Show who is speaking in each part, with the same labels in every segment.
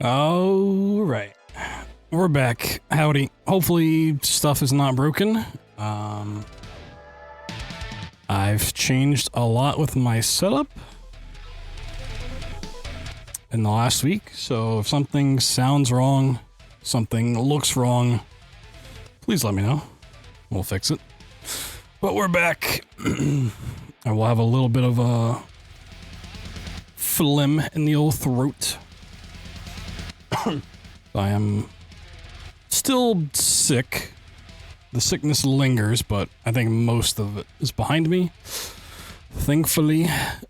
Speaker 1: All right, we're back. Howdy. Hopefully stuff is not broken. I've changed a lot with my setup in the last week, so if something sounds wrong, something looks wrong, please let me know. We'll fix it. But we're back. I will have a little bit of a phlegm in the old throat. I am still sick. The sickness lingers, but I think most of it is behind me, thankfully.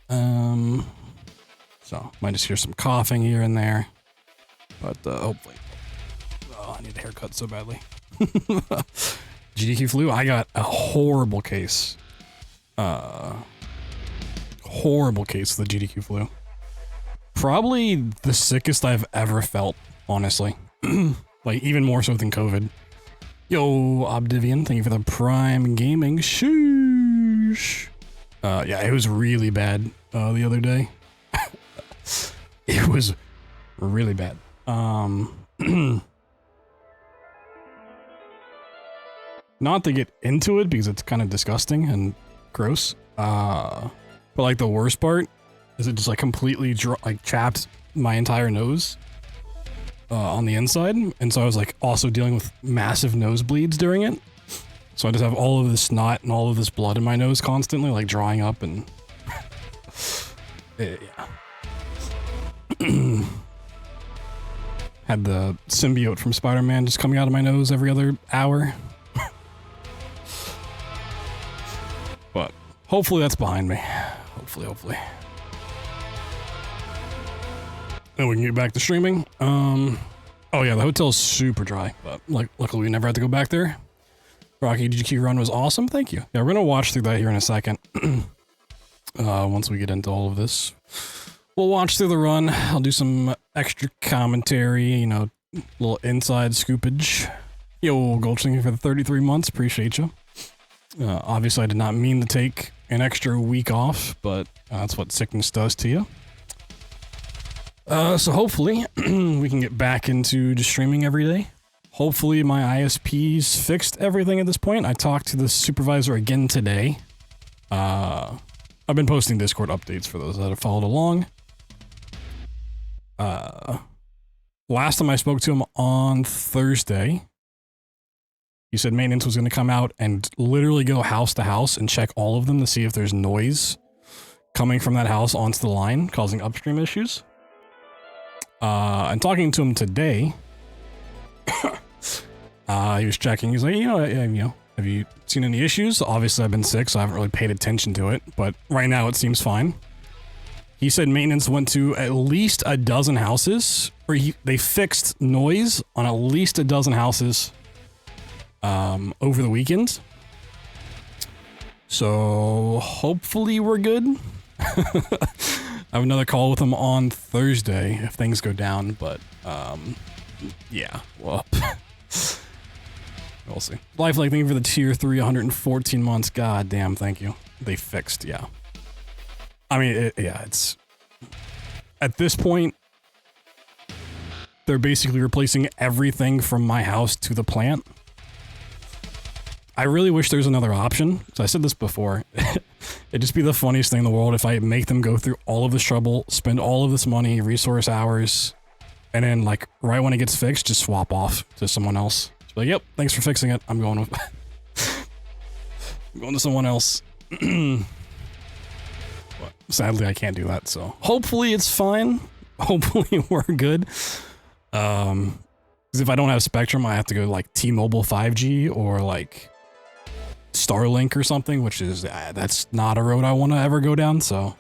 Speaker 1: So might just hear some coughing here and there, but hopefully. Oh, I need a haircut so badly. GDQ flu. I got a horrible case. Horrible case of the GDQ flu. Probably the sickest I've ever felt, honestly. Like, even more so than COVID. Yo, Obdivian, thank you for the Prime Gaming. Shoosh. Yeah, it was really bad the other day. It was really bad. Not to get into it because it's kind of disgusting and gross. But like the worst part is it just like completely chapped my entire nose on the inside, and so I was like also dealing with massive nosebleeds during it. So I just have all of this snot and all of this blood in my nose constantly, like drying up, and yeah. Had the symbiote from Spider-Man just coming out of my nose every other hour. But hopefully that's behind me. Hopefully. And we can get back to streaming. Oh yeah, the hotel's super dry, but like luckily we never had to go back there. Rocky AGDQ run was awesome, thank you. Yeah, we're gonna watch through that here in a second. Once we get into all of this. We'll watch through the run. I'll do some extra commentary, you know, little inside scoopage. Yo, Gold, thank you for the 33 months, appreciate you. Obviously I did not mean to take an extra week off, but that's what sickness does to you. So hopefully we can get back into just streaming every day. Hopefully my ISP's fixed everything at this point. I talked to the supervisor again today. I've been posting Discord updates for those that have followed along. Last time I spoke to him on Thursday, he said maintenance was going to come out and literally go house to house and check all of them to see if there's noise coming from that house onto the line, causing upstream issues. And talking to him today, he was checking. He's like, have you seen any issues? Obviously, I've been sick, so I haven't really paid attention to it. But right now, it seems fine. He said maintenance went to at least a dozen houses, or they fixed noise on at least a dozen houses over the weekend. So hopefully we're good. I have another call with him on Thursday if things go down, but yeah, well, we'll see. Lifelike, thank you for the tier 3, 114 months. God damn, thank you. They fixed, yeah. I mean, it's at this point, they're basically replacing everything from my house to the plant. I really wish there was another option. So I said this before. It'd just be the funniest thing in the world if I make them go through all of this trouble, spend all of this money, resource hours, and then like right when it gets fixed, just swap off to someone else. Just be like, yep, thanks for fixing it. I'm going to someone else. But sadly, I can't do that. So hopefully it's fine. Hopefully we're good. Because if I don't have Spectrum, I have to go like T-Mobile 5G or like Starlink or something, which is that's not a road I want to ever go down. So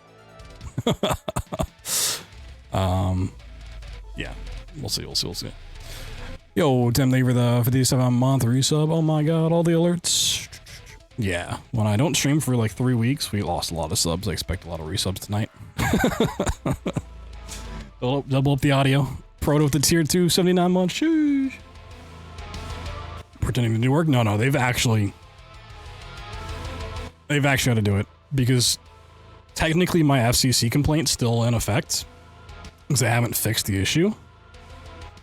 Speaker 1: yeah, we'll see. Yo, Tim, thank you for the 57-month resub. Oh my god, all the alerts. Yeah, when I don't stream for like 3 weeks, we lost a lot of subs. I expect a lot of resubs tonight. Double up the audio. Proto with the tier 2, 79 months. Sheesh. Pretending to do work? No, they've actually had to do it because technically my FCC complaint's still in effect because they haven't fixed the issue.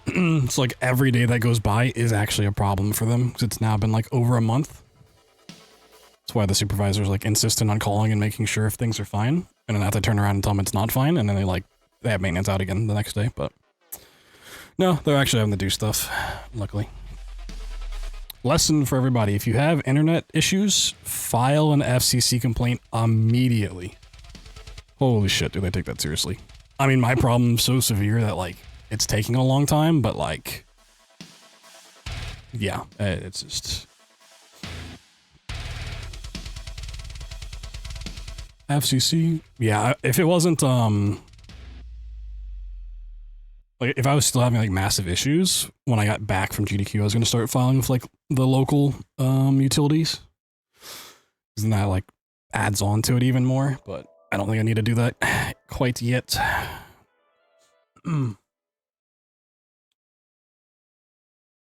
Speaker 1: It's like every day that goes by is actually a problem for them because it's now been like over a month. That's why the supervisor's like insistent on calling and making sure if things are fine, and then I have to turn around and tell them it's not fine, and then they have maintenance out again the next day. But no, they're actually having to do stuff, luckily. Lesson for everybody: if you have internet issues, file an FCC complaint immediately. Holy shit, do they take that seriously? I mean, my problem's so severe that like it's taking a long time, but like, yeah, it's just FCC. Yeah, if it wasn't like if I was still having like massive issues when I got back from GDQ, I was gonna start filing with like the local utilities. Because then that like adds on to it even more, but I don't think I need to do that quite yet.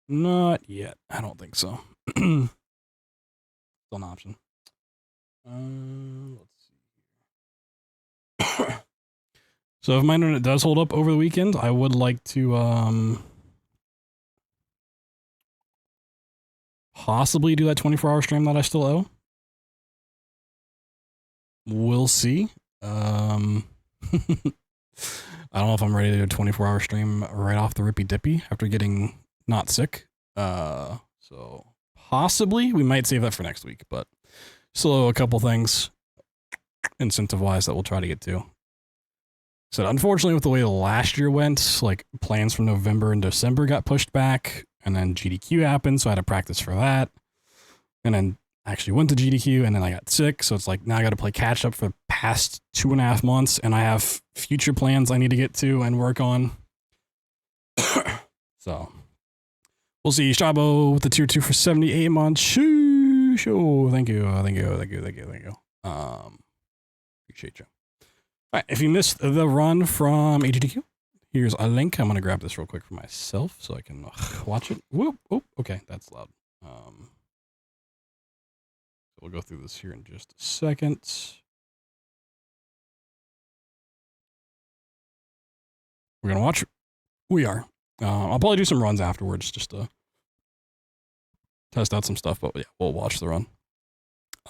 Speaker 1: Not yet. I don't think so. Still an option. Let's see. So if my internet does hold up over the weekend, I would like to possibly do that 24-hour stream that I still owe. We'll see. I don't know if I'm ready to do a 24-hour stream right off the rippy dippy after getting not sick. So possibly we might save that for next week, but still a couple things incentive-wise that we'll try to get to. So unfortunately with the way last year went, like plans from November and December got pushed back, and then GDQ happened, so I had to practice for that. And then actually went to GDQ, and then I got sick, so it's like now I got to play catch up for the past 2.5 months, and I have future plans I need to get to and work on. So we'll see. Shabo with the tier 2 for 78 months. Shoo, shoo. Thank you. Appreciate you. All right, if you missed the run from AGDQ, here's a link. I'm gonna grab this real quick for myself so I can watch it. Whoop. Oh, okay, that's loud. We'll go through this here in just a second. We're gonna watch. We are. I'll probably do some runs afterwards just to test out some stuff, but yeah, we'll watch the run.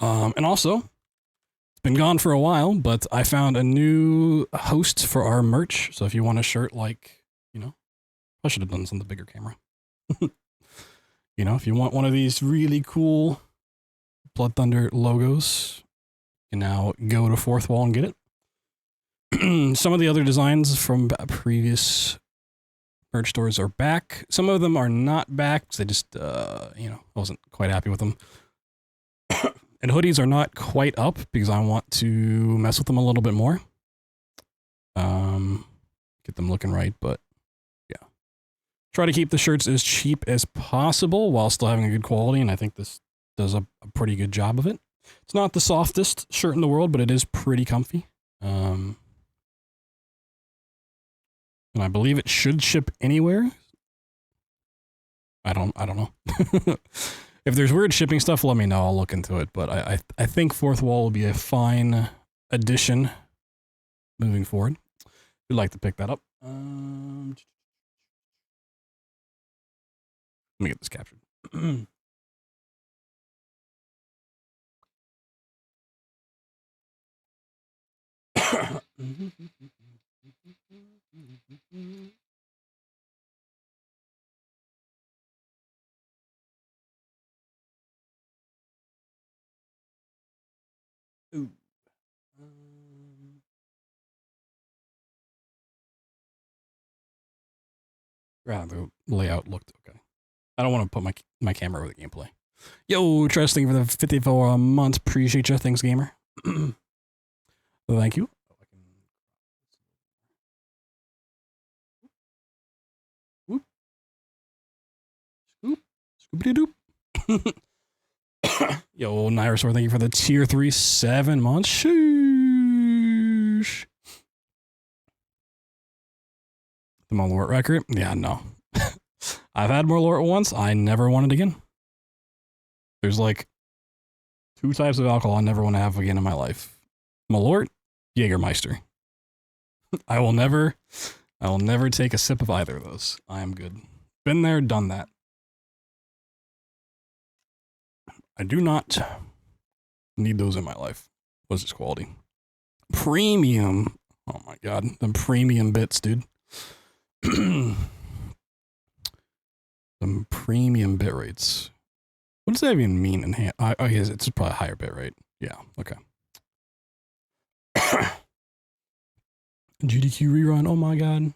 Speaker 1: And also, it's been gone for a while, but I found a new host for our merch. So if you want a shirt like, you know, I should have done this on the bigger camera. You know, if you want one of these really cool BloodThunder logos, you can now go to Fourth Wall and get it. Some of the other designs from previous merch stores are back. Some of them are not back because I just, you know, I wasn't quite happy with them. And hoodies are not quite up because I want to mess with them a little bit more. Get them looking right, but yeah. Try to keep the shirts as cheap as possible while still having a good quality, and I think this does a pretty good job of it. It's not the softest shirt in the world, but it is pretty comfy. And I believe it should ship anywhere. I don't know. If there's weird shipping stuff, let me know. I'll look into it. But I think Fourth Wall will be a fine addition moving forward. We'd like to pick that up. Let me get this captured. Ooh. The layout looked okay. I don't want to put my camera over the gameplay. Yo, trusting for the 54 months. Appreciate you. Thanks, gamer. Thank you. Whoop. Scoop. Scoopity doop. Yo, Nyrosaur, thank you for the tier 3 7 months. Sheesh. The Malort record? Yeah, no. I've had Malort once. I never want it again. There's like 2 types of alcohol I never want to have again in my life. Malort Jägermeister. I will never take a sip of either of those. I am good. Been there, done that. I do not need those in my life. What's this quality? Premium. Oh my god, the premium bits, dude. Some premium bit rates. What does that even mean in hand? I guess it's probably a higher bit rate. Yeah, okay. GDQ rerun, oh my god.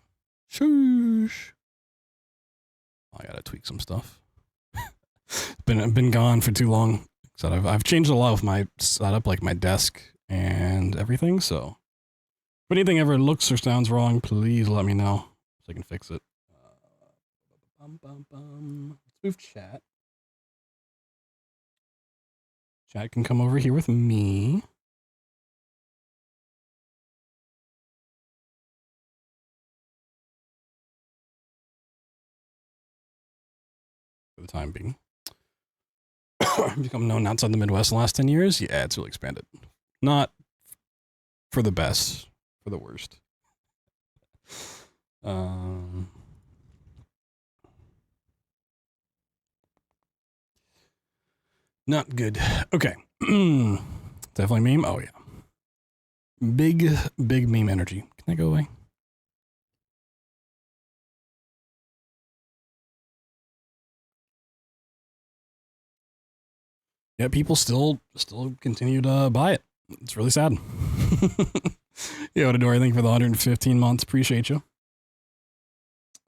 Speaker 1: Shoosh. I gotta tweak some stuff. been gone for too long. So I've changed a lot of my setup, like my desk and everything, so if anything ever looks or sounds wrong, please let me know so I can fix it. Let's move chat. Chat can come over here with me. For the time being. Become known outside the Midwest in the last 10 years? Yeah, it's really expanded. Not for the best, for the worst. Not good. Okay. Definitely meme. Oh, yeah. Big meme energy. Can I go away? Yeah, people still continue to buy it. It's really sad. Yeah, Odador, thank you for the 115 months. Appreciate you.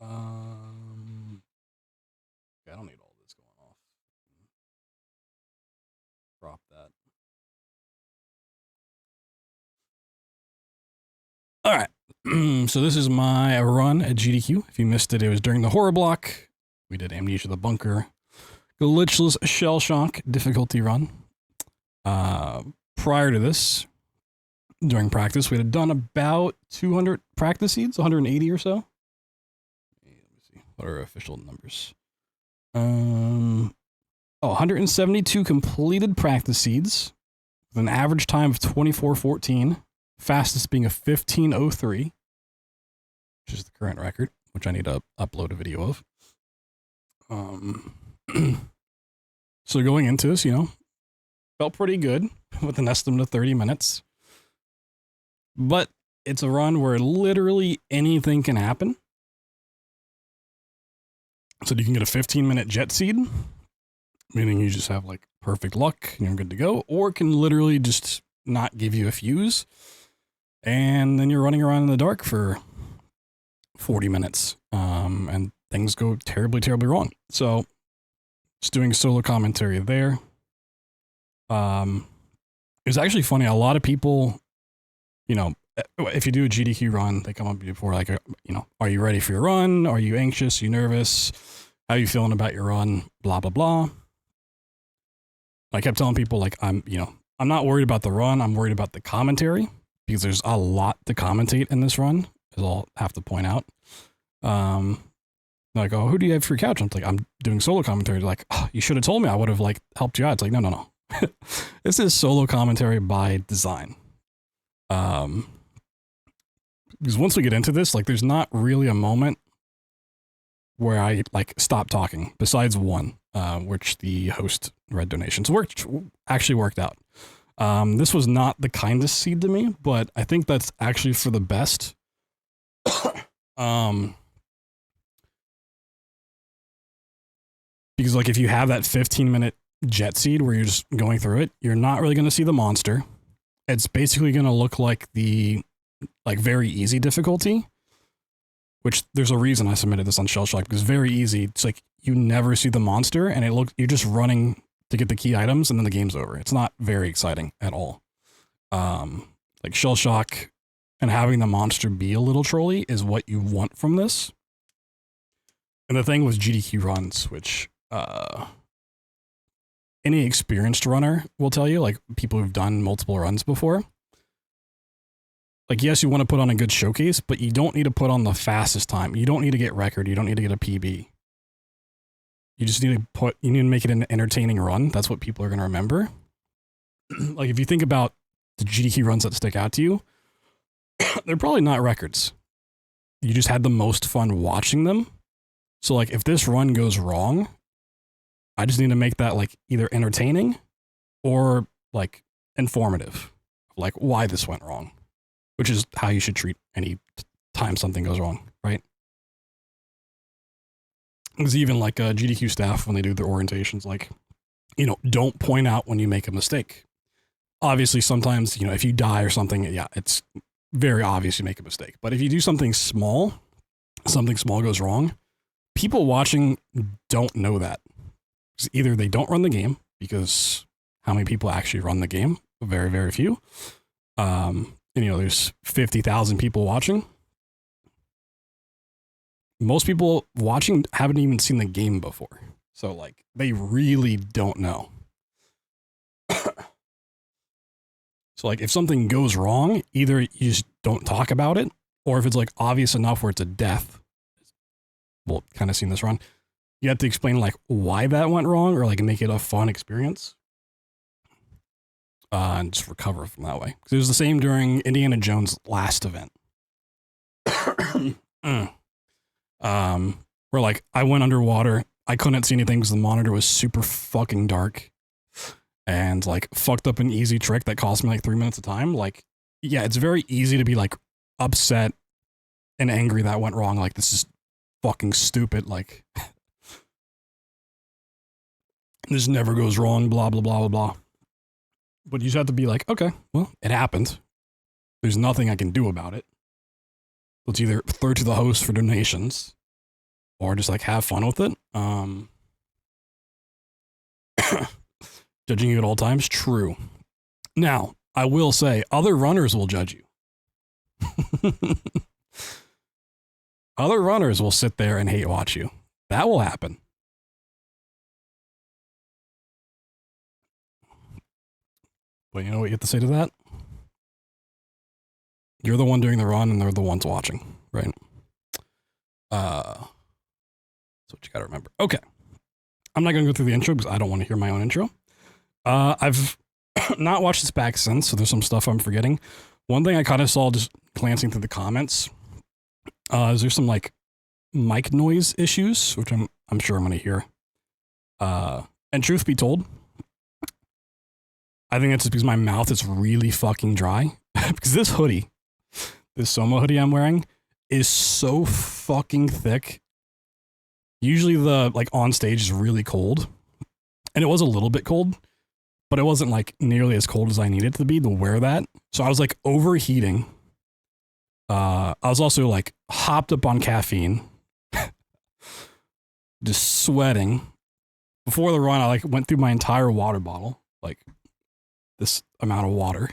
Speaker 1: I don't need all this going off. Drop that. All right. So this is my run at GDQ. If you missed it, it was during the horror block. We did Amnesia the Bunker. Glitchless Shell Shock difficulty run. Prior to this, during practice, we had done about 200 practice seeds, 180 or so. Let me see. What are our official numbers? 172 completed practice seeds with an average time of 24:14. Fastest being a 15:03, which is the current record, which I need to upload a video of. So going into this, felt pretty good with an estimate of 30 minutes. But it's a run where literally anything can happen. So you can get a 15-minute jet seed, meaning you just have like perfect luck and you're good to go, or it can literally just not give you a fuse. And then you're running around in the dark for 40 minutes. And things go terribly, terribly wrong. So just doing solo commentary there. It was actually funny. A lot of people, if you do a GDQ run, they come up before like, are you ready for your run? Are you anxious? Are you nervous? How are you feeling about your run? Blah, blah, blah. I kept telling people like, I'm not worried about the run. I'm worried about the commentary because there's a lot to commentate in this run, is all I have to point out. Like, oh, who do you have for your couch? I'm like, I'm doing solo commentary. They're like, oh, you should have told me. I would have like helped you out. It's like, no. This is solo commentary by design. Because once we get into this, like, there's not really a moment where I like stop talking besides one, which the host read donations actually worked out. This was not the kindest seed to me, but I think that's actually for the best. Because like if you have that 15-minute jet seed where you're just going through it, you're not really going to see the monster. It's basically going to look like the very easy difficulty, which there's a reason I submitted this on Shell Shock, because very easy. It's like you never see the monster and you're just running to get the key items and then the game's over. It's not very exciting at all. Like Shell Shock and having the monster be a little trolly is what you want from this. And the thing with GDQ runs, which any experienced runner will tell you, like people who've done multiple runs before, like, yes, you want to put on a good showcase, but you don't need to put on the fastest time. You don't need to get record. You don't need to get a PB. You just need to make it an entertaining run. That's what people are going to remember. Like if you think about the GDQ runs that stick out to you, they're probably not records. You just had the most fun watching them. So like if this run goes wrong, I just need to make that like either entertaining or like informative, like why this went wrong, which is how you should treat any time something goes wrong, right? Because even like GDQ staff, when they do their orientations, like, you know, don't point out when you make a mistake. Obviously, sometimes, you know, if you die or something, yeah, it's very obvious you make a mistake. But if you do something small goes wrong, people watching don't know that. Either they don't run the game, because how many people actually run the game? Very, very few. And, you know, there's 50,000 people watching. Most people watching haven't even seen the game before. So, like, they really don't know. So, like, if something goes wrong, either you just don't talk about it, or if it's, like, obvious enough where it's a death, we'll kind of seen this run, you have to explain, like, why that went wrong, or, like, make it a fun experience. And just recover from that way. Because it was the same during Indiana Jones' last event. Where, like, I went underwater, I couldn't see anything because the monitor was super fucking dark. And like fucked up an easy trick that cost me like 3 minutes of time. Like, yeah, it's very easy to be like upset and angry that went wrong. Like, this is fucking stupid. Like, this never goes wrong, blah, blah, blah, blah, blah. But you just have to be like, okay, well, it happened. There's nothing I can do about it. Let's either throw to the host for donations or just like have fun with it. Judging you at all times, true. Now, I will say, other runners will judge you. Other runners will sit there and hate watch you. That will happen. But you know what you have to say to that? You're the one doing the run and they're the ones watching, right? That's what you gotta remember. Okay. I'm not gonna go through the intro because I don't want to hear my own intro. I've not watched this back since, so there's some stuff I'm forgetting. One thing I kind of saw just glancing through the comments is there's some like mic noise issues, which I'm sure I'm going to hear. And truth be told, I think that's just because my mouth is really fucking dry. Because this hoodie, this Soma hoodie I'm wearing, is so fucking thick. Usually the like on stage is really cold, and it was a little bit cold. But it wasn't like nearly as cold as I needed to be to wear that. So I was like overheating. I was also like hopped up on caffeine, just sweating. Before the run, I like went through my entire water bottle, like this amount of water.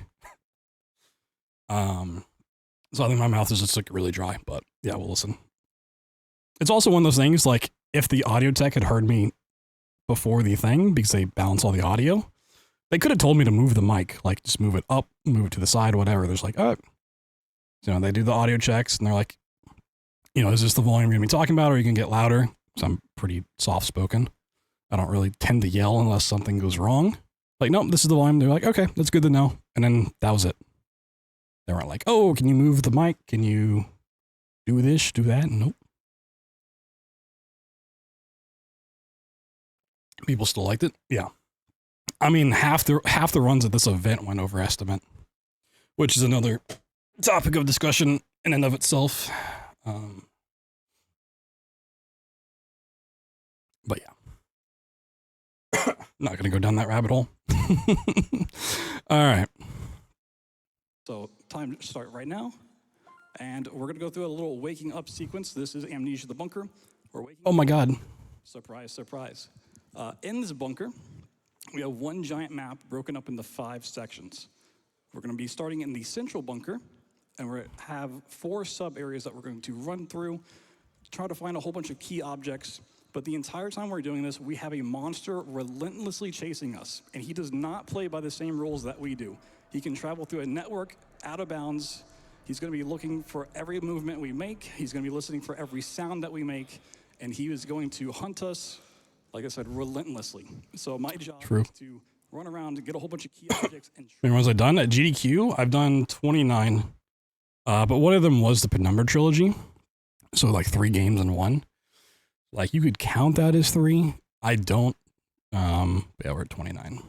Speaker 1: So I think my mouth is just like really dry, but yeah, we'll listen. It's also one of those things like if the audio tech had heard me before the thing, because they balance all the audio, they could have told me to move the mic, like just move it up, move it to the side, whatever. There's like, oh, you know, they do the audio checks and they're like, you know, is this the volume you're gonna be talking about, or you can get louder? So I'm pretty soft spoken. I don't really tend to yell unless something goes wrong. Like, nope, this is the volume. They're like, okay, that's good to know. And then that was it. They weren't like, oh, can you move the mic? Can you do this, do that? Nope. People still liked it. Yeah. I mean, half the runs at this event went over estimate, which is another topic of discussion in and of itself. But yeah, not going to go down that rabbit hole. All right. So time to start right now. And we're going to go through a little waking up sequence. This is Amnesia the Bunker. We're waking Oh my God. Surprise, surprise. In this bunker, we have one giant map broken up into 5 sections. We're going to be starting in the central bunker, and we're going to have 4 sub-areas that we're going to run through, try to find a whole bunch of key objects. But the entire time we're doing this, we have a monster relentlessly chasing us, and he does not play by the same rules that we do. He can travel through a network out of bounds. He's going to be looking for every movement we make. He's going to be listening for every sound that we make, and he is going to hunt us, like I said, relentlessly. So my job is to run around and get a whole bunch of key objects. And how many runs I've done? At GDQ, I've done 29 But one of them was the Penumbra trilogy. So like 3 games in one. Like you could count that as 3. I don't. Yeah, we're at 29.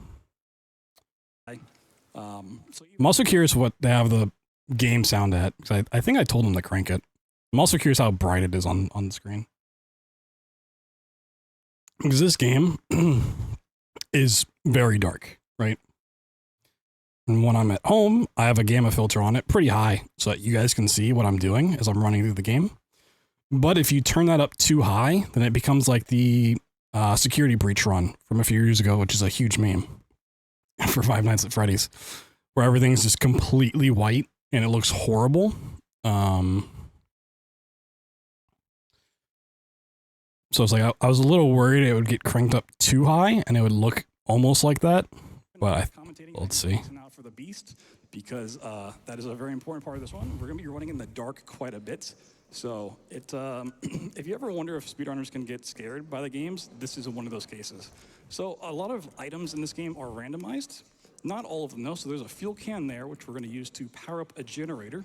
Speaker 1: I'm also curious what they have the game sound at. Because I think I told them to crank it. I'm also curious how bright it is on the screen. Because this game is very dark, right? And when I'm at home, I have a gamma filter on it pretty high so that you guys can see what I'm doing as I'm running through the game. But if you turn that up too high, then it becomes like the security breach run from a few years ago, which is a huge meme for Five Nights at Freddy's, where everything's just completely white and it looks horrible. So it's like I was a little worried it would get cranked up too high and it would look almost like that. But let's see.
Speaker 2: For the beast, because that is a very important part of this one. We're going to be running in the dark quite a bit. So it, if you ever wonder if speedrunners can get scared by the games, this is one of those cases. So a lot of items in this game are randomized. Not all of them though. So there's a fuel can there, which we're going to use to power up a generator.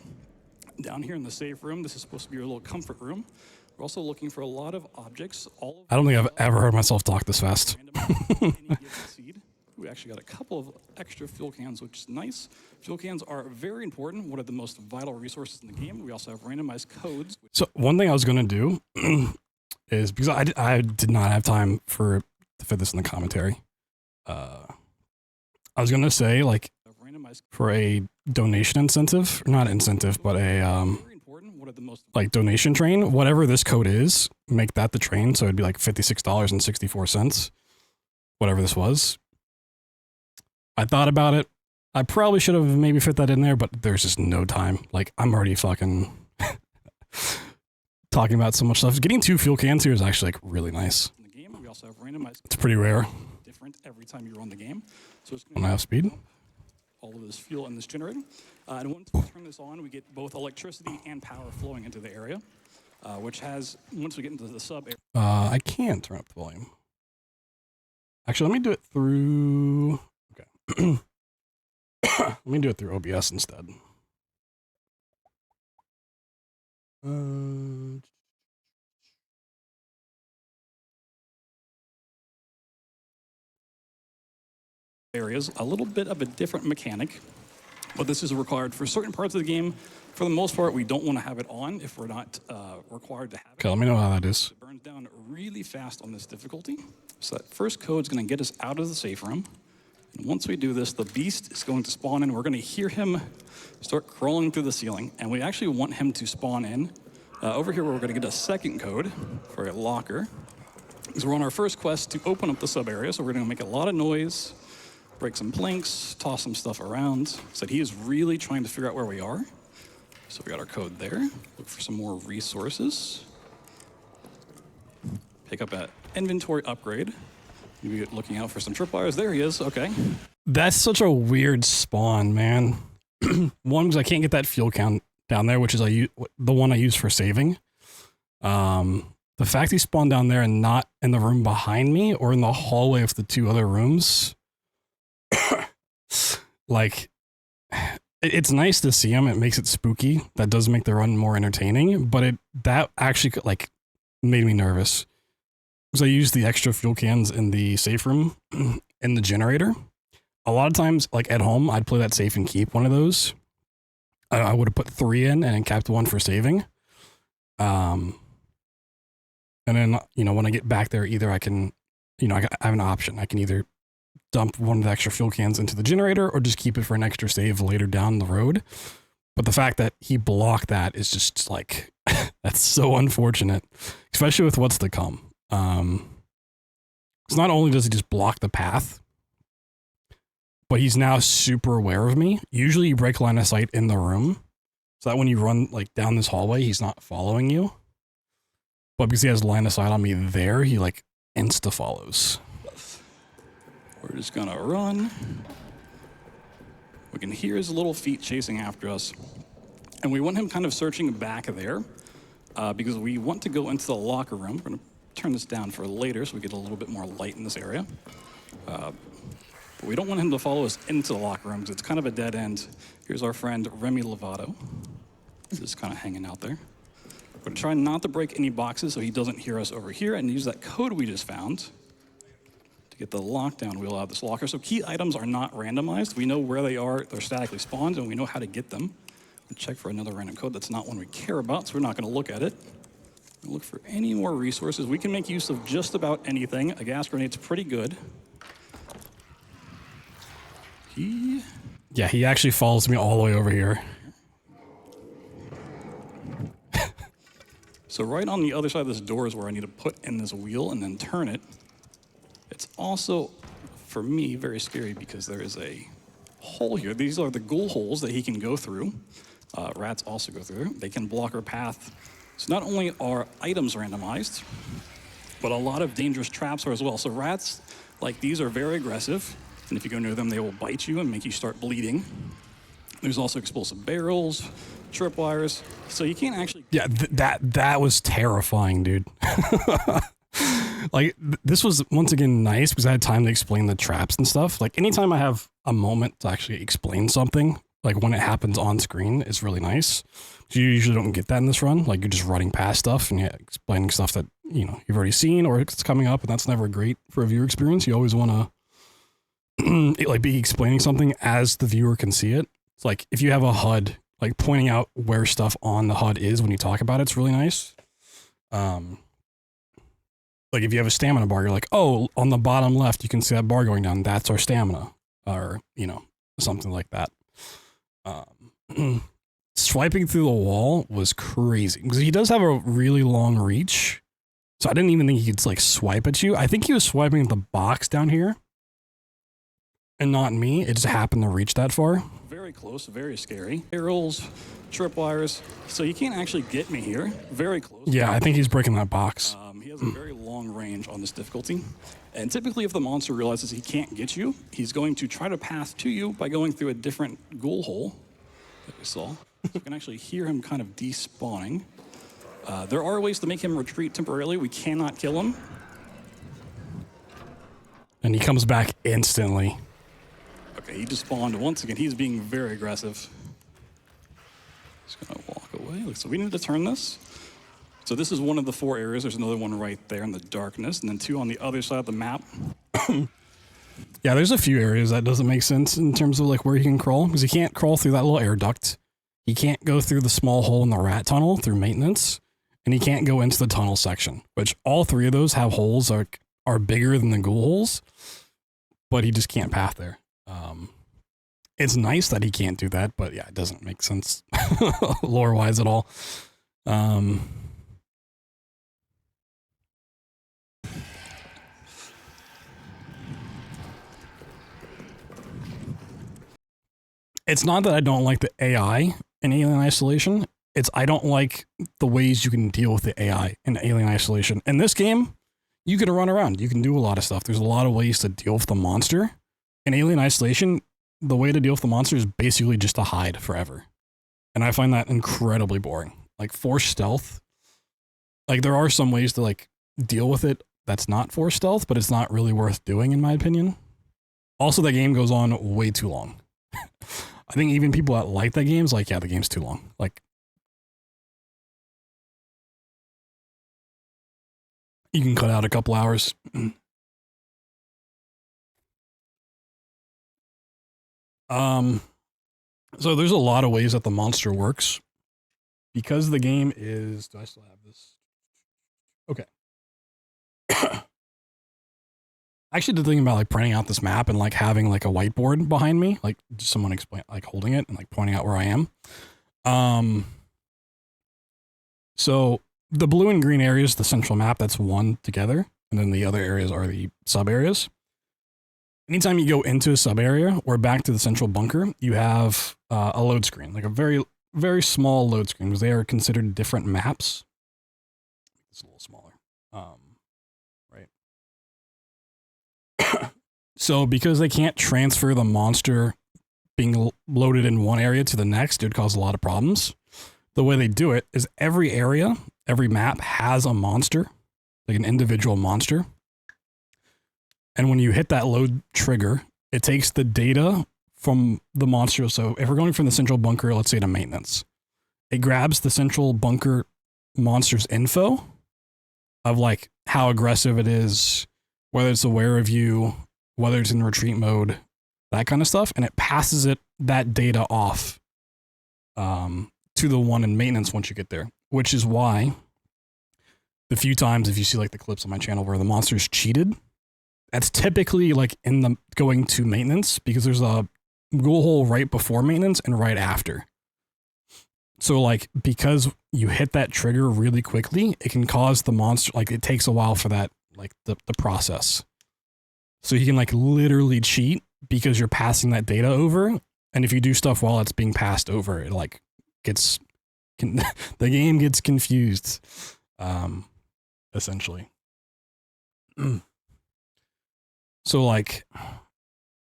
Speaker 2: Down here in the safe room, this is supposed to be your little comfort room. We're also looking for a lot of objects.
Speaker 1: I don't think I've ever heard myself talk this fast.
Speaker 2: We actually got a couple of extra fuel cans, which is nice. Fuel cans are very important, one of the most vital resources in the game. We also have randomized codes.
Speaker 1: So one thing I was going to do is, because I did not have time to fit this in the commentary. I was going to say, like, for a donation incentive, not incentive, but a like donation train, whatever this code is, make that the train. So it'd be like $56.64, whatever this was. I thought about it. I probably should have maybe fit that in there, but there's just no time. Like, I'm already fucking talking about so much stuff. Getting 2 fuel cans here is actually like really nice.
Speaker 2: In the game, we also have randomized.
Speaker 1: It's pretty rare.
Speaker 2: Different every time you run the game. So it's
Speaker 1: on half speed.
Speaker 2: All of this fuel in this generator. And once we turn this on, we get both electricity and power flowing into the area, which has, once we get into the sub area.
Speaker 1: I can turn up the volume. Actually, let me do it through... Okay. Let me do it through OBS instead.
Speaker 2: Areas, a little bit of a different mechanic, but this is required for certain parts of the game. For the most part, we don't want to have it on if we're not required to have it.
Speaker 1: Okay, let me know how that is.
Speaker 2: It burns down really fast on this difficulty. So that first code's going to get us out of the safe room. And once we do this, the beast is going to spawn in. We're going to hear him start crawling through the ceiling. And we actually want him to spawn in. Over here, we're going to get a second code for a locker. Because we're on our first quest to open up the sub area. So we're going to make a lot of noise, break some planks, toss some stuff around. So he is really trying to figure out where we are. So we got our code there. Look for some more resources. Pick up that inventory upgrade. Maybe looking out for some tripwires. There he is. Okay.
Speaker 1: That's such a weird spawn, man. One, because I can't get that fuel count down there, which is the one I use for saving. The fact he spawned down there and not in the room behind me or in the hallway of the 2 other rooms, like, it's nice to see him. It makes it spooky. That does make the run more entertaining, but that actually like made me nervous. Because I used the extra fuel cans in the safe room in the generator. A lot of times, like at home, I'd play that safe and keep one of those. I would have put 3 in and kept 1 for saving. And then, you know, when I get back there, either I can, you know, I have an option. I can either dump one of the extra fuel cans into the generator or just keep it for an extra save later down the road. But the fact that he blocked that is just like, that's so unfortunate, especially with what's to come. Because not only does he just block the path, but he's now super aware of me. Usually you break line of sight in the room so that when you run like down this hallway, he's not following you. But because he has line of sight on me there, he like insta follows.
Speaker 2: We're just gonna run. We can hear his little feet chasing after us. And we want him kind of searching back there because we want to go into the locker room. We're gonna turn this down for later so we get a little bit more light in this area. But we don't want him to follow us into the locker room because it's kind of a dead end. Here's our friend Remy Lovato. Just kind of hanging out there. We're going to try not to break any boxes so he doesn't hear us over here, and use that code we just found to get the lockdown wheel out of this locker. So key items are not randomized. We know where they are, they're statically spawned, and we know how to get them. We'll check for another random code. That's not one we care about, so we're not going to look at it. We'll look for any more resources. We can make use of just about anything. A gas grenade's pretty good.
Speaker 1: Yeah, he actually follows me all the way over here.
Speaker 2: So right on the other side of this door is where I need to put in this wheel and then turn it. It's also, for me, very scary because there is a hole here. These are the ghoul holes that he can go through. Rats also go through. They can block our path. So not only are items randomized, but a lot of dangerous traps are as well. So rats like these are very aggressive. And if you go near them, they will bite you and make you start bleeding. There's also explosive barrels, tripwires. So you can't actually...
Speaker 1: Yeah, that was terrifying, dude. Like, this was, once again, nice because I had time to explain the traps and stuff. Like, anytime I have a moment to actually explain something, like when it happens on screen, it's really nice. So you usually don't get that in this run. Like, you're just running past stuff and you're explaining stuff that, you know, you've already seen or it's coming up, and that's never great for a viewer experience. You always want to, like, be explaining something as the viewer can see it. It's like, if you have a HUD, like, pointing out where stuff on the HUD is when you talk about it, it's really nice. Like, if you have a stamina bar, you're like, oh, on the bottom left, you can see that bar going down. That's our stamina. Or, you know, something like that. Swiping through the wall was crazy. Because he does have a really long reach. So I didn't even think he could, like, swipe at you. I think he was swiping at the box down here. And not me. It just happened to reach that far.
Speaker 2: Very close, very scary. Barrels, tripwires. So you can't actually get me here. Very close.
Speaker 1: Yeah, I think he's breaking that box.
Speaker 2: He has a very long range on this difficulty. And typically if the monster realizes he can't get you, he's going to try to pass to you by going through a different ghoul hole that we saw. So you can actually hear him kind of despawning. There are ways to make him retreat temporarily. We cannot kill him.
Speaker 1: And he comes back instantly.
Speaker 2: Okay, he just spawned once again. He's being very aggressive. He's gonna walk away. So we need to turn this. So this is one of the 4 areas. There's another one right there in the darkness, and then 2 on the other side of the map.
Speaker 1: Yeah, there's a few areas that doesn't make sense in terms of like where he can crawl, because he can't crawl through that little air duct. He can't go through the small hole in the rat tunnel through maintenance, and he can't go into the tunnel section, which all 3 of those have holes are bigger than the ghoul holes, but he just can't path there. It's nice that he can't do that, but yeah, it doesn't make sense lore-wise at all. It's not that I don't like the AI in Alien Isolation. It's I don't like the ways you can deal with the AI in Alien Isolation. In this game, you can run around. You can do a lot of stuff. There's a lot of ways to deal with the monster. In Alien Isolation, the way to deal with the monster is basically just to hide forever. And I find that incredibly boring. Like, forced stealth. Like, there are some ways to, like, deal with it that's not forced stealth, but it's not really worth doing, in my opinion. Also, the game goes on way too long. I think even people that like that game is like, yeah, the game's too long. Like, you can cut out a couple hours. So there's a lot of ways that the monster works. Because the game is... Do I still have this? Okay. I actually did think about like printing out this map and like having like a whiteboard behind me, like just someone explain, like holding it and like pointing out where I am. So the blue and green areas, the central map, that's one together. And then the other areas are the sub areas. Anytime you go into a sub area or back to the central bunker, you have a load screen, like a very, very small load screen because they are considered different maps. It's a little smaller. Right. So because they can't transfer the monster being loaded in one area to the next, it would cause a lot of problems. The way they do it is every area, every map has a monster, like an individual monster. And when you hit that load trigger, it takes the data from the monster. So if we're going from the central bunker, let's say to maintenance, it grabs the central bunker monster's info of like how aggressive it is, whether it's aware of you, whether it's in retreat mode, that kind of stuff, and it passes it that data off to the one in maintenance once you get there, which is why the few times, if you see like the clips on my channel where the monster's cheated, that's typically like in the going to maintenance, because there's a ghoul hole right before maintenance and right after. So like, because you hit that trigger really quickly, it can cause the monster, like it takes a while for that, like the process. So you can like literally cheat because you're passing that data over. And if you do stuff while it's being passed over, it like gets, the game gets confused, essentially. So like,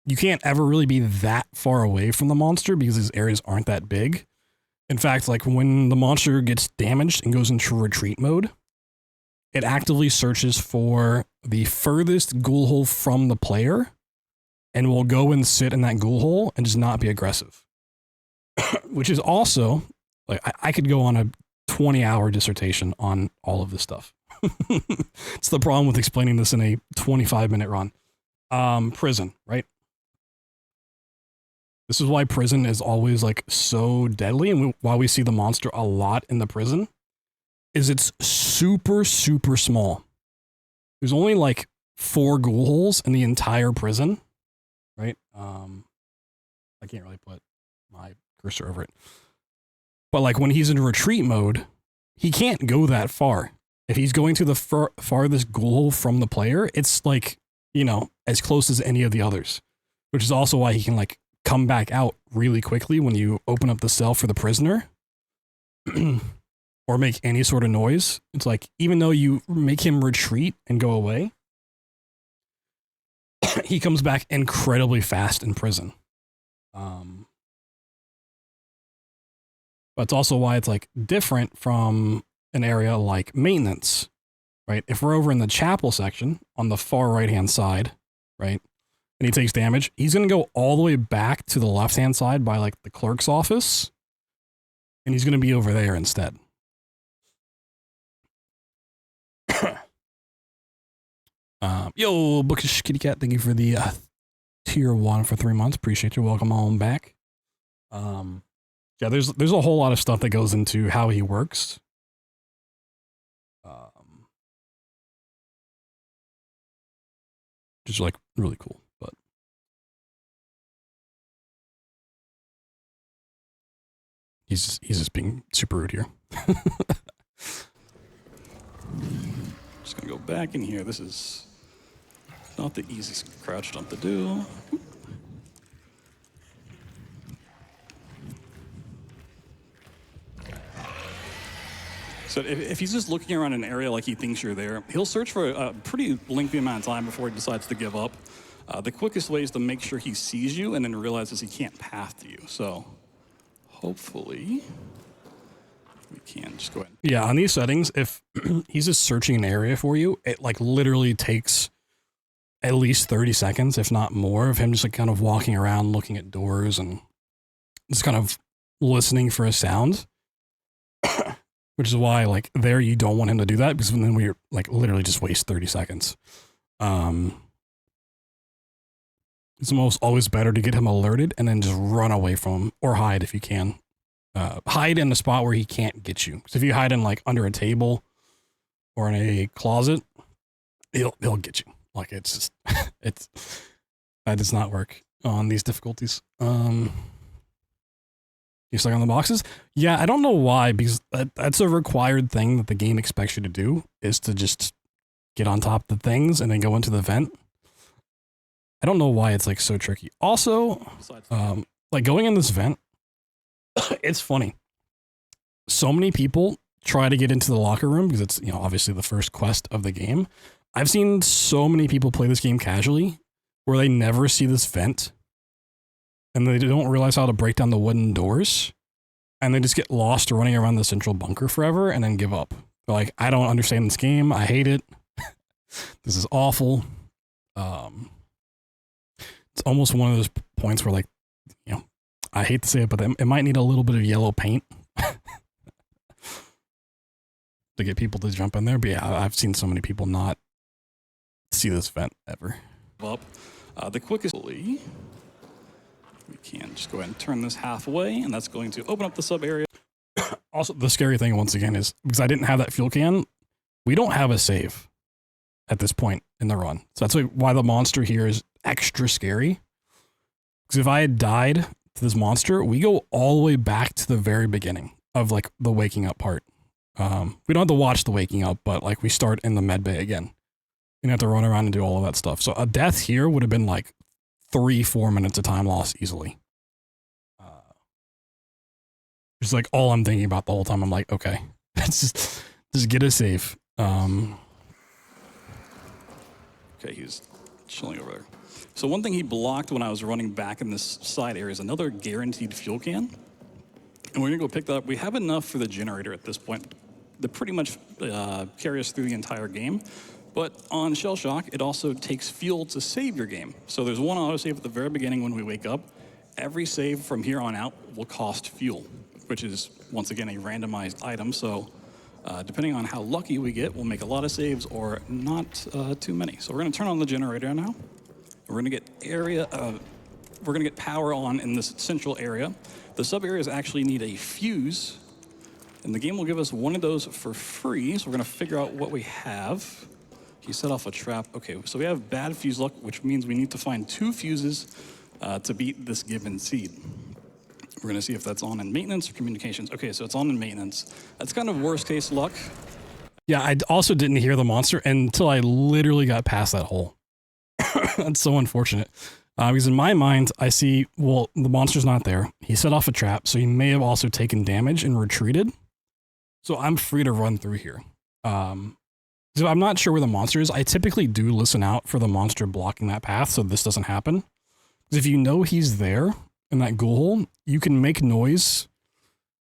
Speaker 1: you can't ever really be that far away from the monster because these areas aren't that big. In fact, like when the monster gets damaged and goes into retreat mode, it actively searches for the furthest ghoul hole from the player and will go and sit in that ghoul hole and just not be aggressive. Which is also, like, I could go on a 20-hour dissertation on all of this stuff. It's the problem with explaining this in a 25-minute run. Prison, right? This is why prison is always like so deadly, and why we see the monster a lot in the prison is it's super, super small. There's only like 4 ghoul holes in the entire prison, right? I can't really put my cursor over it. But like when he's in retreat mode, he can't go that far. If he's going to the farthest ghoul hole from the player, it's like, you know, as close as any of the others, which is also why he can like come back out really quickly when you open up the cell for the prisoner or make any sort of noise. It's like, even though you make him retreat and go away, he comes back incredibly fast in prison. But it's also why it's like different from an area like maintenance, right? If we're over in the chapel section on the far right-hand side, right? And he takes damage, he's going to go all the way back to the left-hand side by like the clerk's office. And he's going to be over there instead. Yo, Bookish Kitty Cat, thank you for the tier 1 for 3 months. Appreciate you. Welcome on back. Yeah, there's a whole lot of stuff that goes into how he works. Which is like really cool, but he's just being super rude here.
Speaker 2: Just gonna go back in here. This is not the easiest crouch jump to do. So if he's just looking around an area like he thinks you're there, he'll search for a pretty lengthy amount of time before he decides to give up. The quickest way is to make sure he sees you and then realizes he can't path to you. So hopefully we can just go ahead.
Speaker 1: Yeah, on these settings, if he's just searching an area for you, it like literally takes at least 30 seconds, if not more, of him just like kind of walking around, looking at doors and just kind of listening for a sound. Which is why, like, there you don't want him to do that, because then we like literally just waste 30 seconds. It's almost always better to get him alerted and then just run away from him, or hide if you can. Hide in the spot where he can't get you. So if you hide in like under a table or in a closet, he'll get you. Like it's just that does not work on these difficulties. You stuck on the boxes? Yeah, I don't know why, because that's a required thing that the game expects you to do, is to just get on top of the things and then go into the vent. I don't know why it's like so tricky. Also, like going in this vent, it's funny. So many people try to get into the locker room because it's, you know, obviously the first quest of the game. I've seen so many people play this game casually where they never see this vent. And they don't realize how to break down the wooden doors. And they just get lost running around the central bunker forever and then give up. They're like, I don't understand this game. I hate it. This is awful. It's almost one of those points where, like, you know, I hate to say it, but it might need a little bit of yellow paint to get people to jump in there. But yeah, I've seen so many people not see this vent ever.
Speaker 2: Up. The quickest we can just go ahead and turn this halfway, and that's going to open up the sub area.
Speaker 1: Also, the scary thing once again is because I didn't have that fuel can, we don't have a save at this point in the run. So that's why the monster here is extra scary. Because if I had died to this monster, we go all the way back to the very beginning of like the waking up part. We don't have to watch the waking up, but like we start in the med bay again. You have to run around and do all of that stuff. So a death here would have been like 3-4 minutes of time lost easily. It's like all I'm thinking about the whole time. I'm like, okay, let's just get a save. Okay,
Speaker 2: he's chilling over there. So one thing he blocked when I was running back in this side area is another guaranteed fuel can. And we're gonna go pick that up. We have enough for the generator at this point to pretty much carry us through the entire game. But on Shell Shock, it also takes fuel to save your game. So there's one autosave at the very beginning when we wake up. Every save from here on out will cost fuel, which is, once again, a randomized item. So depending on how lucky we get, we'll make a lot of saves or not too many. So we're gonna turn on the generator now. We're gonna get we're gonna get power on in this central area. The sub areas actually need a fuse, and the game will give us one of those for free. So we're gonna figure out what we have. He set off a trap. Okay, so we have bad fuse luck, which means we need to find 2 fuses to beat this given seed. We're gonna see if that's on in maintenance or communications. Okay, so it's on in maintenance. That's kind of worst case luck.
Speaker 1: Yeah, I also didn't hear the monster until I literally got past that hole. That's so unfortunate. Because in my mind, I see, well, the monster's not there. He set off a trap, so he may have also taken damage and retreated. So I'm free to run through here. So I'm not sure where the monster is. I typically do listen out for the monster blocking that path so this doesn't happen. Because if you know he's there in that ghoul hole, you can make noise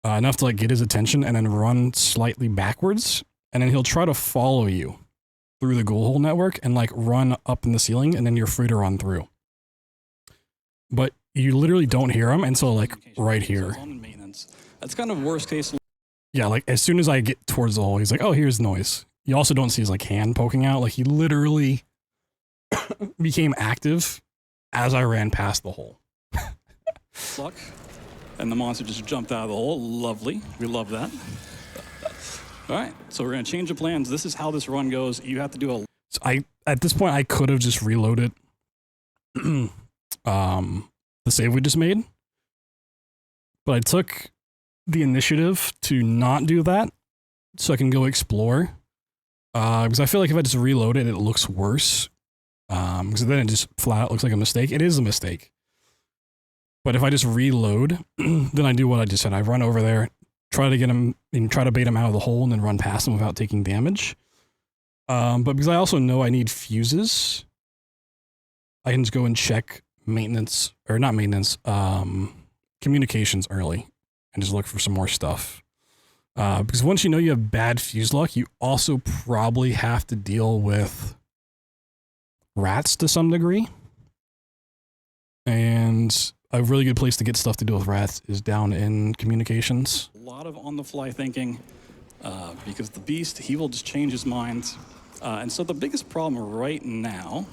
Speaker 1: enough to like get his attention and then run slightly backwards. And then he'll try to follow you through the ghoul hole network and like run up in the ceiling, and then you're free to run through. But you literally don't hear him until like right here.
Speaker 2: That's kind of worst case.
Speaker 1: Yeah, like as soon as I get towards the hole, he's like, oh, here's noise. You also don't see his like hand poking out. Like he literally became active as I ran past the hole.
Speaker 2: Luck. And the monster just jumped out of the hole. Lovely. We love that. All right, so we're gonna change the plans. This is how this run goes. You have to do a...
Speaker 1: So at this point, I could have just reloaded the save we just made. But I took the initiative to not do that so I can go explore. Because I feel like if I just reload it, it looks worse. Because then it just flat out looks like a mistake. It is a mistake. But if I just reload, then I do what I just said. I run over there, try to get him, and try to bait him out of the hole, and then run past him without taking damage. But because I also know I need fuses, I can just go and check maintenance, or not maintenance, communications early, and just look for some more stuff. Because once you know you have bad fuse luck, you also probably have to deal with rats to some degree. And a really good place to get stuff to deal with rats is down in communications.
Speaker 2: A lot of on-the-fly thinking, because the beast, he will just change his mind. And so the biggest problem right now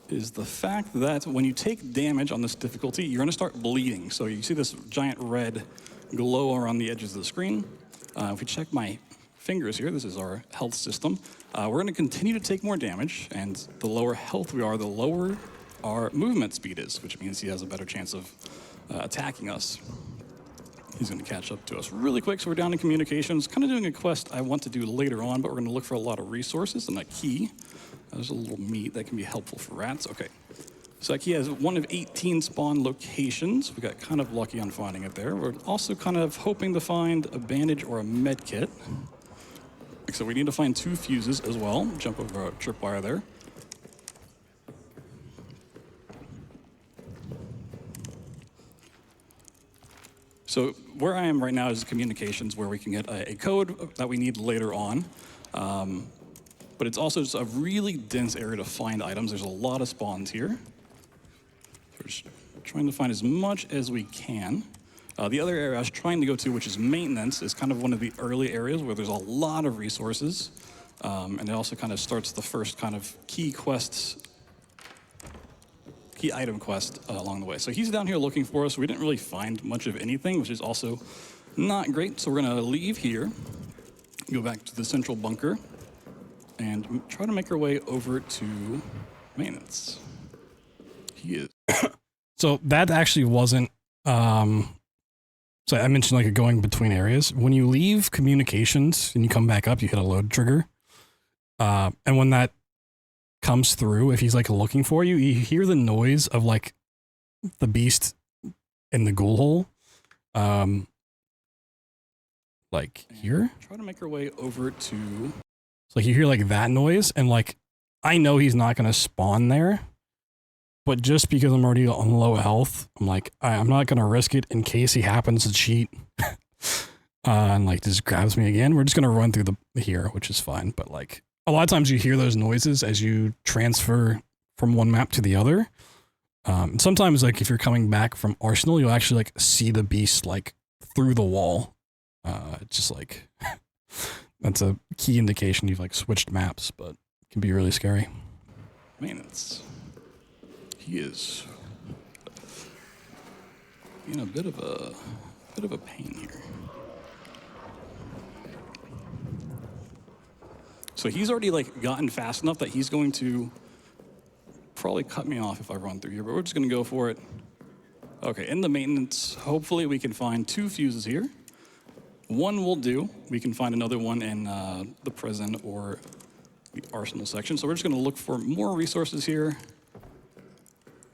Speaker 2: is the fact that when you take damage on this difficulty, you're gonna start bleeding. So you see this giant red glow around the edges of the screen. If we check my fingers here, this is our health system. We're gonna continue to take more damage, and the lower health we are, the lower our movement speed is, which means he has a better chance of attacking us. He's gonna catch up to us really quick, so we're down in communications. Kind of doing a quest I want to do later on, but we're gonna look for a lot of resources and a key. There's a little meat that can be helpful for rats. Okay. So that key has one of 18 spawn locations. We got kind of lucky on finding it there. We're also kind of hoping to find a bandage or a med kit. So we need to find 2 fuses as well. Jump over a tripwire there. So where I am right now is communications, where we can get a code that we need later on. But it's also just a really dense area to find items. There's a lot of spawns here. We're just trying to find as much as we can. The other area I was trying to go to, which is maintenance, is kind of one of the early areas where there's a lot of resources. And it also kind of starts the first kind of key item quest along the way. So he's down here looking for us. We didn't really find much of anything, which is also not great. So we're going to leave here, go back to the central bunker, and try to make our way over to maintenance. He is.
Speaker 1: So that actually wasn't, so I mentioned like going between areas. When you leave communications and you come back up, you hit a load trigger. And when that comes through, if he's like looking for you, you hear the noise of like the beast in the ghoul hole. Like here.
Speaker 2: Try to make our way over to.
Speaker 1: So like you hear like that noise, and like I know he's not going to spawn there. But just because I'm already on low health, I'm like, I'm not going to risk it in case he happens to cheat and like just grabs me again. We're just going to run through the here, which is fine. But like a lot of times you hear those noises as you transfer from one map to the other. And sometimes like if you're coming back from Arsenal, you'll actually like see the beast like through the wall. Just like that's a key indication you've like switched maps, but it can be really scary.
Speaker 2: Maintenance. He is in a bit of a pain here. So he's already like gotten fast enough that he's going to probably cut me off if I run through here, but we're just going to go for it. Okay, in the maintenance, hopefully we can find 2 fuses here. One will do. We can find another one in the prison or the arsenal section. So we're just going to look for more resources here.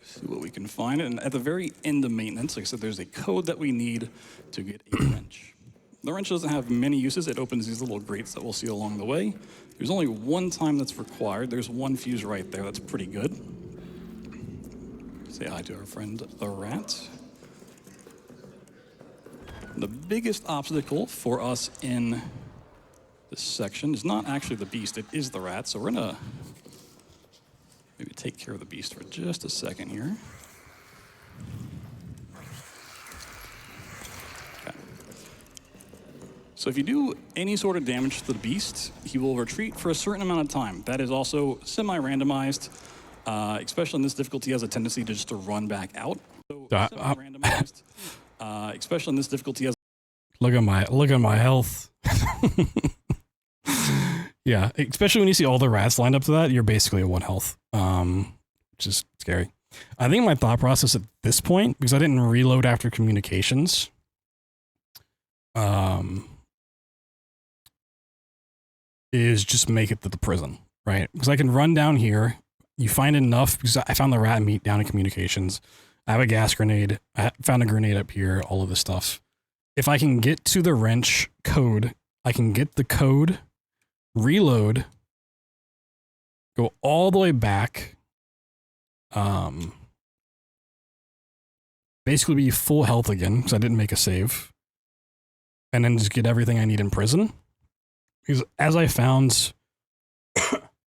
Speaker 2: See what we can find. And at the very end of maintenance, like I said, there's a code that we need to get a wrench. The wrench doesn't have many uses. It opens these little grates that we'll see along the way. There's only one time that's required. There's 1 fuse right there. That's pretty good. Say hi to our friend, the rat. The biggest obstacle for us in this section is not actually the beast. It is the rat. So we're going to maybe take care of the beast for just a second here. Okay. So if you do any sort of damage to the beast, he will retreat for a certain amount of time. That is also semi-randomized, especially in this difficulty, he has a tendency to just to run back out. So semi-randomized, especially in this difficulty, has.
Speaker 1: Look at my health. Yeah, especially when you see all the rats lined up to that, you're basically at 1 health, which is scary. I think my thought process at this point, because I didn't reload after communications, is just make it to the prison, right? Because I can run down here, you find enough, because I found the rat meat down in communications, I have a gas grenade, I found a grenade up here, all of this stuff. If I can get to the wrench code, I can get the code, reload, go all the way back, basically be full health again because I didn't make a save, and then just get everything I need in prison. Because as I found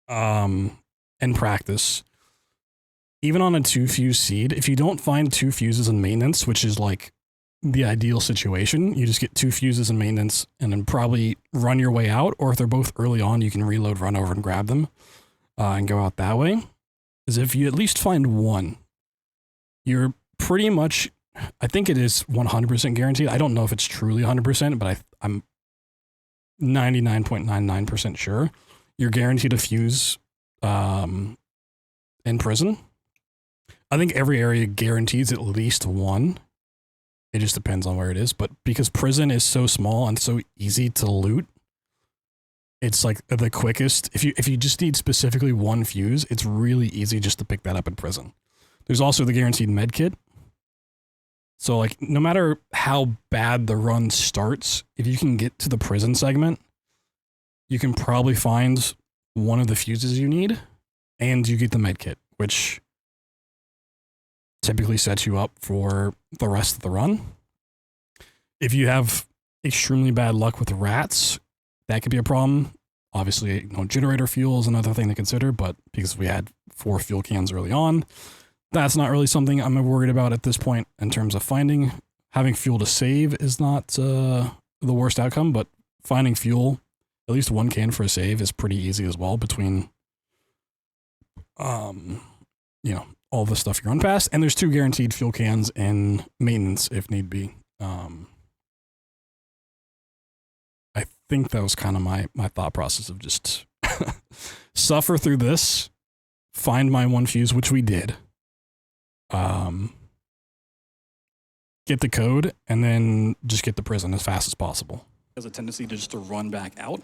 Speaker 1: in practice, even on a 2 fuse seed, if you don't find 2 fuses in maintenance, which is like the ideal situation, you just get 2 fuses in maintenance and then probably run your way out, or if they're both early on, you can reload, run over and grab them and go out that way. Is if you at least find 1, you're pretty much, I think it is 100% guaranteed. I don't know if it's truly 100%, but I'm 99.99% sure you're guaranteed a fuse in prison. I think every area guarantees at least 1. It just depends on where it is, but because prison is so small and so easy to loot, it's like the quickest. If you just need specifically 1 fuse, it's really easy just to pick that up in prison. There's also the guaranteed med kit. So like no matter how bad the run starts, if you can get to the prison segment, you can probably find 1 of the fuses you need and you get the med kit, which typically sets you up for the rest of the run. If you have extremely bad luck with rats, that could be a problem. Obviously, generator fuel is another thing to consider, but because we had 4 fuel cans early on, that's not really something I'm worried about at this point in terms of finding. having fuel to save is not the worst outcome, but finding fuel, at least one can for a save, is pretty easy as well between, you know, all the stuff you're on past. And there's 2 guaranteed fuel cans in maintenance if need be. I think that was kind of my thought process of just suffer through this, find my 1 fuse, which we did. Get the code, and then just get to prison as fast as possible.
Speaker 2: Has a tendency to just to run back out.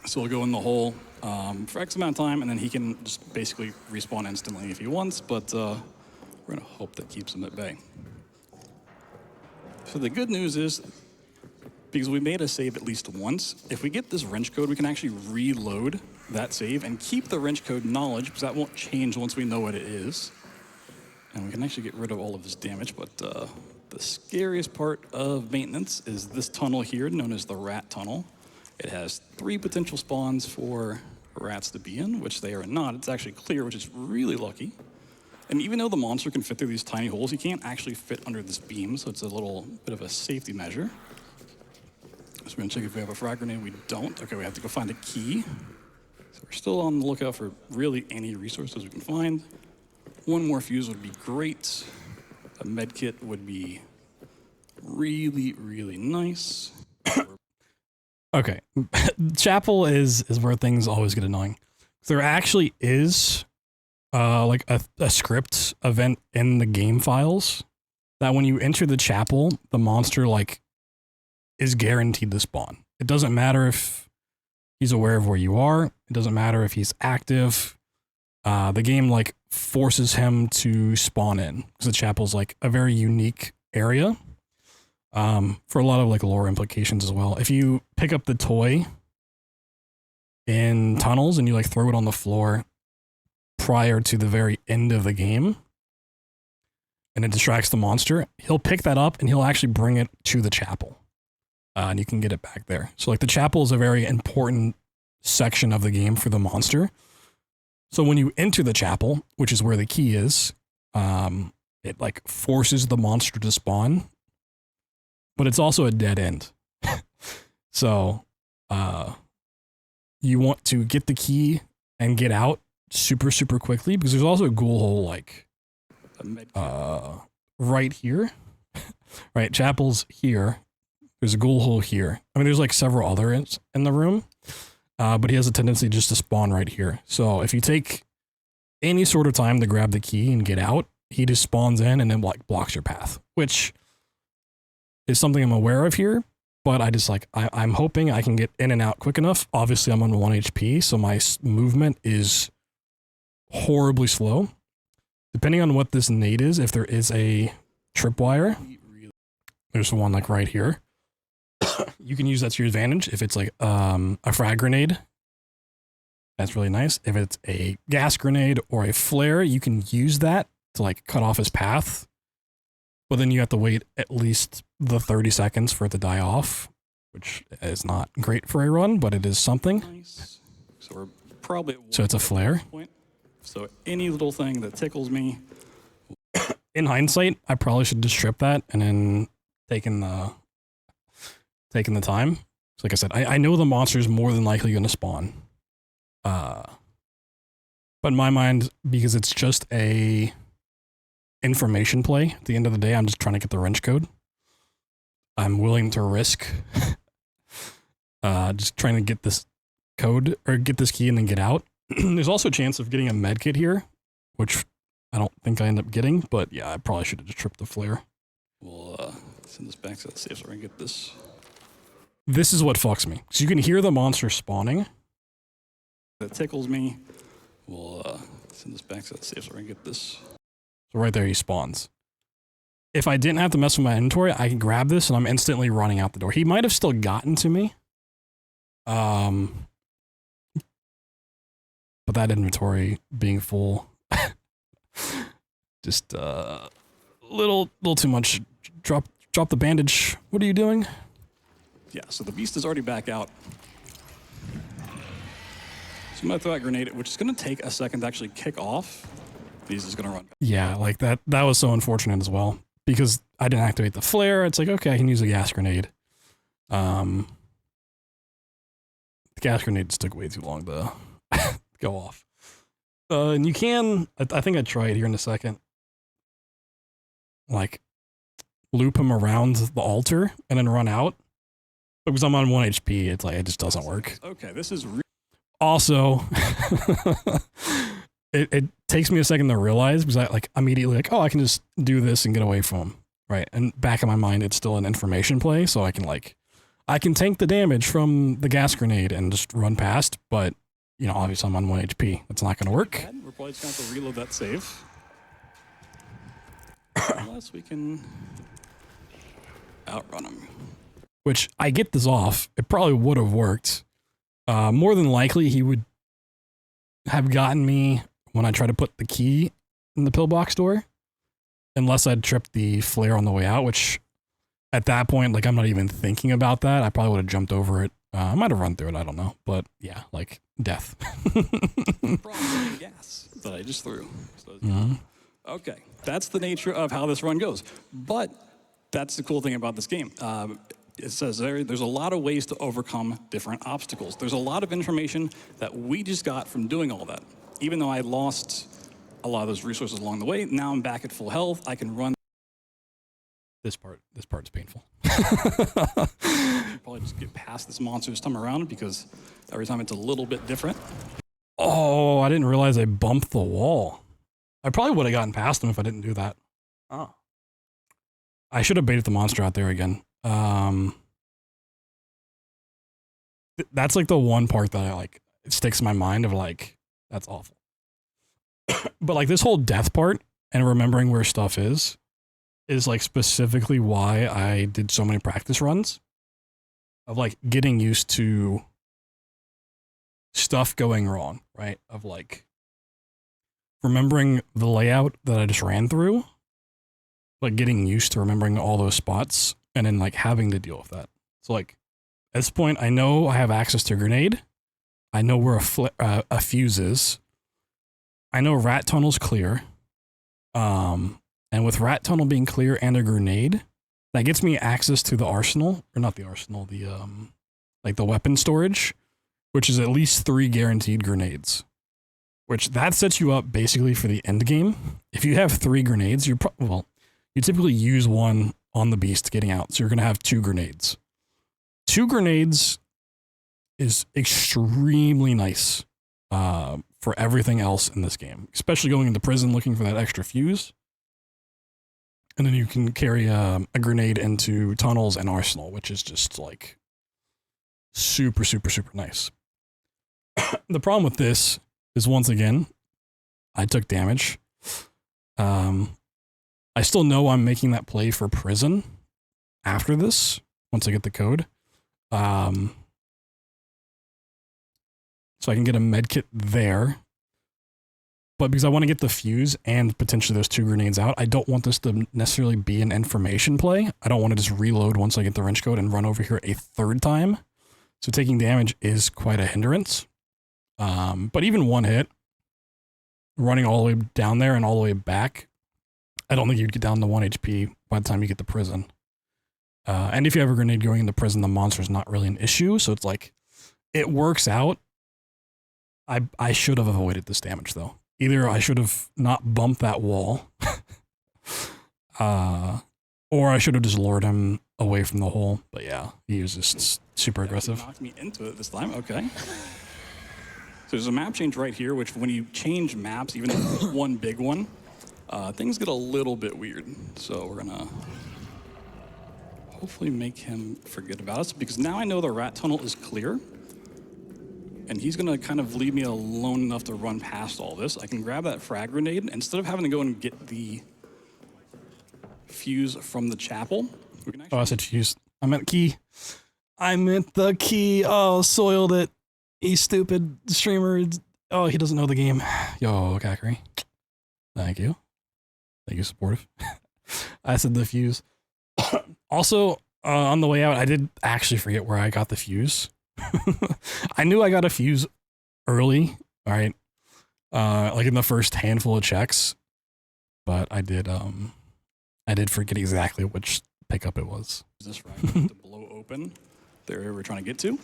Speaker 2: So he'll go in the hole for X amount of time, and then he can just basically respawn instantly if he wants, but we're gonna hope that keeps him at bay. So the good news is, because we made a save at least once, if we get this wrench code, we can actually reload that save and keep the wrench code knowledge, because that won't change once we know what it is. And we can actually get rid of all of his damage, but the scariest part of maintenance is this tunnel here, known as the rat tunnel. It has 3 potential spawns for rats to be in, which they are not. It's actually clear, which is really lucky. And even though the monster can fit through these tiny holes, he can't actually fit under this beam, so it's a little bit of a safety measure. So we're gonna check if we have a frag grenade. We don't. Okay, we have to go find a key. So we're still on the lookout for really any resources we can find. 1 more fuse would be great. A med kit would be really, really nice.
Speaker 1: Okay, chapel is where things always get annoying. There actually is like a script event in the game files that when you enter the chapel, the monster like is guaranteed to spawn. It doesn't matter if he's aware of where you are. It doesn't matter if he's active. The game like forces him to spawn in because the chapel's like a very unique area. For a lot of like lore implications as well. If you pick up the toy in tunnels and you like throw it on the floor prior to the very end of the game and it distracts the monster, he'll pick that up and he'll actually bring it to the chapel. And you can get it back there. So like the chapel is a very important section of the game for the monster. So when you enter the chapel, which is where the key is, it like forces the monster to spawn. But it's also a dead end. So you want to get the key and get out super, super quickly because there's also a ghoul hole like right here. Right, chapel's here. There's a ghoul hole here. I mean, there's like several others in the room, but he has a tendency just to spawn right here. So if you take any sort of time to grab the key and get out, he just spawns in and then like blocks your path, which is something I'm aware of here, but I just like, I'm hoping I can get in and out quick enough. Obviously I'm on 1 HP, so my movement is horribly slow. Depending on what this nade is, if there is a tripwire, there's one like right here. You can use that to your advantage. If it's like a frag grenade, that's really nice. If it's a gas grenade or a flare, you can use that to like cut off his path. But then you have to wait at least the 30 seconds for it to die off, which is not great for a run, but it is something.
Speaker 2: Nice. So we're probably at
Speaker 1: So it's a flare.
Speaker 2: point. So any little thing that tickles me.
Speaker 1: In hindsight, I probably should just strip that and then taking the time. So like I said, I know the monster is more than likely going to spawn. But in my mind, because it's just a information play, at the end of the day, I'm just trying to get the wrench code. I'm willing to risk just trying to get this code or get this key and then get out. There's also a chance of getting a med kit here, which I don't think I end up getting, but yeah, I probably should have just tripped the flare.
Speaker 2: We'll send this back to the safe so we can get this.
Speaker 1: This is what fucks me. So you can hear the monster spawning.
Speaker 2: That tickles me. We'll send this back to the safe so we can get this.
Speaker 1: So right there he spawns. If I didn't have to mess with my inventory, I can grab this and I'm instantly running out the door. He might have still gotten to me. But that inventory being full, just little too much. Drop the bandage. What are you doing?
Speaker 2: Yeah, so the beast is already back out. So I'm gonna throw out a grenade, which is gonna take a second to actually kick off. He's just gonna run.
Speaker 1: Yeah, like that was so unfortunate as well. because I didn't activate the flare, it's like, okay, I can use a gas grenade. The gas grenades took way too long to go off. And you can, I think I try it here in a second, like loop him around the altar and then run out. But because I'm on 1 HP, it's like, it just doesn't work.
Speaker 2: Okay, this is
Speaker 1: Also, it takes me a second to realize because I like immediately like, oh, I can just do this and get away from him. Right. And back in my mind, it's still an information play. So I can tank the damage from the gas grenade and just run past. But, you know, obviously I'm on 1 HP. That's not going to work.
Speaker 2: We're probably just going to have to reload that save. Unless we can outrun him.
Speaker 1: Which I get this off. It probably would have worked. More than likely, he would have gotten me when I tried to put the key in the pillbox door. Unless I'd tripped the flare on the way out, which at that point, like, I'm not even thinking about that. I probably would have jumped over it. I might have run through it. I don't know. But yeah, like, death.
Speaker 2: Problem gas that I just threw. So, okay, that's the nature of how this run goes. But that's the cool thing about this game. It says there's a lot of ways to overcome different obstacles. There's a lot of information that we just got from doing all that. Even though I lost a lot of those resources along the way, now I'm back at full health. I can run. This part's painful. Probably just get past this monster this time around because every time it's a little bit different.
Speaker 1: Oh, I didn't realize I bumped the wall. I probably would have gotten past him if I didn't do that. Oh. I should have baited the monster out there again. That's like the one part that I like, it sticks in my mind of like, that's awful. But like this whole death part and remembering where stuff is like specifically why I did so many practice runs of like getting used to stuff going wrong, right? Of like remembering the layout that I just ran through, like getting used to remembering all those spots and then like having to deal with that. So like at this point, I know I have access to a grenade. I know where a fuse is. I know rat tunnel's clear. And with rat tunnel being clear and a grenade, that gets me access to the arsenal, or not the arsenal, the like the weapon storage, which is at least 3 guaranteed grenades. Which that sets you up basically for the end game. If you have 3 grenades, you typically use one on the beast getting out, so you're gonna have 2 grenades. 2 grenades is extremely nice for everything else in this game, especially going into prison looking for that extra fuse. And then you can carry a grenade into tunnels and arsenal, which is just like super, super, super nice. The problem with this is, once again, I took damage. I still know I'm making that play for prison after this, once I get the code. So I can get a med kit there. But because I want to get the fuse and potentially those 2 grenades out, I don't want this to necessarily be an information play. I don't want to just reload once I get the wrench code and run over here a 3rd time. So taking damage is quite a hindrance. But even one hit, running all the way down there and all the way back, I don't think you'd get down to 1 HP by the time you get to prison. And if you have a grenade going into prison, the monster's not really an issue. So it's like, it works out. I should have avoided this damage though. Either I should have not bumped that wall, or I should have just lured him away from the hole. But yeah, he was just super aggressive.
Speaker 2: Knocked me into it this time. Okay. So there's a map change right here, which when you change maps, even if it's one big one, things get a little bit weird. So we're gonna hopefully make him forget about us, because now I know the rat tunnel is clear. And he's gonna kind of leave me alone enough to run past all this. I can grab that frag grenade, and instead of having to go and get the fuse from the chapel, we can actually—
Speaker 1: Oh, I said fuse. I meant key. I meant the key. Oh, soiled it. He's stupid streamer. Oh, he doesn't know the game. Yo, Kakari. Thank you. Thank you, supportive. I said the fuse. Also, on the way out, I did actually forget where I got the fuse. I knew I got a fuse early, all right, like in the first handful of checks, but I did I did forget exactly which pickup it was.
Speaker 2: This fragment to blow open the area we're trying to get to.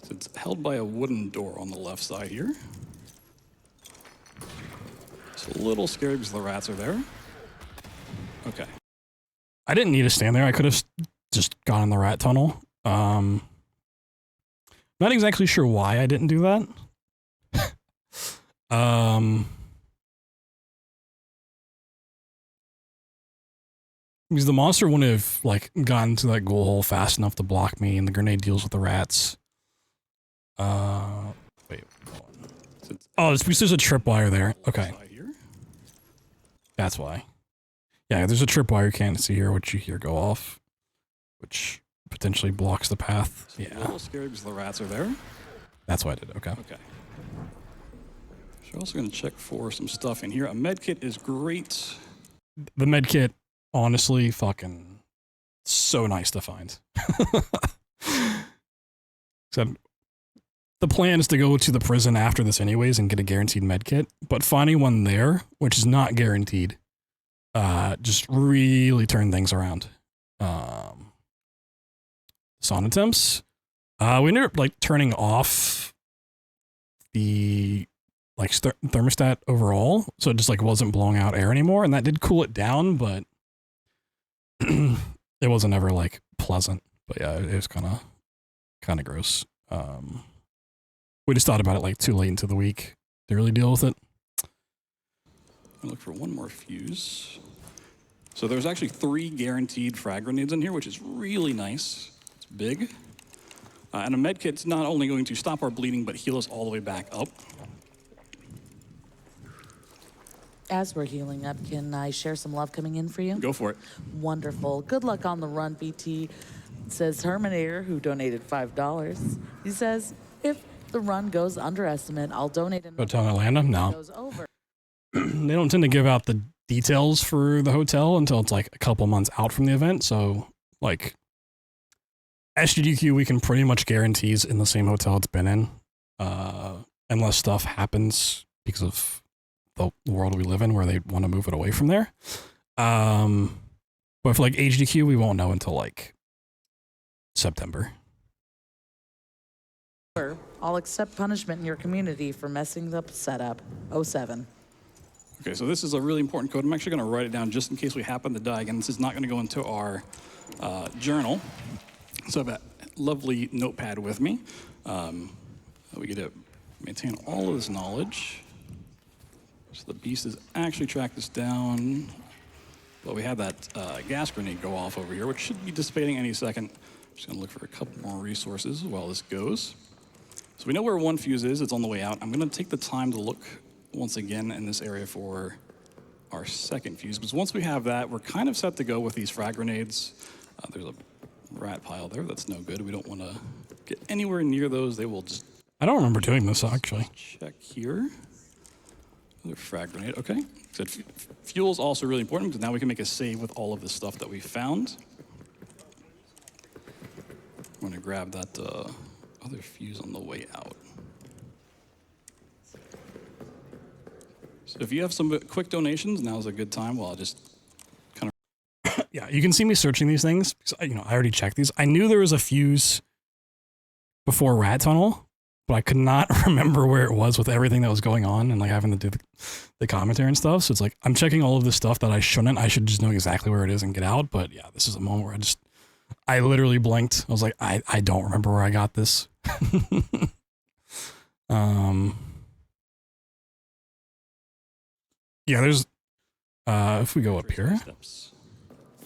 Speaker 2: So it's held by a wooden door on the left side here. Just a little scared because the rats are there. Okay.
Speaker 1: I didn't need to stand there. I could have just gone in the rat tunnel. Not exactly sure why I didn't do that. Because the monster wouldn't have like gotten to that ghoul hole fast enough to block me, and the grenade deals with the rats. Wait. Oh, it's because there's a tripwire there. Okay. That's why. Yeah, there's a tripwire you can't see here, which you hear go off, which potentially blocks the path.
Speaker 2: So
Speaker 1: yeah.
Speaker 2: A little scared because the rats are there.
Speaker 1: That's why I did. Okay.
Speaker 2: Okay. So we're also going to check for some stuff in here. A med kit is great.
Speaker 1: The med kit, honestly, fucking so nice to find. Except the plan is to go to the prison after this anyways and get a guaranteed med kit, but finding one there, which is not guaranteed, just really turned things around. Sauna temps. We ended up like turning off the like thermostat overall, so it just like wasn't blowing out air anymore, and that did cool it down, but it wasn't ever like pleasant. But yeah, it was kind of gross. We just thought about it like too late into the week to really deal with it.
Speaker 2: I'll look for one more fuse. So there's actually 3 guaranteed frag grenades in here, which is really nice. It's big. And a med kit's not only going to stop our bleeding, but heal us all the way back up.
Speaker 3: As we're healing up, can I share some love coming in for you?
Speaker 2: Go for it.
Speaker 3: Wonderful. Good luck on the run, BT. Says Terminator, who donated $5. He says, if the run goes under estimate, I'll donate another.
Speaker 1: Hotel in Atlanta? No.
Speaker 3: Goes over.
Speaker 1: They don't tend to give out the details for the hotel until it's like a couple months out from the event. So like AGDQ, we can pretty much guarantees in the same hotel it's been in, unless stuff happens because of the world we live in where they want to move it away from there. But for like AGDQ, we won't know until like September.
Speaker 3: I'll accept punishment in your community for messing up setup. 07.
Speaker 2: Okay, so this is a really important code. I'm actually going to write it down just in case we happen to die again. This is not going to go into our journal. So I have a lovely notepad with me. We get to maintain all of this knowledge. So the beast has actually tracked us down. Well, we had that gas grenade go off over here, which should be dissipating any second. I'm just going to look for a couple more resources while this goes. So we know where one fuse is. It's on the way out. I'm going to take the time to look once again in this area for our second fuse, because once we have that, we're kind of set to go with these frag grenades. There's a rat pile there. That's no good. We don't want to get anywhere near those. They will just...
Speaker 1: I don't remember doing this, actually.
Speaker 2: Check here. Another frag grenade. Okay. So fuel is also really important because now we can make a save with all of the stuff that we found. I'm going to grab that other fuse on the way out. So if you have some quick donations, now's a good time. Well, I'll just kind of...
Speaker 1: Yeah, you can see me searching these things. Because, I already checked these. I knew there was a fuse before Rat Tunnel, but I could not remember where it was with everything that was going on and like having to do the commentary and stuff. So it's like, I'm checking all of this stuff that I shouldn't. I should just know exactly where it is and get out. But yeah, this is a moment where I literally blinked. I was like, I don't remember where I got this. Yeah, there's, if we go up here.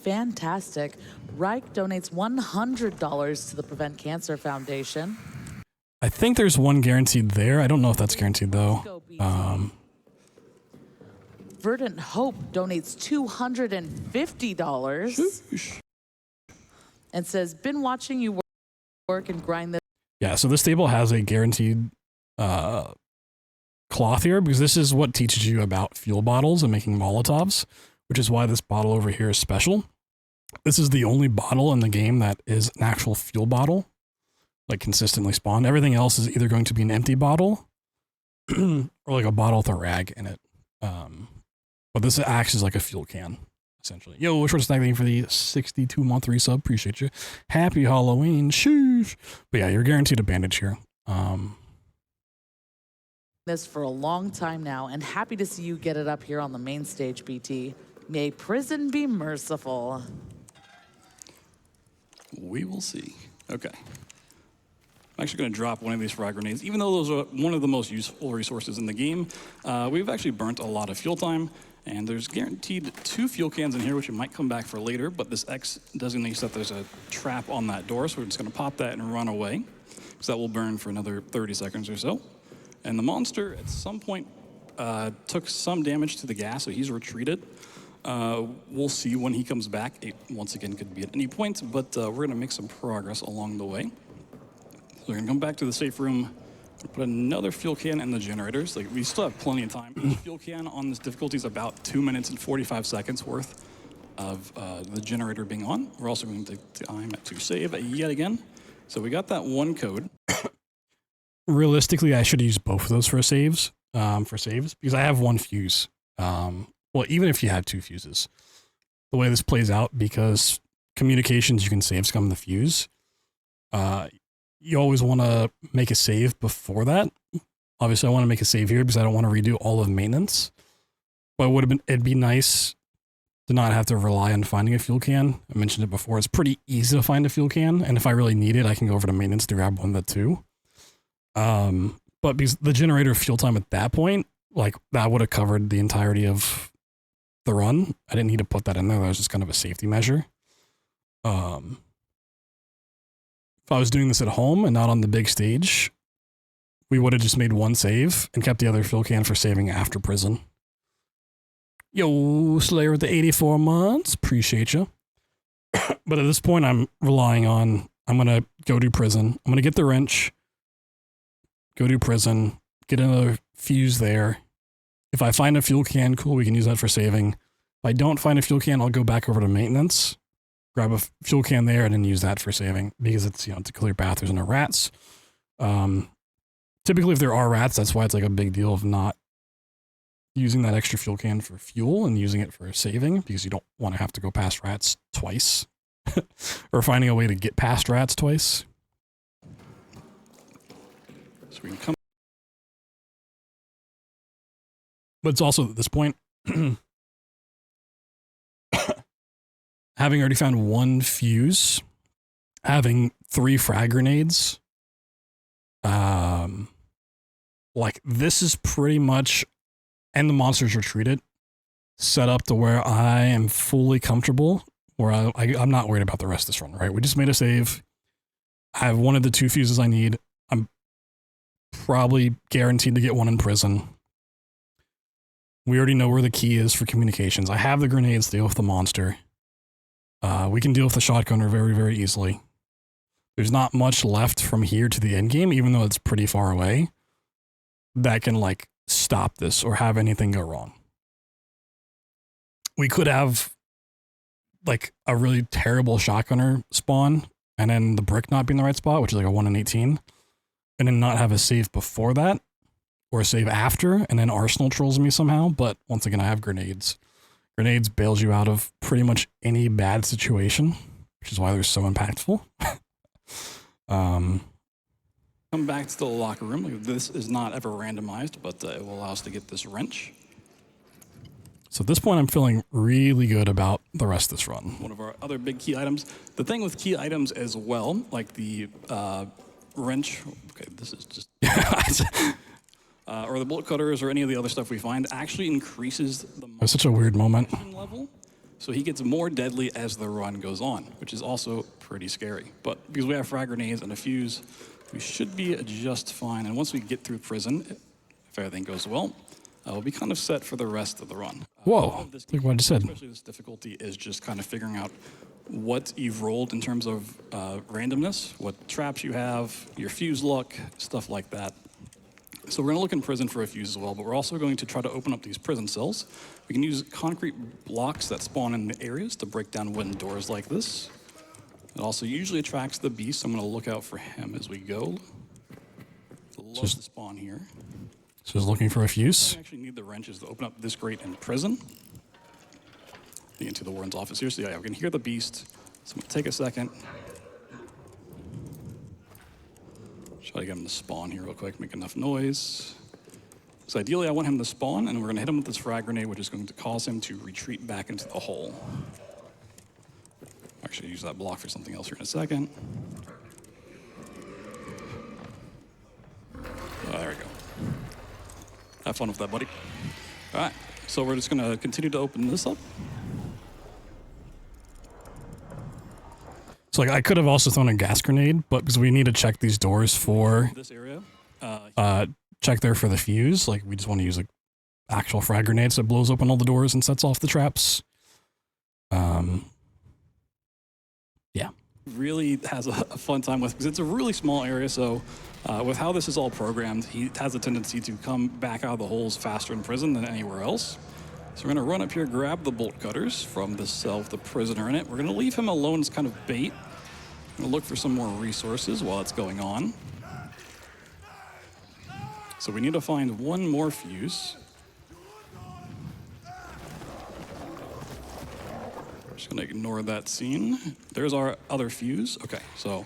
Speaker 3: Fantastic. Reich donates $100 to the Prevent Cancer Foundation.
Speaker 1: I think there's one guaranteed there. I don't know if that's guaranteed though.
Speaker 3: Verdant Hope donates $250 and says, been watching you work and grind this.
Speaker 1: Yeah, so this table has a guaranteed cloth here because this is what teaches you about fuel bottles and making Molotovs, which is why this bottle over here is special. This is the only bottle in the game that is an actual fuel bottle, like consistently spawned. Everything else is either going to be an empty bottle or like a bottle with a rag in it. But this acts as like a fuel can, essentially. Yo, short stack, thank you for the 62-month resub. Appreciate you. Happy Halloween. Sheesh. But yeah, you're guaranteed a bandage here.
Speaker 3: This for a long time now, and happy to see you get it up here on the main stage, BT. May prison be merciful.
Speaker 2: We will see. Okay. I'm actually going to drop one of these frag grenades. Even though those are one of the most useful resources in the game, we've actually burnt a lot of fuel time, and there's guaranteed 2 fuel cans in here, which we might come back for later, but this X designates that there's a trap on that door, so we're just going to pop that and run away, because that will burn for another 30 seconds or so. And the monster, at some point, took some damage to the gas, so he's retreated. We'll see when he comes back. It, once again, could be at any point, but we're going to make some progress along the way. So we're gonna come back to the safe room, put another fuel can in the generators. Like, we still have plenty of time. Each fuel can on this difficulty is about 2 minutes and 45 seconds worth of the generator being on. We're also going to take time to save yet again. So we got that one code.
Speaker 1: Realistically, I should use both of those for saves, because I have 1 fuse. Well, even if you have 2 fuses, the way this plays out, because communications you can save scum the fuse, you always want to make a save before that. Obviously, I want to make a save here because I don't want to redo all of maintenance. But it'd be nice to not have to rely on finding a fuel can. I mentioned it before. It's pretty easy to find a fuel can, and if I really need it, I can go over to maintenance to grab one of the 2. But because the generator fuel time at that point, like, that would have covered the entirety of the run. I didn't need to put that in there. That was just kind of a safety measure. If I was doing this at home and not on the big stage, we would have just made 1 save and kept the other fuel can for saving after prison. Yo, Slayer with the 84 months. Appreciate you. But at this point, I'm relying on, I'm going to go to prison. I'm going to get the wrench, go to prison, get another fuse there. If I find a fuel can, cool, we can use that for saving. If I don't find a fuel can, I'll go back over to maintenance, grab a fuel can there, and then use that for saving, because it's, it's a clear path. There's no rats. Typically, if there are rats, that's why it's like a big deal of not using that extra fuel can for fuel and using it for saving, because you don't want to have to go past rats twice or finding a way to get past rats twice.
Speaker 2: So we can come.
Speaker 1: But it's also at this point, having already found 1 fuse, having 3 frag grenades, like, this is pretty much, and the monsters retreated, set up to where I am fully comfortable, where I'm not worried about the rest of this run, right? We just made a save. I have 1 of the 2 fuses I need. I'm probably guaranteed to get 1 in prison. We already know where the key is for communications. I have the grenades to deal with the monster. We can deal with the shotgunner very, very easily. There's not much left from here to the end game, even though it's pretty far away, that can, like, stop this or have anything go wrong. We could have, like, a really terrible shotgunner spawn, and then the brick not be in the right spot, which is like a 1 in 18, and then not have a save before that, or a save after, and then Arsenal trolls me somehow. But once again, I have grenades. Grenades bails you out of pretty much any bad situation, which is why they're so impactful.
Speaker 2: Come back to the locker room. This is not ever randomized, but it will allow us to get this wrench.
Speaker 1: So at this point, I'm feeling really good about the rest of this run.
Speaker 2: One of our other big key items. The thing with key items as well, like the wrench, okay, this is just, or the bolt cutters or any of the other stuff we find, actually increases the
Speaker 1: It was such a weird moment.
Speaker 2: level. So he gets more deadly as the run goes on, which is also pretty scary. But because we have frag grenades and a fuse, we should be just fine. And once we get through prison, if everything goes well, we'll be kind of set for the rest of the run.
Speaker 1: Whoa, like what I just said.
Speaker 2: Especially this difficulty is just kind of figuring out what you've rolled in terms of randomness, what traps you have, your fuse luck, stuff like that. So we're going to look in prison for a fuse as well, but we're also going to try to open up these prison cells. We can use concrete blocks that spawn in the areas to break down wooden doors like this. It also usually attracts the beast, so I'm going to look out for him as we go. Love to spawn here.
Speaker 1: So just looking for a fuse.
Speaker 2: I actually need the wrenches to open up this grate in prison. into the warden's office here. So yeah, we can hear the beast. So I'm gonna take a second. Try to get him to spawn here real quick, make enough noise. So ideally I want him to spawn, and we're gonna hit him with this frag grenade, which is going to cause him to retreat back into the hole. Actually use that block for something else here in a second. Oh, there we go. Have fun with that, buddy. All right, so we're just gonna continue to open this up.
Speaker 1: So like I could have also thrown a gas grenade, but because we need to check these doors for
Speaker 2: This area.
Speaker 1: check there for the fuse. Like we just want to use like actual frag grenades that blows open all the doors and sets off the traps. Yeah.
Speaker 2: Really has a fun time with, because it's a really small area. So with how this is all programmed, he has a tendency to come back out of the holes faster in prison than anywhere else. So we're gonna run up here, grab the bolt cutters from the cell with the prisoner in it. We're gonna leave him alone as kind of bait. We're gonna look for some more resources while it's going on. So we need to find one more fuse. Just gonna ignore that scene. There's our other fuse. Okay, so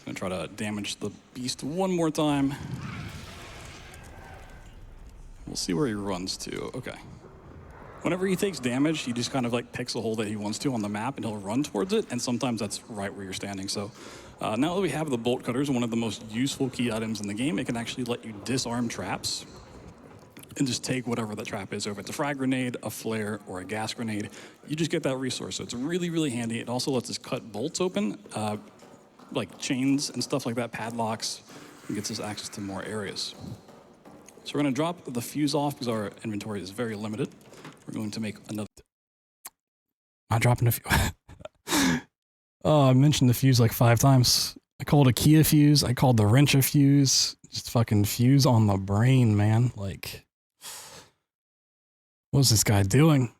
Speaker 2: gonna try to damage the beast one more time. We'll see where he runs to. Okay. Whenever he takes damage, he just kind of like picks a hole that he wants to on the map, and he'll run towards it, and sometimes that's right where you're standing. So now that we have the bolt cutters, one of the most useful key items in the game, it can actually let you disarm traps and just take whatever the trap is. So if it's a frag grenade, a flare, or a gas grenade, you just get that resource. So it's really, really handy. It also lets us cut bolts open, like chains and stuff like that, padlocks, and gets us access to more areas. So we're gonna drop the fuse off because our inventory is very limited. We're going to make another.
Speaker 1: I'm dropping a fuse. Oh, I mentioned the fuse like 5 times. I called a Kia fuse. I called the wrench a fuse. Just fucking fuse on the brain, man. Like, what's this guy doing?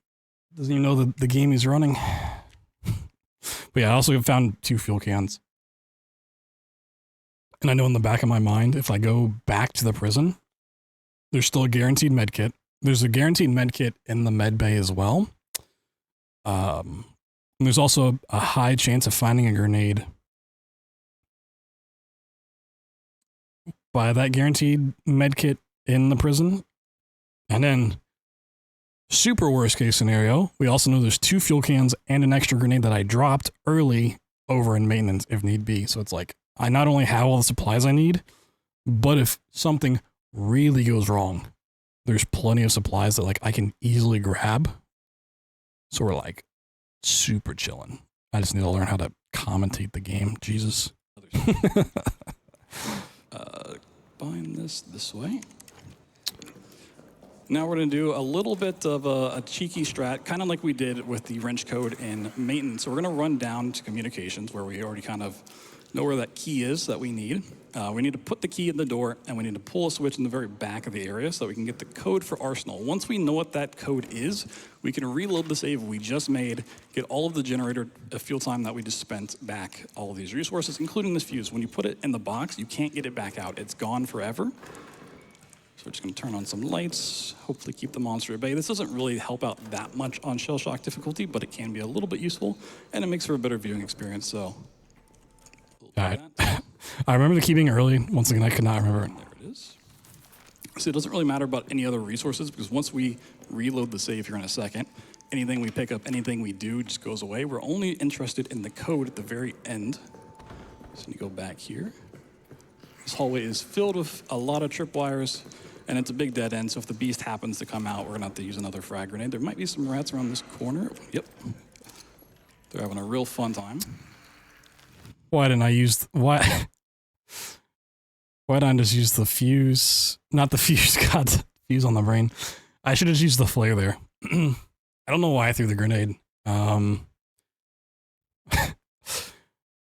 Speaker 1: Doesn't even know the game he's running. But yeah, I also found 2 fuel cans. And I know in the back of my mind, if I go back to the prison, there's still a guaranteed med kit. There's a guaranteed med kit in the med bay as well. And there's also a high chance of finding a grenade by that guaranteed med kit in the prison. And then, super worst case scenario, we also know there's 2 fuel cans and an extra grenade that I dropped early over in maintenance if need be. So it's like, I not only have all the supplies I need, but if something really goes wrong, there's plenty of supplies that like I can easily grab. So we're like super chilling. I just need to learn how to commentate the game. Jesus.
Speaker 2: Bind this way. Now we're gonna do a little bit of a cheeky strat, kind of like we did with the wrench code in maintenance. So we're gonna run down to communications where we already kind of know where that key is that we need. We need to put the key in the door, and we need to pull a switch in the very back of the area so that we can get the code for Arsenal. Once we know what that code is, we can reload the save we just made, get all of the generator fuel time that we just spent back, all of these resources, including this fuse. When you put it in the box, you can't get it back out. It's gone forever. So we're just gonna turn on some lights, hopefully keep the monster at bay. This doesn't really help out that much on shell shock difficulty, but it can be a little bit useful, and it makes for a better viewing experience, so.
Speaker 1: All right. I remember the key being early. Once again, I could not remember.
Speaker 2: There it is. So it doesn't really matter about any other resources, because once we reload the save here in a second, anything we pick up, anything we do just goes away. We're only interested in the code at the very end. So you go back here. This hallway is filled with a lot of tripwires, and it's a big dead end, so if the beast happens to come out, we're gonna have to use another frag grenade. There might be some rats around this corner. Yep. They're having a real fun time.
Speaker 1: Why didn't I use why didn't I just use the fuse? Not the fuse, God, fuse on the brain. I should have used the flare there. I don't know why I threw the grenade.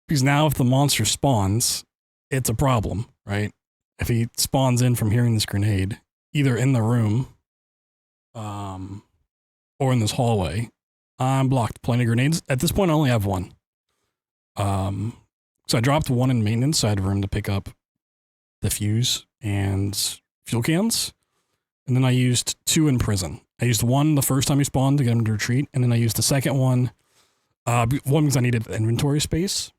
Speaker 1: Because now if the monster spawns, it's a problem, right? If he spawns in from hearing this grenade, either in the room, or in this hallway, I'm blocked. Plenty of grenades. At this point, I only have 1. So I dropped 1 in maintenance, so I had room to pick up the fuse and fuel cans. And then I used 2 in prison. I used one the first time he spawned to get him to retreat, and then I used the second one, one because I needed inventory space,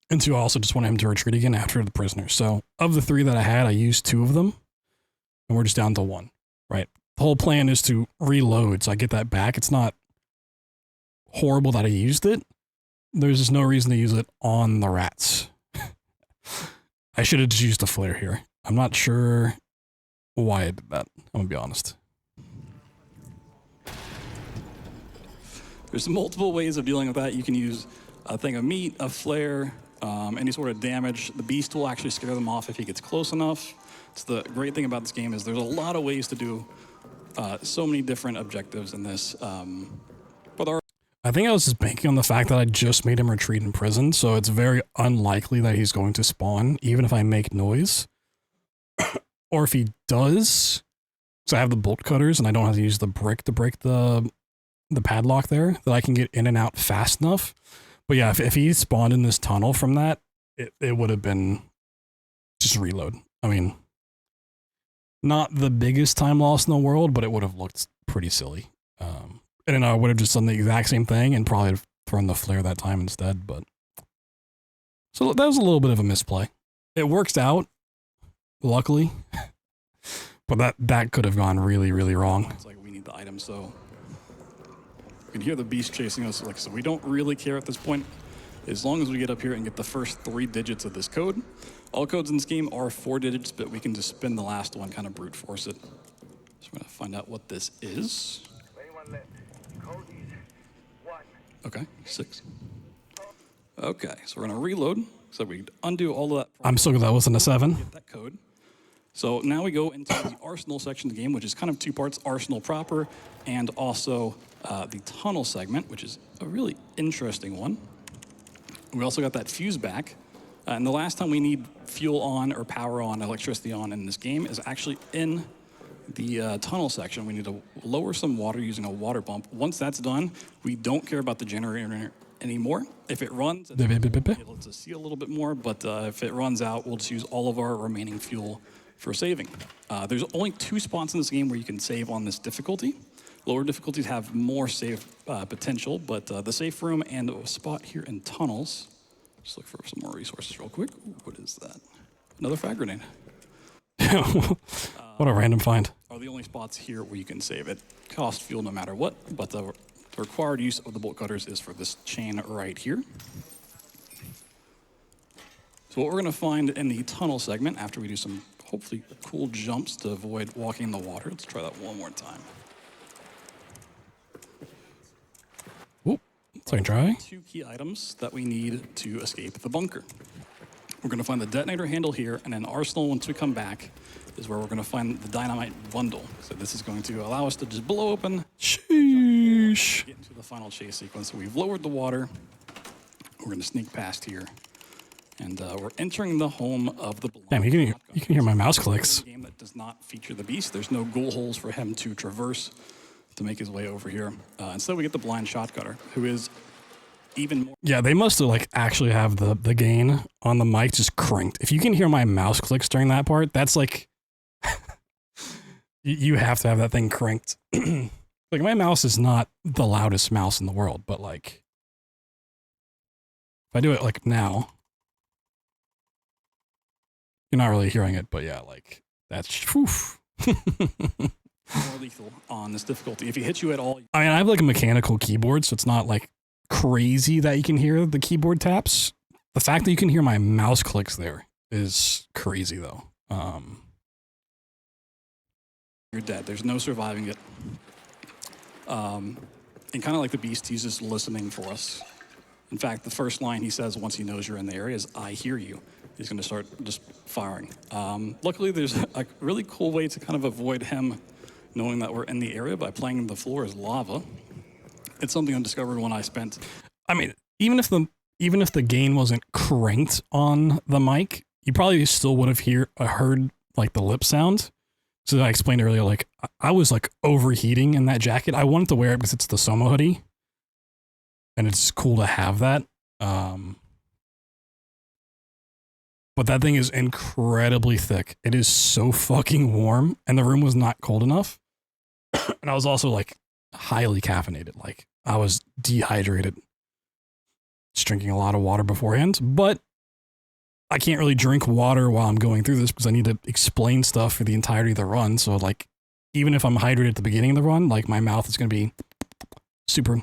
Speaker 1: and two, I also just wanted him to retreat again after the prisoner. So of the 3 that I had, I used 2 of them, and we're just down to 1, right? The whole plan is to reload, so I get that back. It's not horrible that I used it. There's just no reason to use it on the rats. I should have just used a flare here. I'm not sure why I did that. I'm gonna be honest.
Speaker 2: There's multiple ways of dealing with that. You can use a thing of meat, a flare, any sort of damage. The beast will actually scare them off if he gets close enough. It's the great thing about this game is there's a lot of ways to do so many different objectives in this. But
Speaker 1: I think I was just banking on the fact that I just made him retreat in prison, so it's very unlikely that he's going to spawn, even if I make noise. Or if he does, so I have the bolt cutters and I don't have to use the brick to break the padlock there, that I can get in and out fast enough. But yeah, if he spawned in this tunnel from that, it would have been just reload. I mean, not the biggest time loss in the world, but it would have looked pretty silly. And then I would have just done the exact same thing and probably have thrown the flare that time instead. But so that was a little bit of a misplay. It works out, luckily, but that could have gone really, really wrong.
Speaker 2: it's like we need the item, so you can hear the beast chasing us. Like, so we don't really care at this point, as long as we get up here and get the first 3 digits of this code. All codes in this game are 4 digits, but we can just spin the last one, kind of brute force it. So we're gonna find out what this is. Okay, 6. Okay, so we're gonna reload, so we undo all of that.
Speaker 1: I'm so glad that wasn't a 7.
Speaker 2: Get that code. So now we go into the arsenal section of the game, which is kind of 2 parts, arsenal proper, and also the tunnel segment, which is a really interesting one. We also got that fuse back. And the last time we need fuel on or power on, electricity on in this game is actually in the tunnel section. We need to lower some water using a water pump. Once that's done, we don't care about the generator anymore. If it runs, it lets us see a little bit more, but if it runs out, we'll just use all of our remaining fuel for saving. There's only 2 spots in this game where you can save on this difficulty. Lower difficulties have more save potential, but the safe room and a spot here in tunnels. Just look for some more resources real quick. Ooh, what is that? Another frag grenade.
Speaker 1: What a random find.
Speaker 2: Are the only spots here where you can save it. Cost fuel no matter what, but the required use of the bolt cutters is for this chain right here. So what we're gonna find in the tunnel segment after we do some hopefully cool jumps to avoid walking in the water. Let's try that one more time.
Speaker 1: Oop, second try.
Speaker 2: 2 key items that we need to escape the bunker. We're gonna find the detonator handle here, and then arsenal, once we come back, is where we're gonna find the dynamite bundle. So this is going to allow us to just blow open,
Speaker 1: Sheesh.
Speaker 2: get into the final chase sequence. So we've lowered the water. We're gonna sneak past here. And we're entering the home of the blind.
Speaker 1: Damn, you can hear my mouse clicks.
Speaker 2: A game that does not feature the beast. There's no ghoul holes for him to traverse to make his way over here. Instead, we get the blind shot cutter, who is even more.
Speaker 1: Yeah, they must have like actually have the gain on the mic just cranked. If you can hear my mouse clicks during that part, that's like you have to have that thing cranked. Like my mouse is not the loudest mouse in the world, but like if I do it like now, you're not really hearing it, but yeah, like that's whew.
Speaker 2: More lethal on this difficulty. If he hits you at all,
Speaker 1: I mean, I have like a mechanical keyboard, so it's not like crazy that you can hear the keyboard taps. The fact that you can hear my mouse clicks there is crazy, though.
Speaker 2: you're dead. There's no surviving it. And kind of like the beast, he's just listening for us. In fact, the first line he says once he knows you're in the area is, "I hear you." He's going to start just firing. Luckily, there's a really cool way to kind of avoid him knowing that we're in the area by playing the floor as lava. It's something I discovered when I spent.
Speaker 1: I mean, even if the gain wasn't cranked on the mic, you probably still would have heard like the lip sound. So I explained earlier, like I was like overheating in that jacket. I wanted to wear it because it's the Soma hoodie, and it's cool to have that. But that thing is incredibly thick. It is so fucking warm, and the room was not cold enough. And I was also like highly caffeinated. Like I was dehydrated, just drinking a lot of water beforehand. But I can't really drink water while I'm going through this because I need to explain stuff for the entirety of the run. So like, even if I'm hydrated at the beginning of the run, like my mouth is going to be super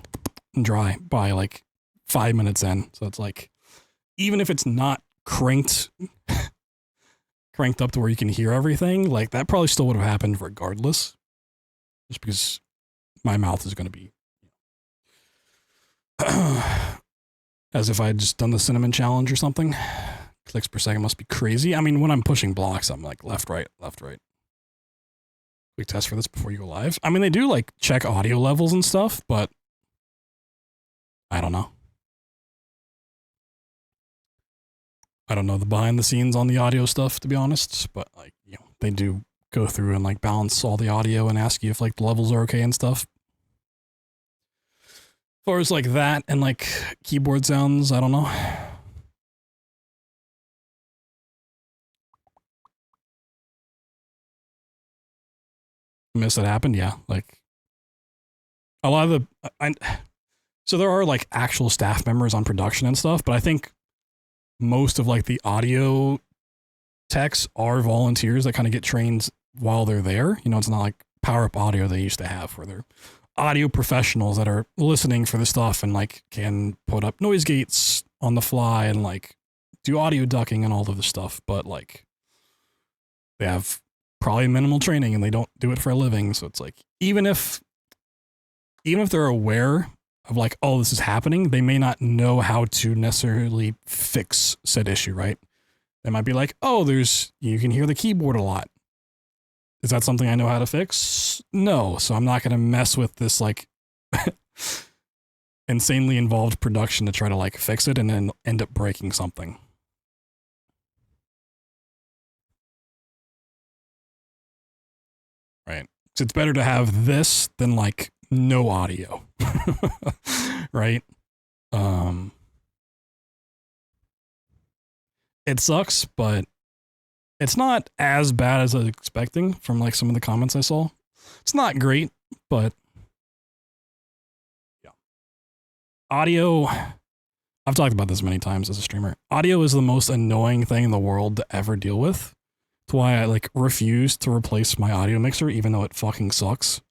Speaker 1: dry by like 5 minutes in. So it's like, even if it's not cranked up to where you can hear everything, like that probably still would have happened regardless. Just because my mouth is going to be as if I had just done the cinnamon challenge or something. Clicks per second must be crazy. I mean, when I'm pushing blocks, I'm like left, right, left, right. Quick test for this before you go live. I mean, they do like check audio levels and stuff, but I don't know. I don't know the behind the scenes on the audio stuff, to be honest, but like, you know, they do go through and like balance all the audio and ask you if like the levels are okay and stuff. As far as like that and like keyboard sounds, I don't know. Miss it happened, yeah. Like a lot of so there are like actual staff members on production and stuff, but I think most of like the audio techs are volunteers that kind of get trained while they're there. You know, it's not like Power Up Audio they used to have where they're audio professionals that are listening for the stuff and like can put up noise gates on the fly and like do audio ducking and all of the stuff. But like they have probably minimal training and they don't do it for a living. So it's like, even if they're aware of like, oh, this is happening, they may not know how to necessarily fix said issue, right? They might be like, oh, you can hear the keyboard a lot. Is that something I know how to fix? No. So I'm not going to mess with this like insanely involved production to try to like fix it and then end up breaking something. Right. So it's better to have this than like no audio. Right? It sucks, but it's not as bad as I was expecting from like some of the comments I saw. It's not great, but yeah. Audio, I've talked about this many times as a streamer. Audio is the most annoying thing in the world to ever deal with. That's why I like refuse to replace my audio mixer, even though it fucking sucks.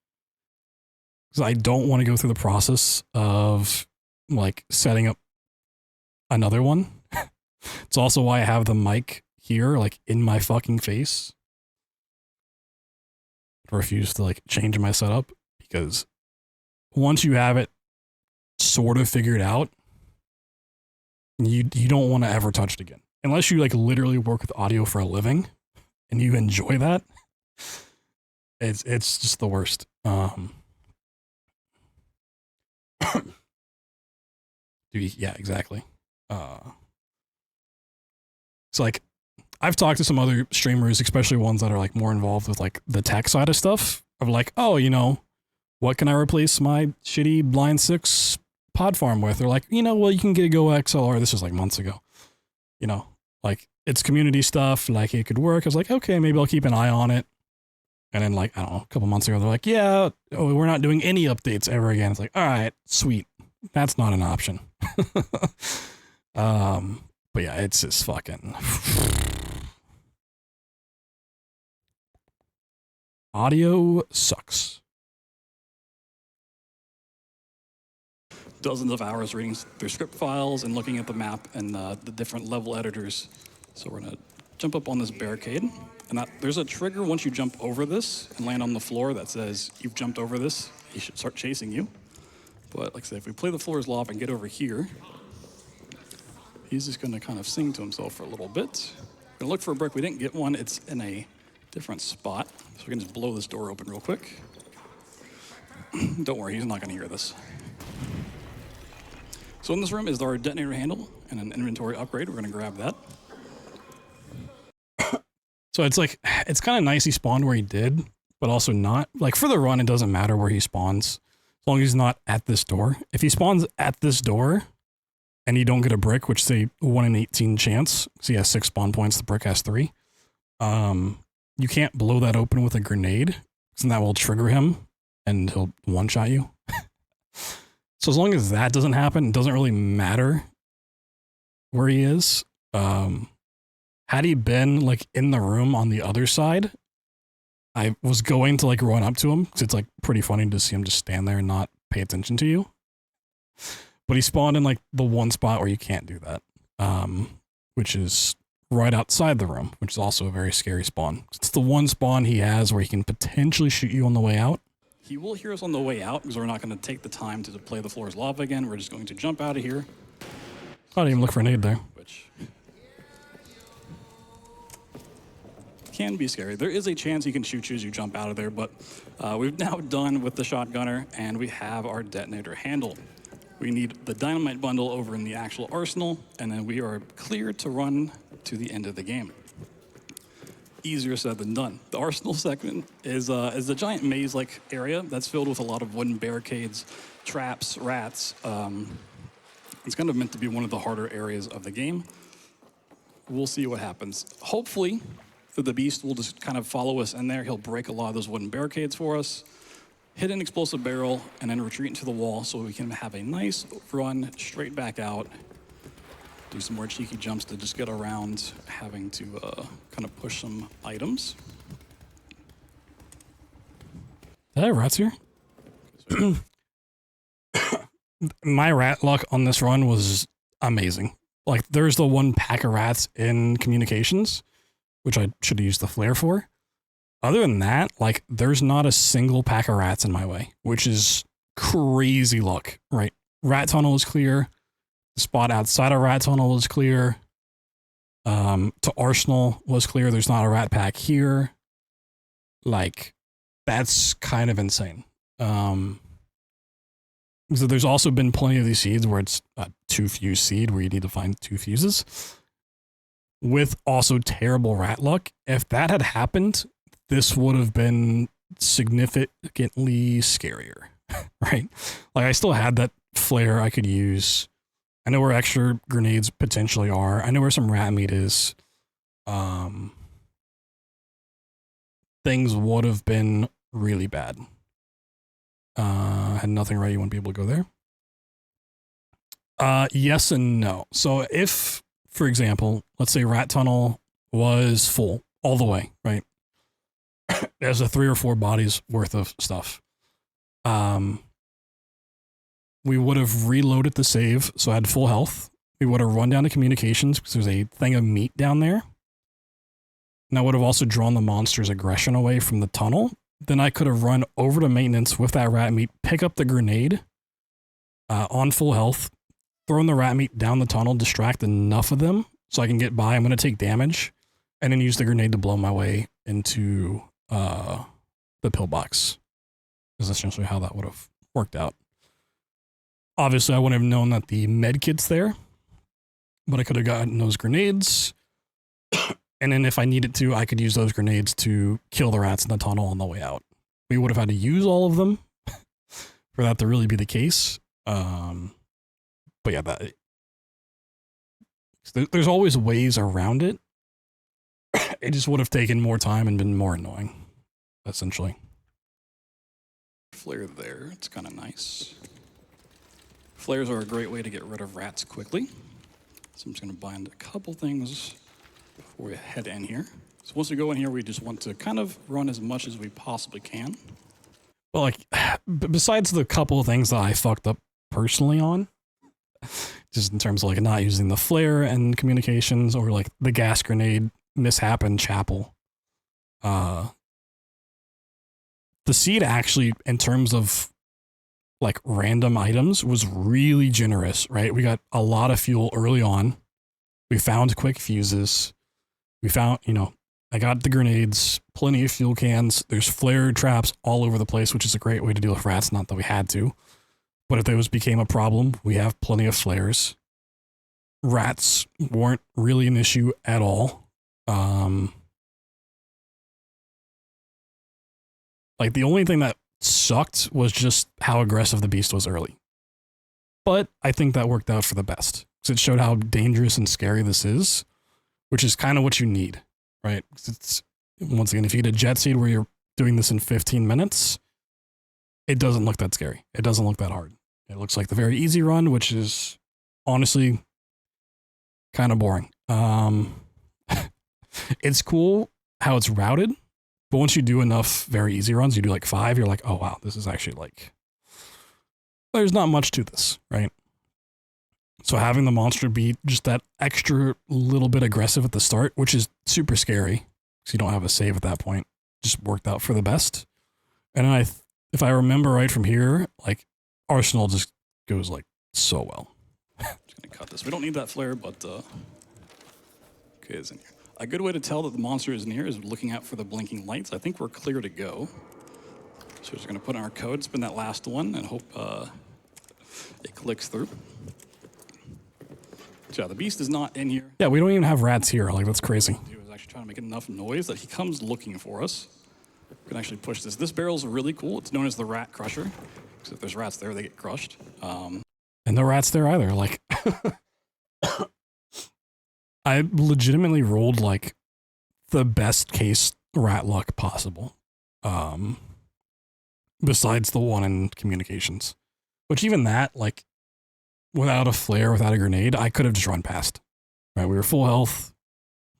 Speaker 1: Because I don't want to go through the process of like setting up another one. It's also why I have the mic here, like in my fucking face. I refuse to like change my setup because once you have it sort of figured out, you don't want to ever touch it again. Unless you like literally work with audio for a living and you enjoy that. It's just the worst. Yeah, exactly. It's like I've talked to some other streamers, especially ones that are like more involved with like the tech side of stuff, of like, oh, you know, what can I replace my shitty Blind 6 pod farm with? They're like, you know, well, you can get a Go XLR. This was like months ago. You know, like it's community stuff, like it could work. I was like, okay, maybe I'll keep an eye on it. And then like, I don't know, a couple months ago, they're like, yeah, oh, we're not doing any updates ever again. It's like, all right, sweet. That's not an option. But yeah, it's just fucking audio sucks.
Speaker 2: Dozens of hours reading through script files and looking at the map and the different level editors. So we're gonna jump up on this barricade, and there's a trigger once you jump over this and land on the floor that says you've jumped over this. He should start chasing you. But like I said, if we play the floor's law and get over here, he's just gonna kind of sing to himself for a little bit. We're gonna look for a brick. We didn't get one. It's in a different spot. So we can just blow this door open real quick. Don't worry, he's not gonna hear this. So in this room is our detonator handle and an inventory upgrade. We're gonna grab that.
Speaker 1: So it's like, it's kind of nice he spawned where he did, but also not. Like for the run, it doesn't matter where he spawns, as long as he's not at this door. If he spawns at this door and you don't get a brick, which say 1 in 18 chance, because he has 6 spawn points, the brick has 3. You can't blow that open with a grenade, because then that will trigger him and he'll one-shot you. So as long as that doesn't happen, it doesn't really matter where he is. Had he been like in the room on the other side, I was going to like run up to him because it's like pretty funny to see him just stand there and not pay attention to you. But he spawned in like the one spot where you can't do that, which is right outside the room, which is also a very scary spawn. It's the one spawn he has where he can potentially shoot you on the way out.
Speaker 2: He will hear us on the way out because we're not going to take the time to play the floor is lava again. We're just going to jump out of here.
Speaker 1: I didn't even look for a nade there.
Speaker 2: Which can be scary. There is a chance he can shoot you as you jump out of there, but we've now done with the shotgunner, and we have our detonator handle. We need the dynamite bundle over in the actual arsenal, and then we are clear to run to the end of the game. Easier said than done. The arsenal segment is a giant maze-like area that's filled with a lot of wooden barricades, traps, rats. It's kind of meant to be one of the harder areas of the game. We'll see what happens. Hopefully, the beast will just kind of follow us in there. He'll break a lot of those wooden barricades for us, hit an explosive barrel, and then retreat into the wall so we can have a nice run straight back out. Do some more cheeky jumps to just get around having to kind of push some items.
Speaker 1: Did I have rats here? My rat luck on this run was amazing. Like, there's the one pack of rats in communications, which I should have used the flare for. Other than that, like, there's not a single pack of rats in my way, which is crazy luck, right? Rat tunnel is clear. The spot outside of rat tunnel is clear. To arsenal was clear. There's not a rat pack here. Like, that's kind of insane. So there's also been plenty of these seeds where it's a 2-fuse seed where you need to find 2 fuses. With also terrible rat luck. If that had happened, this would have been significantly scarier, right? Like, I still had that flare I could use. I know where extra grenades potentially are. I know where some rat meat is. Things would have been really bad. Had nothing right, you wouldn't be able to go there. Yes and no. So if, for example, let's say rat tunnel was full all the way, right? There's a 3 or 4 bodies worth of stuff. We would have reloaded the save, so I had full health. We would have run down to communications because there's a thing of meat down there. And I would have also drawn the monster's aggression away from the tunnel. Then I could have run over to maintenance with that rat meat, pick up the grenade on full health, thrown the rat meat down the tunnel, distract enough of them so I can get by. I'm going to take damage, and then use the grenade to blow my way into the pillbox. Is essentially how that would have worked out. Obviously, I wouldn't have known that the med kit's there, but I could have gotten those grenades. And then if I needed to, I could use those grenades to kill the rats in the tunnel on the way out. We would have had to use all of them for that to really be the case. But yeah, there's always ways around it. It just would have taken more time and been more annoying, essentially.
Speaker 2: Flare there, it's kind of nice. Flares are a great way to get rid of rats quickly. So I'm just going to bind a couple things before we head in here. So once we go in here, we just want to kind of run as much as we possibly can.
Speaker 1: Well, like, besides the couple of things that I fucked up personally on, just in terms of like not using the flare and communications, or like the gas grenade mishap in chapel, the seed actually, in terms of like random items, was really generous, right? We got a lot of fuel early on. We found quick fuses. We found, I got the grenades, plenty of fuel cans. There's flare traps all over the place, which is a great way to deal with rats. Not that we had to, but if those became a problem, we have plenty of flares. Rats weren't really an issue at all. Like, the only thing that sucked was just how aggressive the beast was early. But I think that worked out for the best, because it showed how dangerous and scary this is, which is kind of what you need, right? It's, once again, if you get a jet seed where you're doing this in 15 minutes, it doesn't look that scary. It doesn't look that hard. It looks like the very easy run, which is honestly kind of boring. It's cool how it's routed, but once you do enough very easy runs, you do like 5, you're like, oh wow, this is actually like, there's not much to this, right? So having the monster be just that extra little bit aggressive at the start, which is super scary because you don't have a save at that point, just worked out for the best. And if I remember right from here, like Arsenal just goes like so well.
Speaker 2: Just gonna cut this. We don't need that flare, but okay, it's in here. A good way to tell that the monster is near is looking out for the blinking lights. I think we're clear to go. So we're just gonna put in our code, spin that last one, and hope it clicks through. So yeah, the beast is not in here.
Speaker 1: Yeah, we don't even have rats here. Like, that's crazy.
Speaker 2: He was actually trying to make enough noise that he comes looking for us. We can actually push this. This barrel is really cool. It's known as the rat crusher. Because if there's rats there, they get crushed.
Speaker 1: And no rats there either. Like, I legitimately rolled like the best case rat luck possible. Besides the one in communications, which even that, like, without a flare, without a grenade, I could have just run past. Right? We were full health.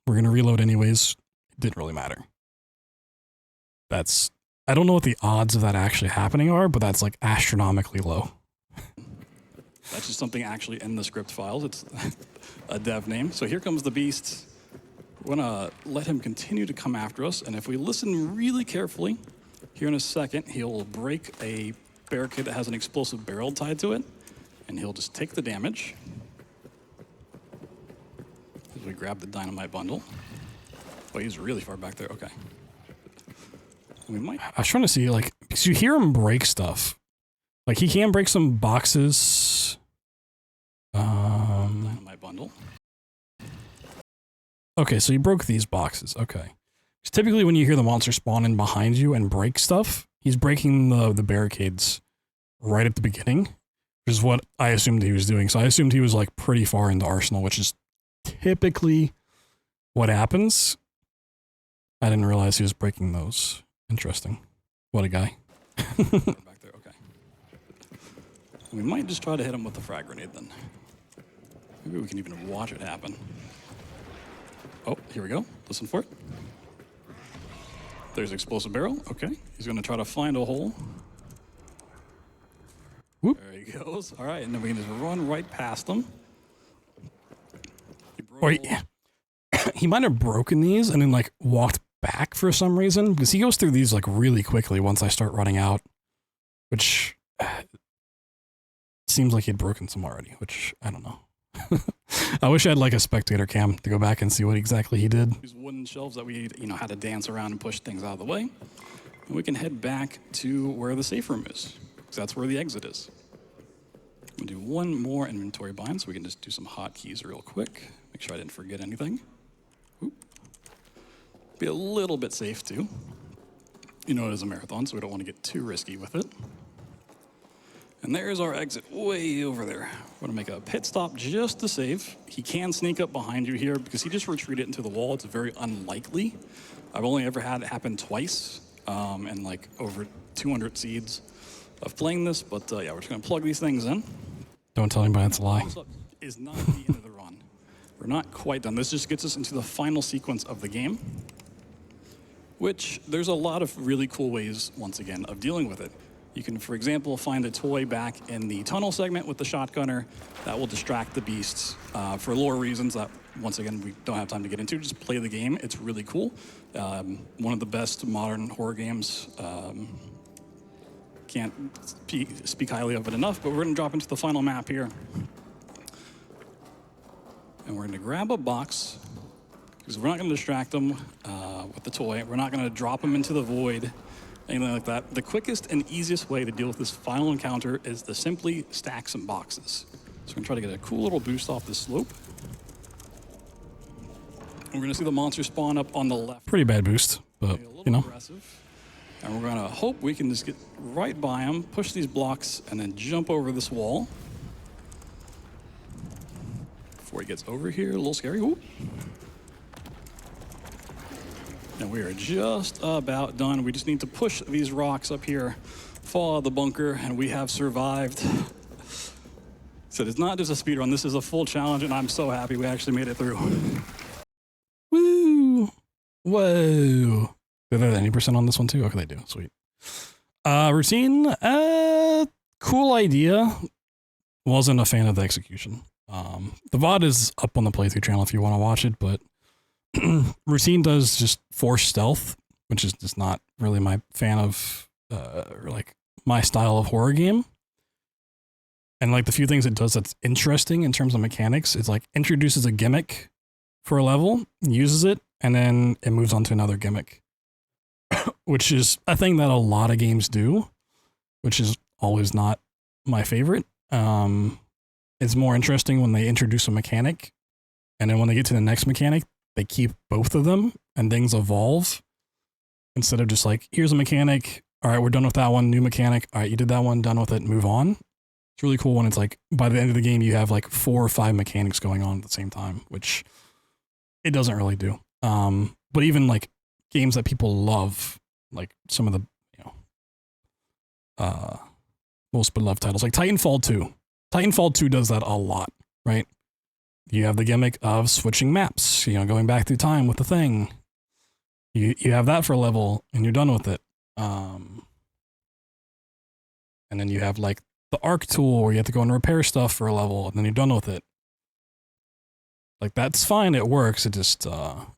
Speaker 1: We're going to reload anyways. It didn't really matter. I don't know what the odds of that actually happening are, but that's like astronomically low.
Speaker 2: That's just something actually in the script files. It's a dev name. So here comes the beast. We're gonna let him continue to come after us. And if we listen really carefully, here in a second, he'll break a barricade that has an explosive barrel tied to it. And he'll just take the damage. As we grab the dynamite bundle. Oh, he's really far back there. Okay. We might.
Speaker 1: I was trying to see, like, because you hear him break stuff. Like, he can break some boxes.
Speaker 2: Dynamite bundle.
Speaker 1: Okay, so you broke these boxes. Okay. Because typically when you hear the monster spawn in behind you and break stuff, he's breaking the barricades right at the beginning, which is what I assumed he was doing. So I assumed he was, like, pretty far into Arsenal, which is typically what happens. I didn't realize he was breaking those. Interesting. What a guy.
Speaker 2: Back there, okay. We might just try to hit him with the frag grenade then. Maybe we can even watch it happen. Oh, here we go. Listen for it. There's explosive barrel. Okay. He's going to try to find a hole.
Speaker 1: Whoop.
Speaker 2: There he goes. All right, and then we can just run right past him.
Speaker 1: He might have broken these and then, like, walked back for some reason, because he goes through these like really quickly once I start running out, which seems like he'd broken some already, which I don't know. I wish I had like a spectator cam to go back and see what exactly he did.
Speaker 2: These wooden shelves that we, had to dance around and push things out of the way. And we can head back to where the safe room is, because that's where the exit is. We'll do one more inventory bind, so we can just do some hotkeys real quick. Make sure I didn't forget anything. Oop. Be a little bit safe too. You know it is a marathon, so we don't want to get too risky with it. And there's our exit way over there. We're gonna make a pit stop just to save. He can sneak up behind you here because he just retreated into the wall. It's very unlikely. I've only ever had it happen twice and like over 200 seeds of playing this, but yeah, we're just gonna plug these things in.
Speaker 1: Don't tell anybody that's a lie.
Speaker 2: Is not the end of the run. We're not quite done. This just gets us into the final sequence of the game, which there's a lot of really cool ways, once again, of dealing with it. You can, for example, find a toy back in the tunnel segment with the shotgunner that will distract the beasts for lore reasons that, once again, we don't have time to get into. Just play the game. It's really cool. One of the best modern horror games. Can't speak highly of it enough, but we're going to drop into the final map here. And we're going to grab a box, because we're not going to distract them with the toy. We're not going to drop them into the void, anything like that. The quickest and easiest way to deal with this final encounter is to simply stack some boxes. So we're going to try to get a cool little boost off this slope. And we're going to see the monster spawn up on the left.
Speaker 1: Pretty bad boost, but, you know.
Speaker 2: Aggressive. And we're going to hope we can just get right by him, push these blocks, and then jump over this wall. Before he gets over here, a little scary. Ooh. And we are just about done. We just need to push these rocks up here fall out of the bunker, and we have survived. So it's not just a speed run. This is a full challenge, and I'm so happy we actually made it through.
Speaker 1: Woo! Whoa! Did they have 80% on this one too? Okay, they do. Sweet. Routine. Cool idea. Wasn't a fan of the execution. The VOD is up on the playthrough channel if you want to watch it, but routine does just force stealth, which is just not really my fan of, like my style of horror game. And like the few things it does that's interesting in terms of mechanics, it's like introduces a gimmick for a level, uses it, and then it moves on to another gimmick, which is a thing that a lot of games do, which is always not my favorite. It's more interesting when they introduce a mechanic, and then when they get to the next mechanic, they keep both of them and things evolve instead of just like, here's a mechanic. All right, we're done with that one. New mechanic. All right, you did that one, done with it, move on. It's really cool when it's like, by the end of the game, you have like 4 or 5 mechanics going on at the same time, which it doesn't really do. But even like games that people love, like some of the, you know, most beloved titles, like Titanfall 2. Titanfall 2 does that a lot, right? You have the gimmick of switching maps, you know, going back through time with the thing. You have that for a level and you're done with it. And then you have like the arc tool where you have to go and repair stuff for a level and then you're done with it. Like that's fine, it works. It just no.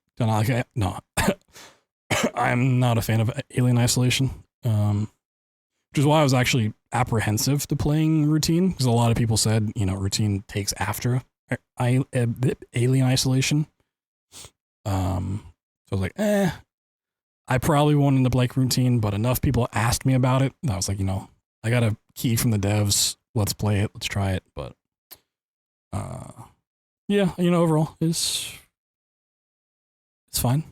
Speaker 1: I'm not a fan of Alien Isolation. Which is why I was actually apprehensive to playing routine, because a lot of people said, you know, routine takes after Alien Isolation. So I was like, I probably won't end up like routine, but enough people asked me about it. And I was like, you know, I got a key from the devs. Let's play it. Let's try it. But yeah, you know, overall it's fine.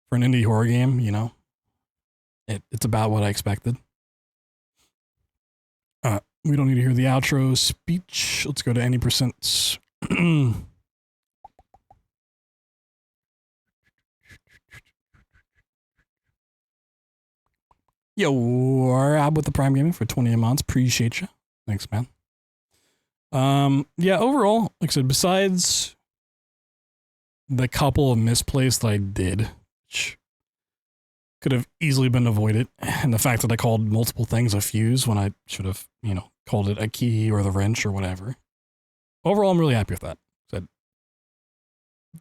Speaker 1: For an indie horror game, you know, it's about what I expected. We don't need to hear the outro speech. Let's go to any percent. Yo, Rob with the Prime Gaming for 20 months. Appreciate you. Thanks, man. Yeah, overall, like I said, besides the couple of misplays that I did, which could have easily been avoided, and the fact that I called multiple things a fuse when I should have, you know, called it a key or the wrench or whatever. Overall, I'm really happy with that.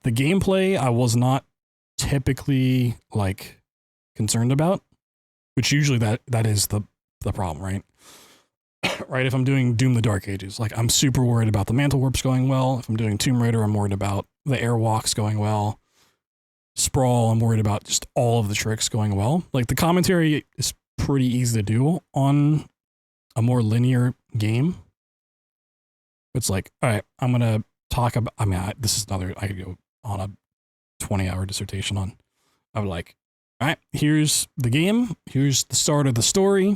Speaker 1: The gameplay I was not typically like concerned about, which usually that is the problem, right? Right, if I'm doing Doom the Dark Ages, like I'm super worried about the mantle warps going well. If I'm doing Tomb Raider, I'm worried about the airwalks going well. Sprawl, I'm worried about just all of the tricks going well. Like the commentary is pretty easy to do on a more linear game. It's like, all right, I'm going to talk about, I mean, this is another, I could go on a 20-hour dissertation on. I would like, all right, here's the game. Here's the start of the story.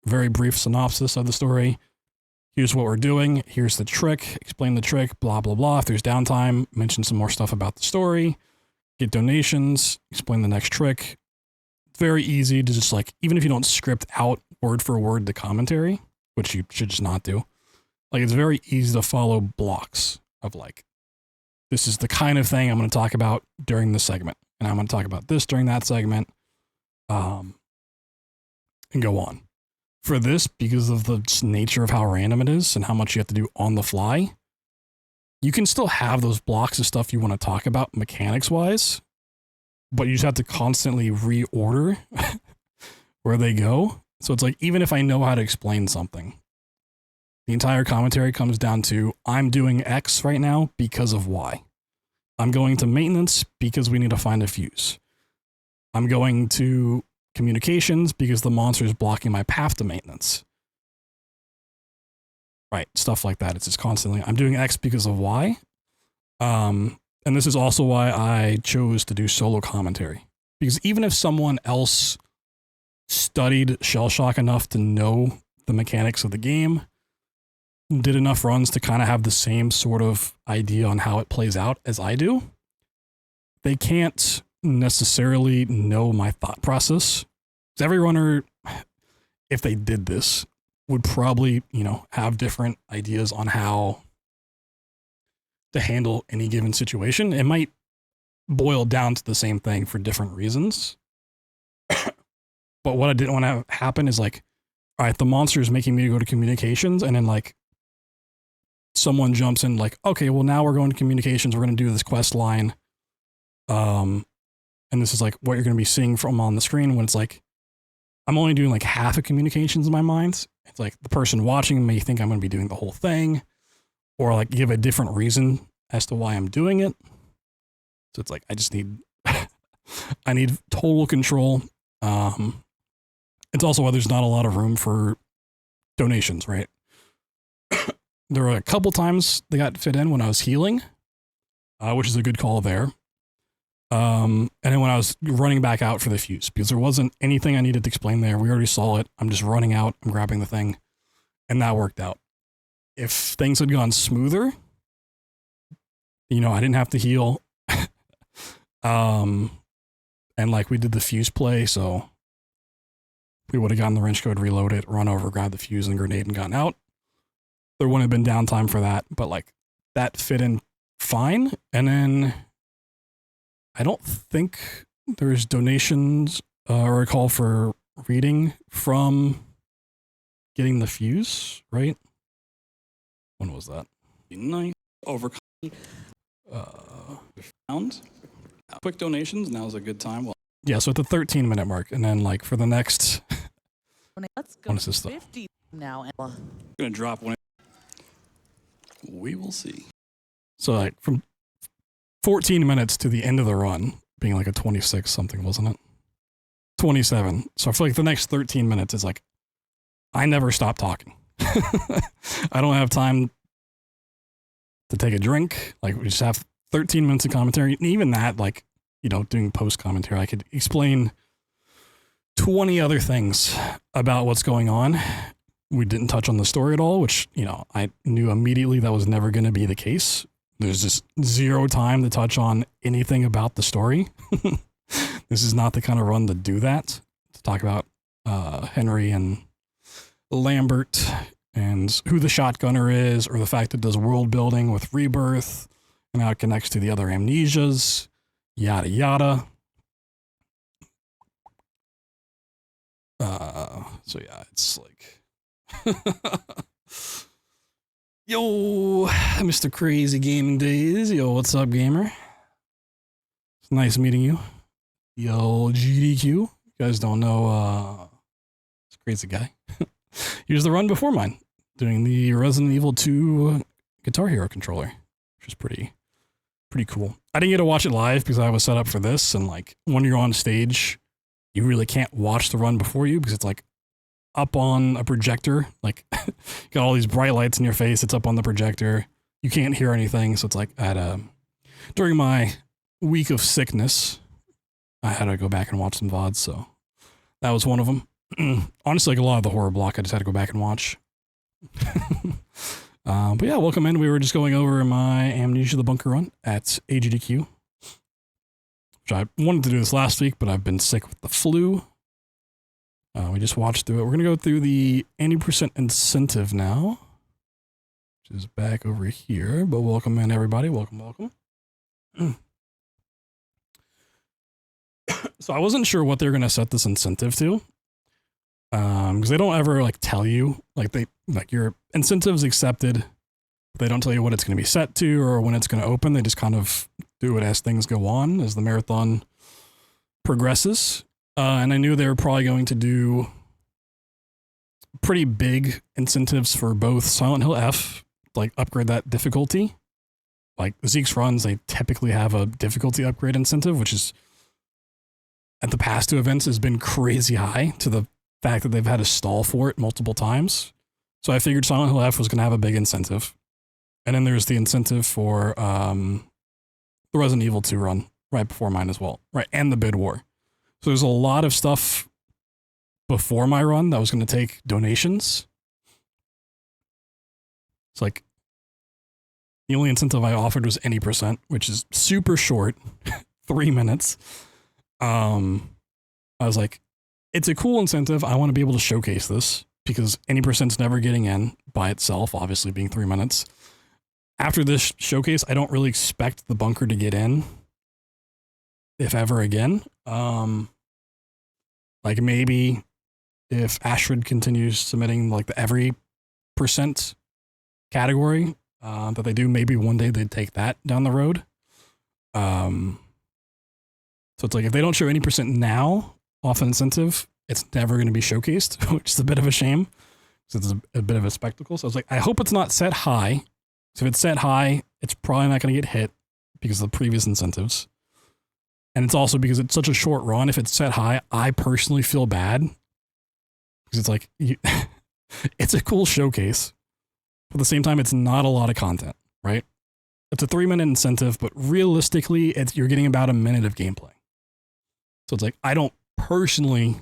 Speaker 1: Very brief synopsis of the story. Here's what we're doing. Here's the trick. Explain the trick, blah, blah, blah. If there's downtime, mention some more stuff about the story. Get donations. Explain the next trick. Very easy to just like, even if you don't script out word for word the commentary, which you should just not do. Like it's very easy to follow blocks of like, this is the kind of thing I'm going to talk about during this segment. And I'm going to talk about this during that segment. And go on. For this, because of the nature of how random it is and how much you have to do on the fly, you can still have those blocks of stuff you want to talk about mechanics-wise, but you just have to constantly reorder where they go. So it's like, even if I know how to explain something, the entire commentary comes down to, I'm doing X right now because of Y. I'm going to maintenance because we need to find a fuse. I'm going to communications because the monster is blocking my path to maintenance. Right, stuff like that. It's just constantly, I'm doing X because of Y. And this is also why I chose to do solo commentary. Because even if someone else studied Shell Shock enough to know the mechanics of the game, did enough runs to kind of have the same sort of idea on how it plays out as I do, they can't necessarily know my thought process every runner, if they did this, would probably, you know, have different ideas on how to handle any given situation. It might boil down to the same thing for different reasons. But what I didn't want to happen is like, all right, the monster is making me go to communications, and then like someone jumps in like, okay, well now we're going to communications, we're going to do this quest line. And this is like what you're going to be seeing from on the screen, when it's like, I'm only doing like half of communications in my mind. It's like the person watching may think I'm going to be doing the whole thing, or like give a different reason as to why I'm doing it. So it's like, I just need, I need total control. It's also why there's not a lot of room for donations, right? There were a couple times they got fit in when I was healing, which is a good call there. And then when I was running back out for the fuse, because there wasn't anything I needed to explain there. We already saw it. I'm just running out, I'm grabbing the thing, and that worked out. If things had gone smoother, you know, I didn't have to heal. And like we did the fuse play, so we would have gotten the wrench code, reload it, run over, grab the fuse and grenade and gotten out. There wouldn't have been downtime for that, but like that fit in fine. And then I don't think there's donations or a call for reading from getting the fuse, right? When was that?
Speaker 2: Nice. Overcome. Found. Quick donations. Now's a good time. Well,
Speaker 1: Yeah, so at the 13-minute mark, and then like for the next,
Speaker 3: Let's go
Speaker 1: what is this stuff?
Speaker 3: 50 now.
Speaker 2: I'm gonna drop one. We will see.
Speaker 1: So like from 14 minutes to the end of the run being like a 26 something, wasn't it? 27. So I feel like the next 13 minutes is like, I never stop talking. I don't have time to take a drink. Like we just have 13 minutes of commentary. And even that, like, you know, doing post commentary, I could explain 20 other things about what's going on. We didn't touch on the story at all, which, you know, I knew immediately that was never going to be the case. There's just zero time to touch on anything about the story. This is not the kind of run to do that, to talk about Henry and Lambert and who the shotgunner is, or the fact that it does world building with Rebirth and how it connects to the other amnesias, yada yada. So yeah, it's like yo, Mr. Crazy Gaming Days. Yo, what's up, gamer? It's nice meeting you. Yo, GDQ. You guys don't know, this crazy guy. He was the run before mine, doing the Resident Evil 2 Guitar Hero controller, which is pretty cool. I didn't get to watch it live because I was set up for this, and like when you're on stage, you really can't watch the run before you because it's like up on a projector. Like got all these bright lights in your face. It's up on the projector. You can't hear anything. So it's like during my week of sickness, I had to go back and watch some VODs. So that was one of them. Honestly, like a lot of the horror block, I just had to go back and watch. But yeah, welcome in. We were just going over my Amnesia the Bunker run at AGDQ. Which I wanted to do this last week, but I've been sick with the flu. We just watched through it. We're going to go through the 80% incentive now, which is back over here. But welcome in, everybody. Welcome, welcome. So I wasn't sure what they're going to set this incentive to. Because they don't ever like tell you, like your incentives accepted. They don't tell you what it's going to be set to or when it's going to open. They just kind of do it as things go on, as the marathon progresses. And I knew they were probably going to do pretty big incentives for both Silent Hill F, like upgrade that difficulty. Like Zeke's runs, they typically have a difficulty upgrade incentive, which is at the past two events has been crazy high to the fact that they've had to stall for it multiple times. So I figured Silent Hill F was going to have a big incentive. And then there's the incentive for the Resident Evil 2 run right before mine as well. Right. And the bid war. So there's a lot of stuff before my run that was going to take donations. It's like the only incentive I offered was any percent, which is super short, 3 minutes. I was like, it's a cool incentive. I want to be able to showcase this because any percent's never getting in by itself, obviously being 3 minutes. After this showcase, I don't really expect the bunker to get in, if ever again. Like maybe if Ashford continues submitting like the every percent category that they do, maybe one day they'd take that down the road. So it's like if they don't show any percent now off an incentive, it's never going to be showcased, which is a bit of a shame. So it's a bit of a spectacle. So I was like, I hope it's not set high. So if it's set high, it's probably not going to get hit because of the previous incentives. And it's also because it's such a short run. If it's set high, I personally feel bad because it's like, it's a cool showcase. But at the same time, it's not a lot of content, right? It's a 3-minute incentive, but realistically, you're getting about a minute of gameplay. So it's like, I don't personally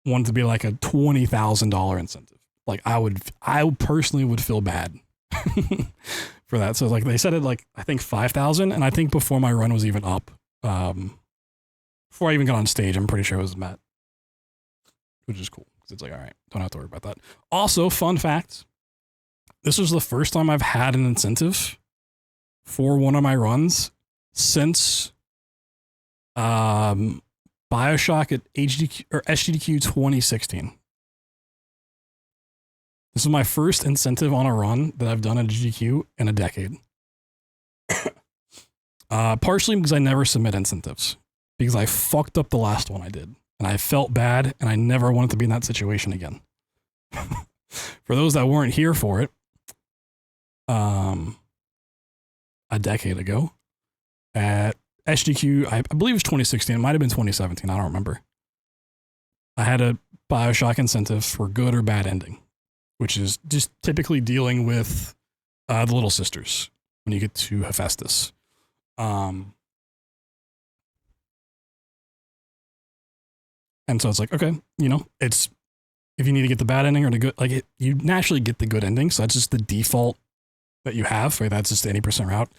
Speaker 1: want it to be like a $20,000 incentive. Like I personally would feel bad for that. So like they said it like, I think 5,000. And I think before my run was even up, before I even got on stage, I'm pretty sure it was met, which is cool. Cause it's like, all right, don't have to worry about that. Also, fun fact, this was the first time I've had an incentive for one of my runs since, BioShock at AGDQ or SGDQ 2016. This is my first incentive on a run that I've done at GDQ in a decade. Partially because I never submit incentives because I fucked up the last one I did and I felt bad and I never wanted to be in that situation again. For those that weren't here for it, a decade ago at SGDQ, I believe it was 2016. It might have been 2017. I don't remember. I had a BioShock incentive for good or bad ending, which is just typically dealing with the little sisters when you get to Hephaestus. And so it's like, okay, you know, it's if you need to get the bad ending or the good, like you naturally get the good ending. So that's just the default that you have. Right? That's just the 80% route.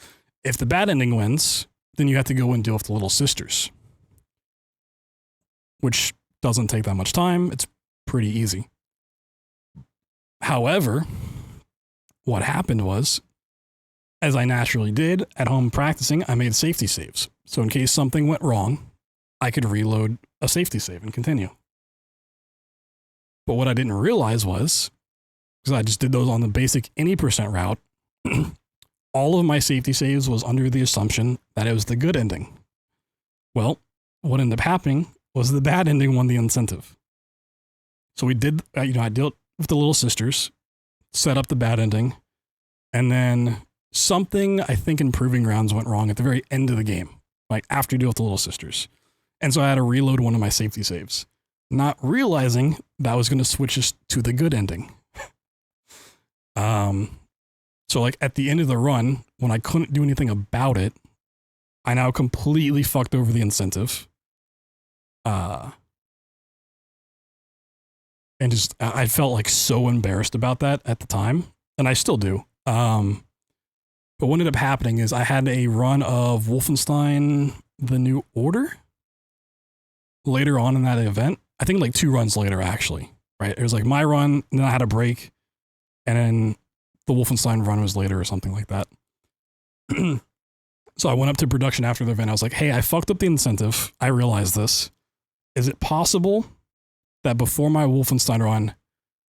Speaker 1: If the bad ending wins, then you have to go and deal with the little sisters, which doesn't take that much time. It's pretty easy. However, what happened was, as I naturally did at home practicing, I made safety saves. So in case something went wrong, I could reload a safety save and continue. But what I didn't realize was, because I just did those on the basic any percent route, all of my safety saves was under the assumption that it was the good ending. Well, what ended up happening was the bad ending won the incentive. So we did, I dealt with the little sisters, set up the bad ending, and then something, I think in Proving Grounds went wrong at the very end of the game, like after you deal with the little sisters. And so I had to reload one of my safety saves, not realizing that was going to switch us to the good ending. So like at the end of the run, when I couldn't do anything about it, I now completely fucked over the incentive. And just, I felt like so embarrassed about that at the time. And I still do. But what ended up happening is I had a run of Wolfenstein: The New Order later on in that event. I think like 2 runs later, actually, right? It was like my run, and then I had a break, and then the Wolfenstein run was later or something like that. So I went up to production after the event. I was like, hey, I fucked up the incentive. I realized this. Is it possible that before my Wolfenstein run,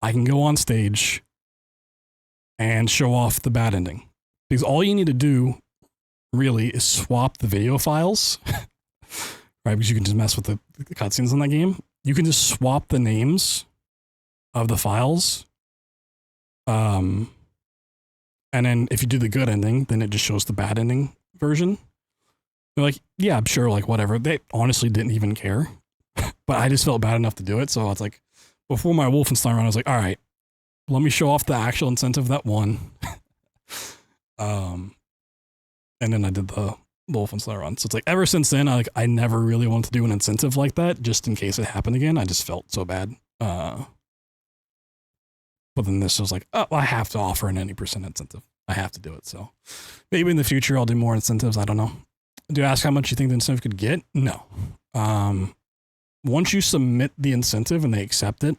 Speaker 1: I can go on stage and show off the bad ending? Because all you need to do really is swap the video files, right? Because you can just mess with the cutscenes in that game. You can just swap the names of the files. And then if you do the good ending, then it just shows the bad ending version. They're like, yeah, I'm sure, like whatever. They honestly didn't even care, but I just felt bad enough to do it. So I was like, before my Wolfenstein run, I was like, all right, let me show off the actual incentive that won. And then I did the Wolfenstein run. So it's like, ever since then, I never really wanted to do an incentive like that, just in case it happened again. I just felt so bad. But then this was like, oh, I have to offer an 80% incentive. I have to do it. So maybe in the future I'll do more incentives. I don't know. Do you ask how much you think the incentive could get? No. once you submit the incentive and they accept it,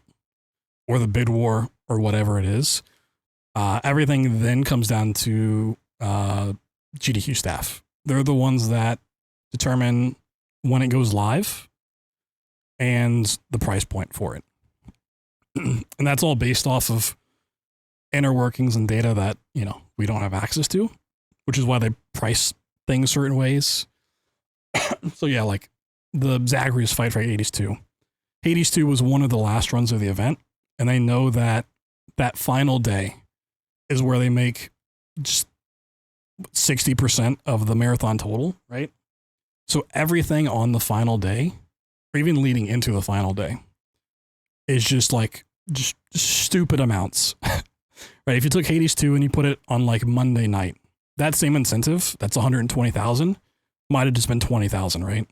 Speaker 1: or the bid war, or whatever it is, everything then comes down to GDQ staff. They're the ones that determine when it goes live and the price point for it. And that's all based off of inner workings and data that, you know, we don't have access to, which is why they price things certain ways. So yeah, like the Zagreus fight for Hades 2. Hades 2 was one of the last runs of the event, and they know that that final day is where they make just 60% of the marathon total, right? So everything on the final day, or even leading into the final day, is just like just stupid amounts. Right? If you took Hades 2 and you put it on like Monday night, that same incentive, that's 120,000, might have just been 20,000, right?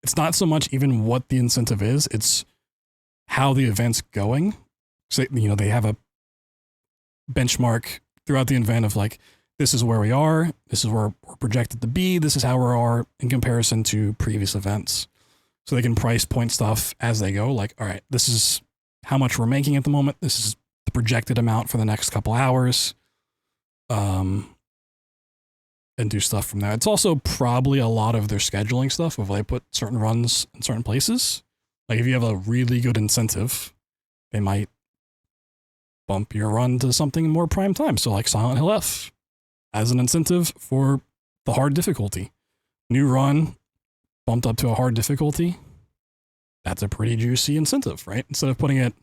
Speaker 1: It's not so much even what the incentive is, it's how the event's going. So, you know, they have a benchmark throughout the event of like, this is where we are, this is where we're projected to be, this is how we are in comparison to previous events. So they can price point stuff as they go, like, all right, this is how much we're making at the moment, this is the projected amount for the next couple hours, and do stuff from there. It's also probably a lot of their scheduling stuff of they put certain runs in certain places. Like if you have a really good incentive, they might bump your run to something more prime time. So like Silent Hill F as an incentive for the hard difficulty. New run bumped up to a hard difficulty. That's a pretty juicy incentive, right? Instead of putting it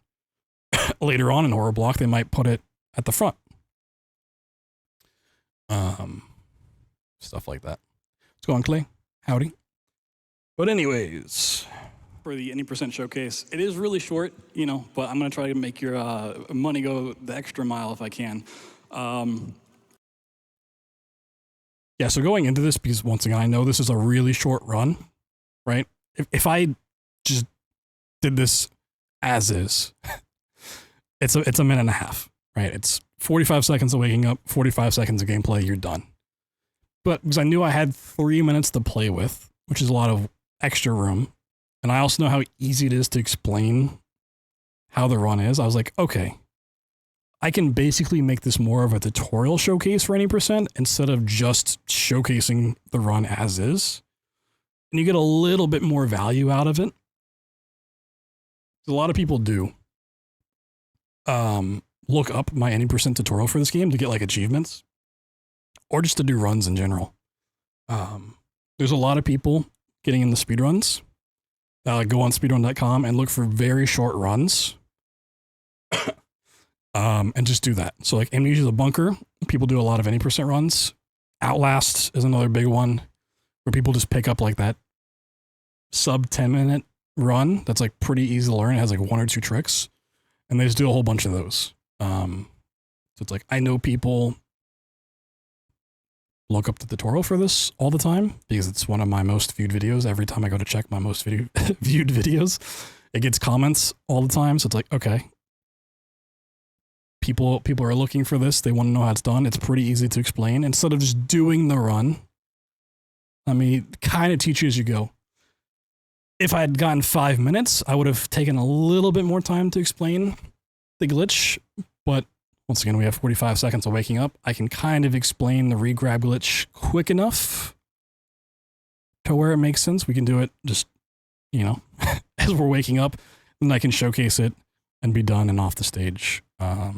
Speaker 1: later on in Horror Block, they might put it at the front. Stuff like that. What's going on, Clay? Howdy. But anyways,
Speaker 2: For the any percent showcase, it is really short, you know, but I'm going to try to make your money go the extra mile if I can.
Speaker 1: Yeah, so going into this, because once again, I know this is a really short run, right? If I just did this as is, it's a minute and a half, right? It's 45 seconds of waking up, 45 seconds of gameplay, you're done. But because I knew I had 3 minutes to play with, which is a lot of extra room, and I also know how easy it is to explain how the run is, I was like, okay, I can basically make this more of a tutorial showcase for any percent instead of just showcasing the run as is. And you get a little bit more value out of it. A lot of people do look up my any percent tutorial for this game to get like achievements or just to do runs in general. There's a lot of people getting in the speedruns. Go on speedrun.com and look for very short runs. And just do that. So like Amnesia the Bunker, people do a lot of any percent runs. Outlast is another big one where people just pick up like that sub 10-minute run that's like pretty easy to learn. It has like 1 or 2 tricks and they just do a whole bunch of those. So it's like, I know people look up the tutorial for this all the time because it's one of my most viewed videos. Every time I go to check my most viewed videos, it gets comments all the time. So it's like, okay, people are looking for this. They want to know how it's done. It's pretty easy to explain. Instead of just doing the run, I mean, kind of teach you as you go. If I had gotten 5 minutes, I would have taken a little bit more time to explain the glitch, but once again, we have 45 seconds of waking up. I can kind of explain the regrab glitch quick enough to where it makes sense. We can do it just, you know, as we're waking up, and I can showcase it and be done and off the stage. So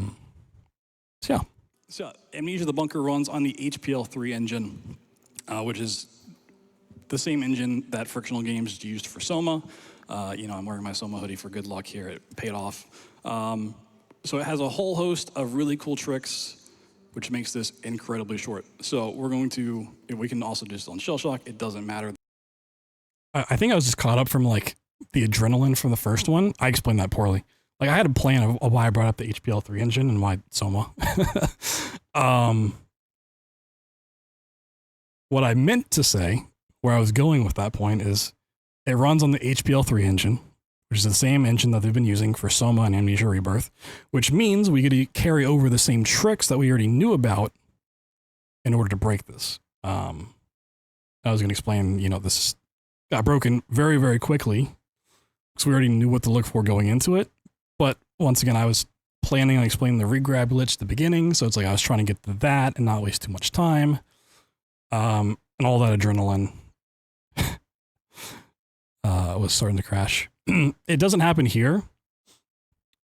Speaker 1: yeah.
Speaker 2: So Amnesia the Bunker runs on the HPL3 engine, which is the same engine that Frictional Games used for Soma. You know, I'm wearing my Soma hoodie for good luck here. It paid off. So it has a whole host of really cool tricks, which makes this incredibly short. So we're going to, we can also do this on Shell Shock. It doesn't matter.
Speaker 1: I think I was just caught up from like the adrenaline from the first one. I explained that poorly. Like I had a plan of why I brought up the HPL3 engine and why Soma. What I meant to say, where I was going with that point is it runs on the HPL3 engine, which is the same engine that they've been using for Soma and Amnesia Rebirth, which means we get to carry over the same tricks that we already knew about in order to break this. I was going to explain, you know, this got broken very, very quickly because we already knew what to look for going into it. But once again, I was planning on explaining the regrab glitch at the beginning, so it's like I was trying to get to that and not waste too much time. And all that adrenaline was starting to crash. It doesn't happen here.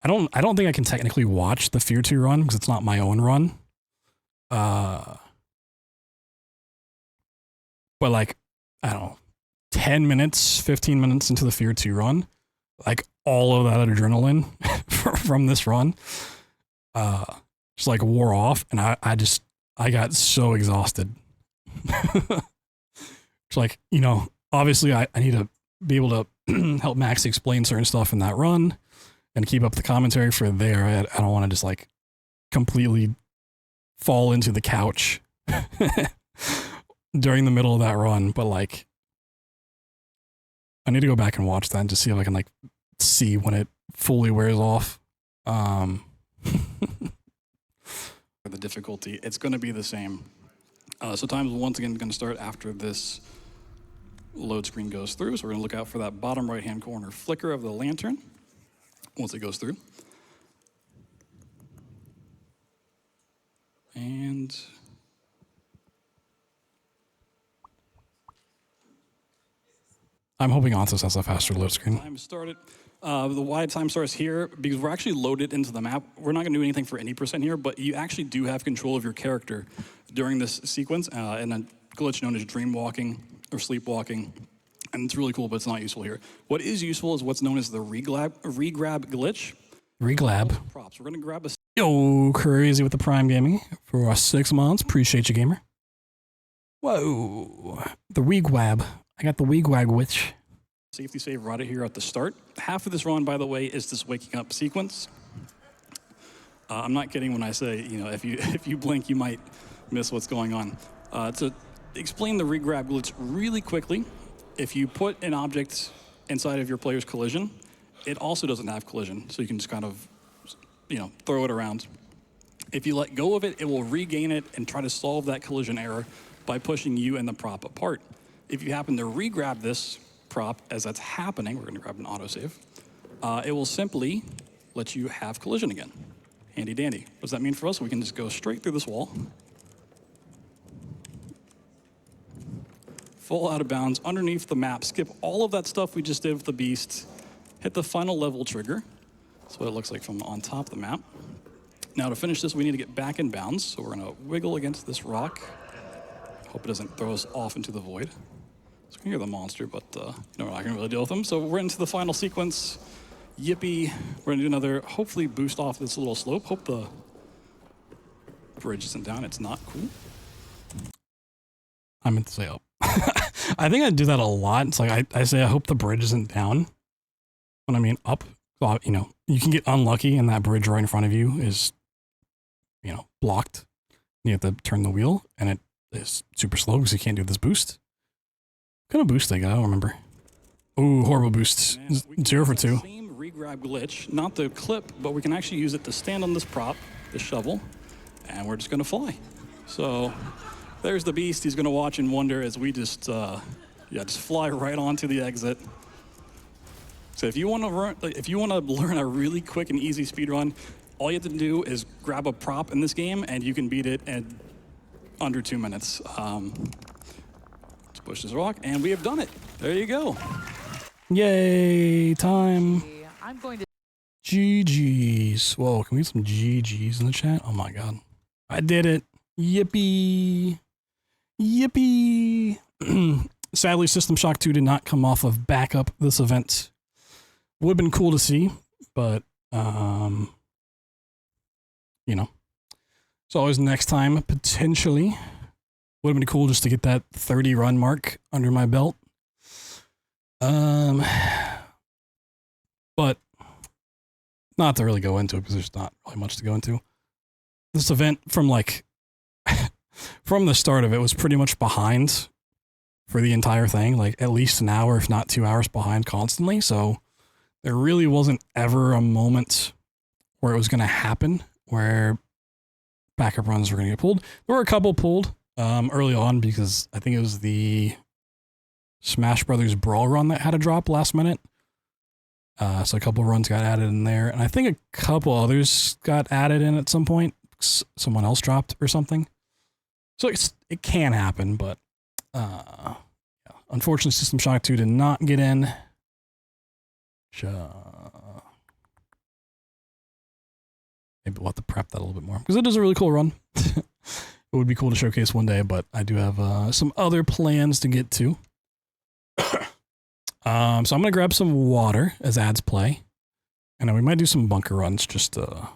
Speaker 1: I don't think I can technically watch the Fear 2 run because it's not my own run. But like, I don't know, 10 minutes, 15 minutes into the Fear 2 run, like all of that adrenaline from this run just like wore off, and I got so exhausted. It's like, you know, obviously I need to be able to help Max explain certain stuff in that run and keep up the commentary for there. I don't want to just like completely fall into the couch during the middle of that run, but like I need to go back and watch that and just see if I can like see when it fully wears off.
Speaker 2: The difficulty, it's going to be the same. So time's once again going to start after this load screen goes through. So we're going to look out for that bottom right-hand corner flicker of the lantern once it goes through. And
Speaker 1: I'm hoping Ontos has a faster load screen.
Speaker 2: Time started. The wide time starts here because we're actually loaded into the map. We're not going to do anything for any percent here, but you actually do have control of your character during this sequence, and a glitch known as dream walking or sleepwalking. And it's really cool, but it's not useful here. What is useful is what's known as the regrab glitch.
Speaker 1: Reglab.
Speaker 2: Props. We're going to grab a
Speaker 1: Yo, crazy with the Prime Gaming for 6 months. Appreciate you, gamer. Whoa. The Wigwab. I got the Wigwag witch.
Speaker 2: safety save right here at the start. Half of this run, by the way, is this waking up sequence. I'm not kidding when I say, you know, if you blink, you might miss what's going on. To explain the regrab glitch really quickly, if you put an object inside of your player's collision, it also doesn't have collision, so you can just kind of, you know, throw it around. If you let go of it, it will regain it and try to solve that collision error by pushing you and the prop apart. If you happen to regrab this prop as that's happening, we're going to grab an autosave, it will simply let you have collision again. Handy dandy. What does that mean for us? We can just go straight through this wall, full out of bounds, underneath the map, skip all of that stuff we just did with the beast, hit the final level trigger. That's what it looks like from on top of the map. Now to finish this, we need to get back in bounds, so we're going to wiggle against this rock. Hope it doesn't throw us off into the void. So we can hear the monster, but you know, we're not going to really deal with them. So we're into the final sequence. Yippee. We're going to do another, hopefully boost off this little slope. Hope the bridge isn't down. It's not. Cool.
Speaker 1: I meant to say up. I think I do that a lot. It's like I say I hope the bridge isn't down when I mean up. Well, you know, you can get unlucky and that bridge right in front of you is, you know, blocked. You have to turn the wheel and it is super slow because you can't do this boost. What kind of boost I got? I don't remember. Ooh, horrible boost. 0 for 2.
Speaker 2: Same regrab glitch, not the clip, but we can actually use it to stand on this prop, the shovel, and we're just going to fly. So there's the beast. He's going to watch and wonder as we just fly right onto the exit. So if you want to learn a really quick and easy speed run, all you have to do is grab a prop in this game, and you can beat it in under 2 minutes. Let's push this rock, and we have done it. There you go.
Speaker 1: Yay, time.
Speaker 3: I'm going to.
Speaker 1: GG's. Whoa, can we get some GG's in the chat? Oh my god. I did it. Yippee. Yippee. Sadly, System Shock 2 did not come off of backup this event. Would have been cool to see, but, you know, it's always next time, potentially. Would have been cool just to get that 30 run mark under my belt. But not to really go into it because there's not really much to go into. This event from like, from the start of it was pretty much behind for the entire thing, like at least an hour, if not 2 hours behind constantly. So there really wasn't ever a moment where it was going to happen where backup runs were going to get pulled. There were a couple pulled early on because I think it was the Smash Brothers Brawl run that had a drop last minute. So a couple runs got added in there, and I think a couple others got added in at some point. Someone else dropped or something. So it can happen, but yeah. Unfortunately, System Shock 2 did not get in. Maybe we'll have to prep that a little bit more because it is a really cool run. It would be cool to showcase one day, but I do have some other plans to get to. So I'm gonna grab some water as ads play, and then we might do some bunker runs just to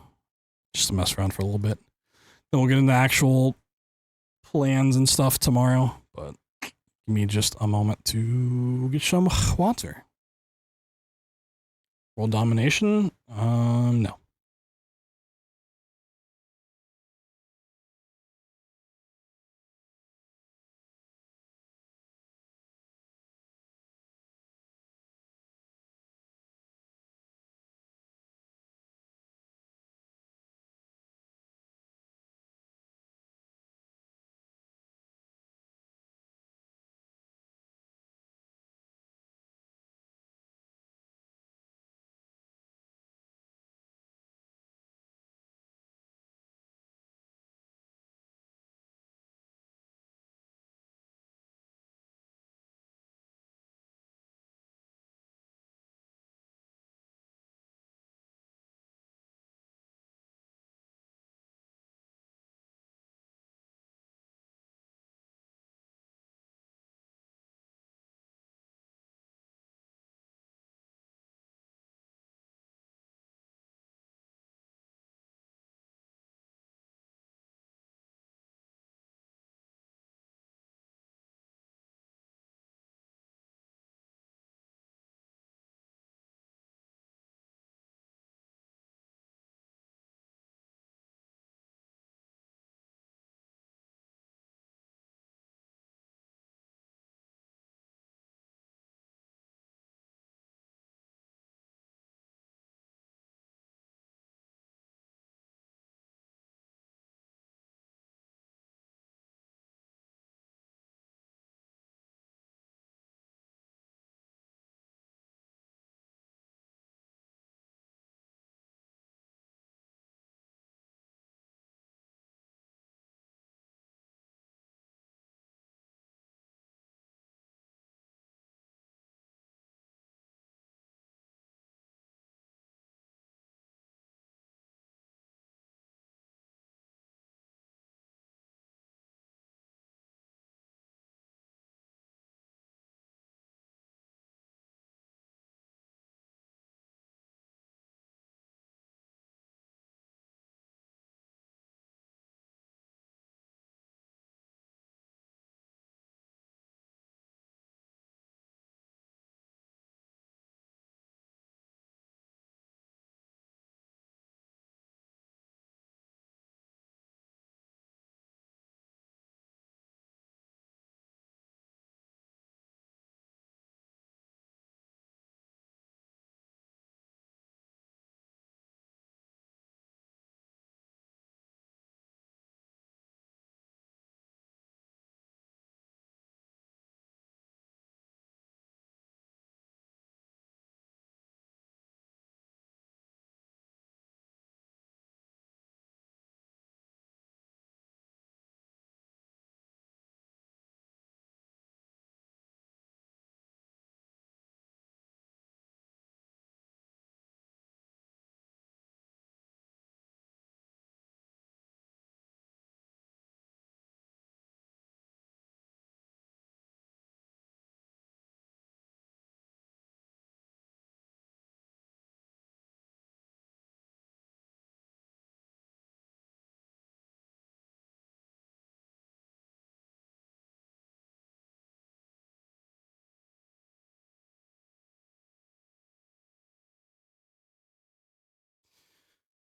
Speaker 1: mess around for a little bit. Then we'll get into actual plans and stuff tomorrow. But give me just a moment to get some water. World domination? No.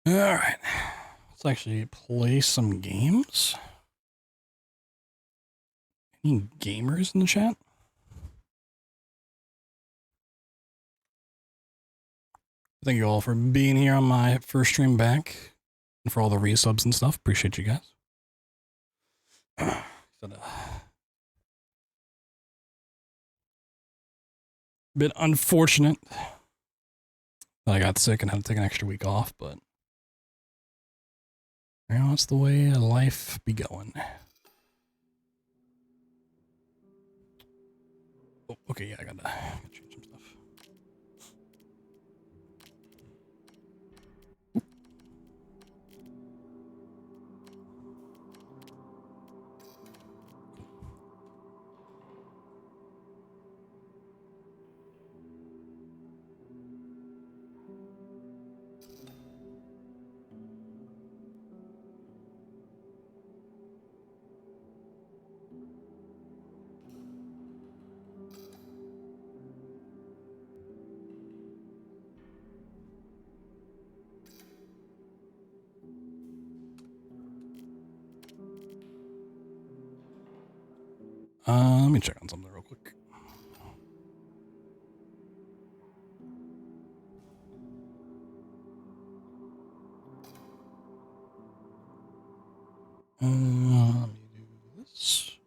Speaker 1: All right. Let's actually play some games. Any gamers in the chat? Thank you all for being here on my first stream back and for all the resubs and stuff. Appreciate you guys. Bit unfortunate that I got sick and had to take an extra week off, but you know, that's the way life be going. Oh, okay, yeah, I gotta change some stuff. Let me check on something real quick. Let me do this.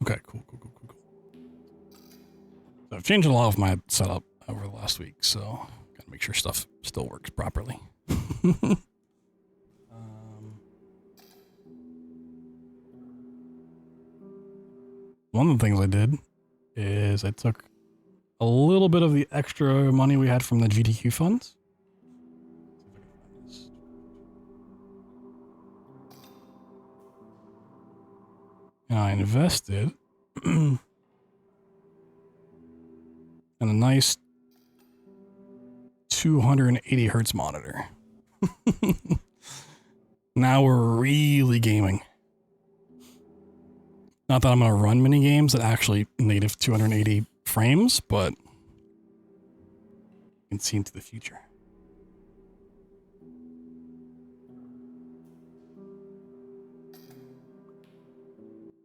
Speaker 1: Okay, cool. So I've changed a lot of my setup over the last week, so gotta make sure stuff still works properly. One of the things I did is I took a little bit of the extra money we had from the GDQ funds. And I invested in a nice 280 hertz monitor. Now we're really gaming. Not that I'm going to run mini games at actually native 280 frames, but you can see into the future.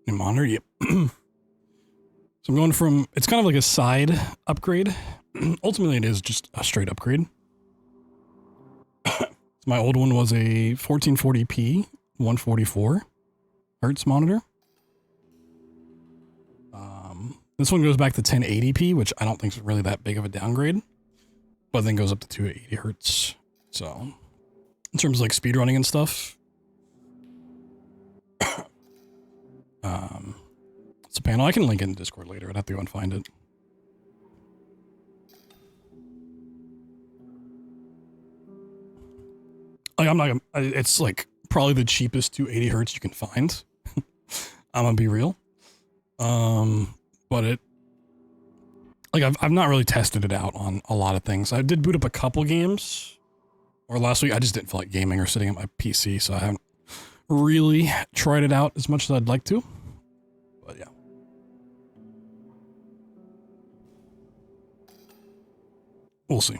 Speaker 1: New monitor, yep. So I'm going from, it's kind of like a side upgrade. Ultimately, it is just a straight upgrade. My old one was a 1440p 144 hertz monitor. This one goes back to 1080p, which I don't think is really that big of a downgrade, but then goes up to 280 hertz. So in terms of like speedrunning and stuff, it's a panel. I can link it in Discord later. I'd have to go and find it. Like, I'm not gonna, it's like probably the cheapest 280 hertz you can find. I'm gonna be real. But it, like, I've not really tested it out on a lot of things. I did boot up a couple games, or last week I just didn't feel like gaming or sitting at my PC, so I haven't really tried it out as much as I'd like to. But yeah. We'll see.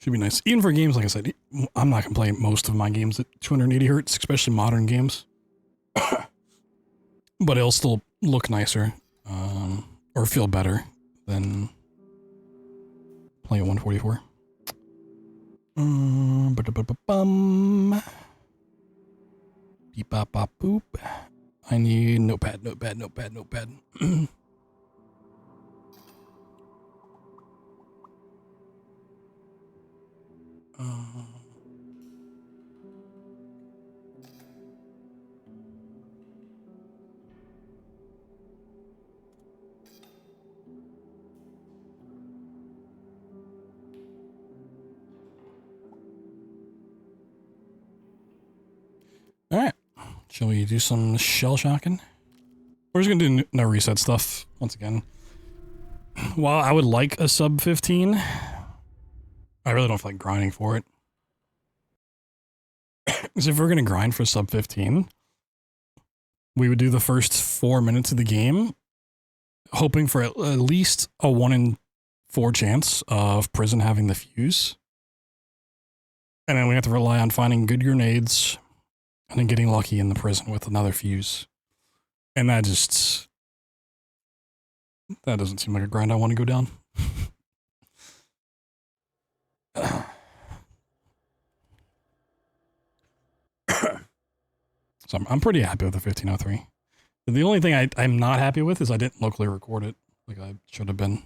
Speaker 1: Should be nice. Even for games, like I said, I'm not gonna play most of my games at 280 hertz, especially modern games. But it'll still look nicer, or feel better than playing at 144. Beep bop bop boop. I need notepad. All right, shall we do some shell shocking? We're just gonna do no reset stuff once again. While I would like a sub 15, I really don't feel like grinding for it. Because if we're gonna grind for sub 15, we would do the first 4 minutes of the game, hoping for at least a 1 in 4 chance of prison having the fuse. And then we have to rely on finding good grenades and then getting lucky in the prison with another fuse. And that just, that doesn't seem like a grind I want to go down. So I'm pretty happy with the 1503. The only thing I'm not happy with is I didn't locally record it like I should have been.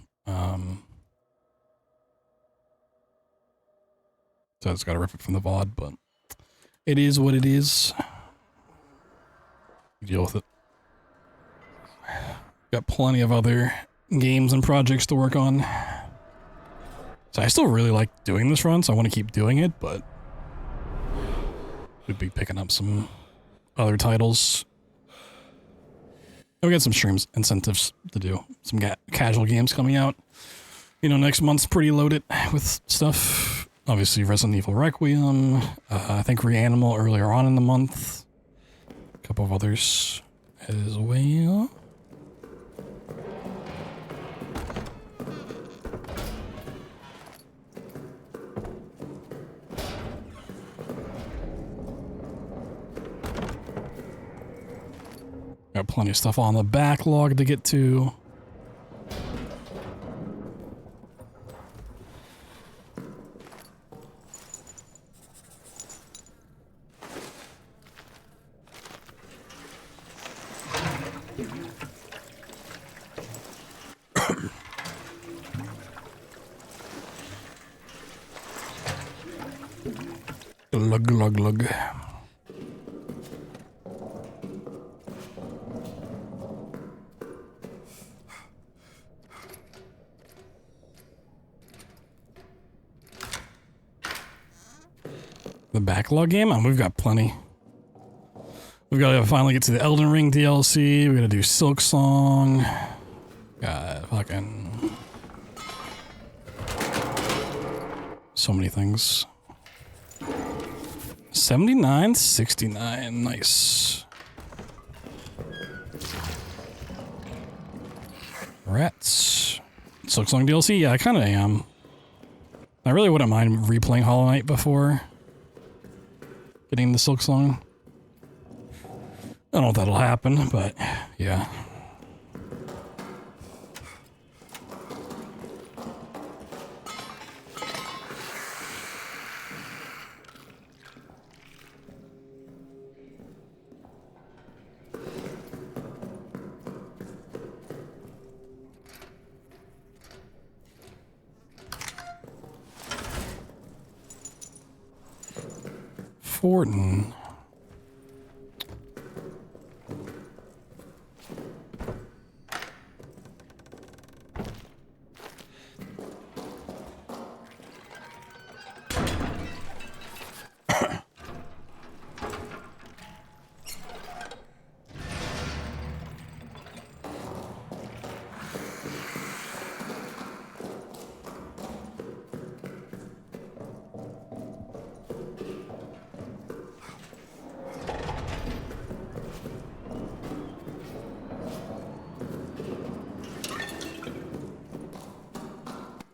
Speaker 1: So I just got to rip it from the VOD, but it is what it is. Deal with it. Got plenty of other games and projects to work on. So I still really like doing this run, so I want to keep doing it, but we'd be picking up some other titles. We got some streams incentives to do. Some casual games coming out. You know, next month's pretty loaded with stuff. Obviously, Resident Evil Requiem. I think Reanimal earlier on in the month. A couple of others as well. Got plenty of stuff on the backlog to get to. Glug. The backlog game? Oh, we've got plenty. We've got to finally get to the Elden Ring DLC. We got to do Silk Song. God, fucking... so many things. 79, 69, nice. Rats. Silk Song DLC? Yeah, I kind of am. I really wouldn't mind replaying Hollow Knight before getting the Silk Song. I don't know if that'll happen, but yeah. Fortin.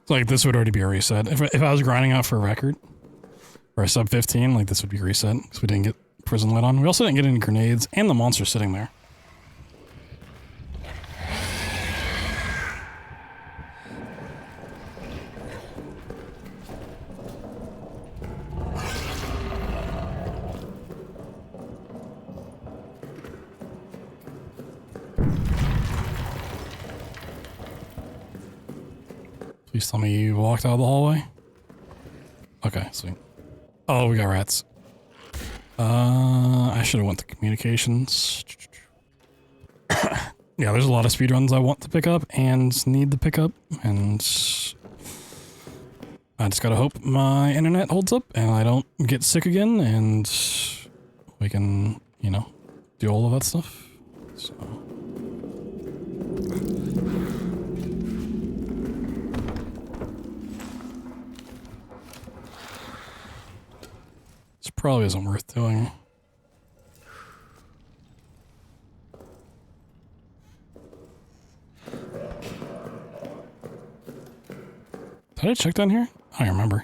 Speaker 1: Like, this would already be a reset. If I was grinding out for a record, or a sub 15, like, this would be a reset, because we didn't get prison lit on. We also didn't get any grenades, and the monster's sitting there. Please tell me you walked out of the hallway. Okay, sweet. Oh, we got rats. I should have went to communications. Yeah, there's a lot of speedruns I want to pick up and need to pick up, and I just gotta hope my internet holds up and I don't get sick again, and we can, you know, do all of that stuff. So. This probably isn't worth doing. Did I check down here? I don't remember.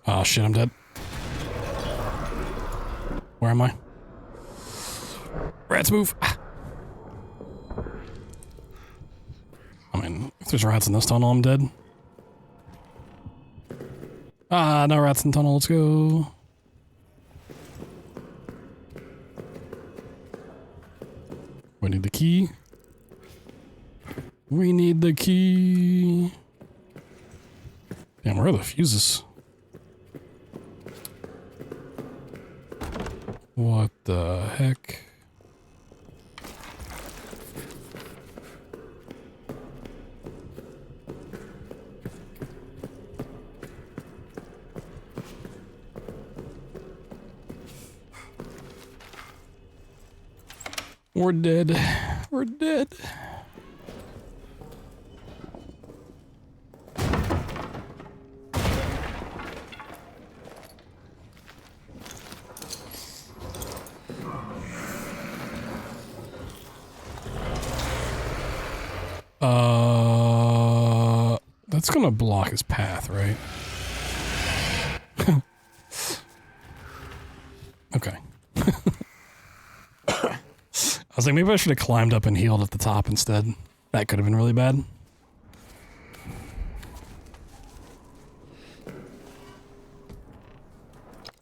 Speaker 1: Oh shit, I'm dead. Where am I? Rats move. Ah. I mean, if there's rats in this tunnel, I'm dead. Ah, no rats in the tunnel. Let's go. We need the key. We need the key. Damn, where are the fuses? What the heck? We're dead. We're dead. That's gonna block his path, right? Okay. I was like, maybe I should have climbed up and healed at the top instead. That could have been really bad.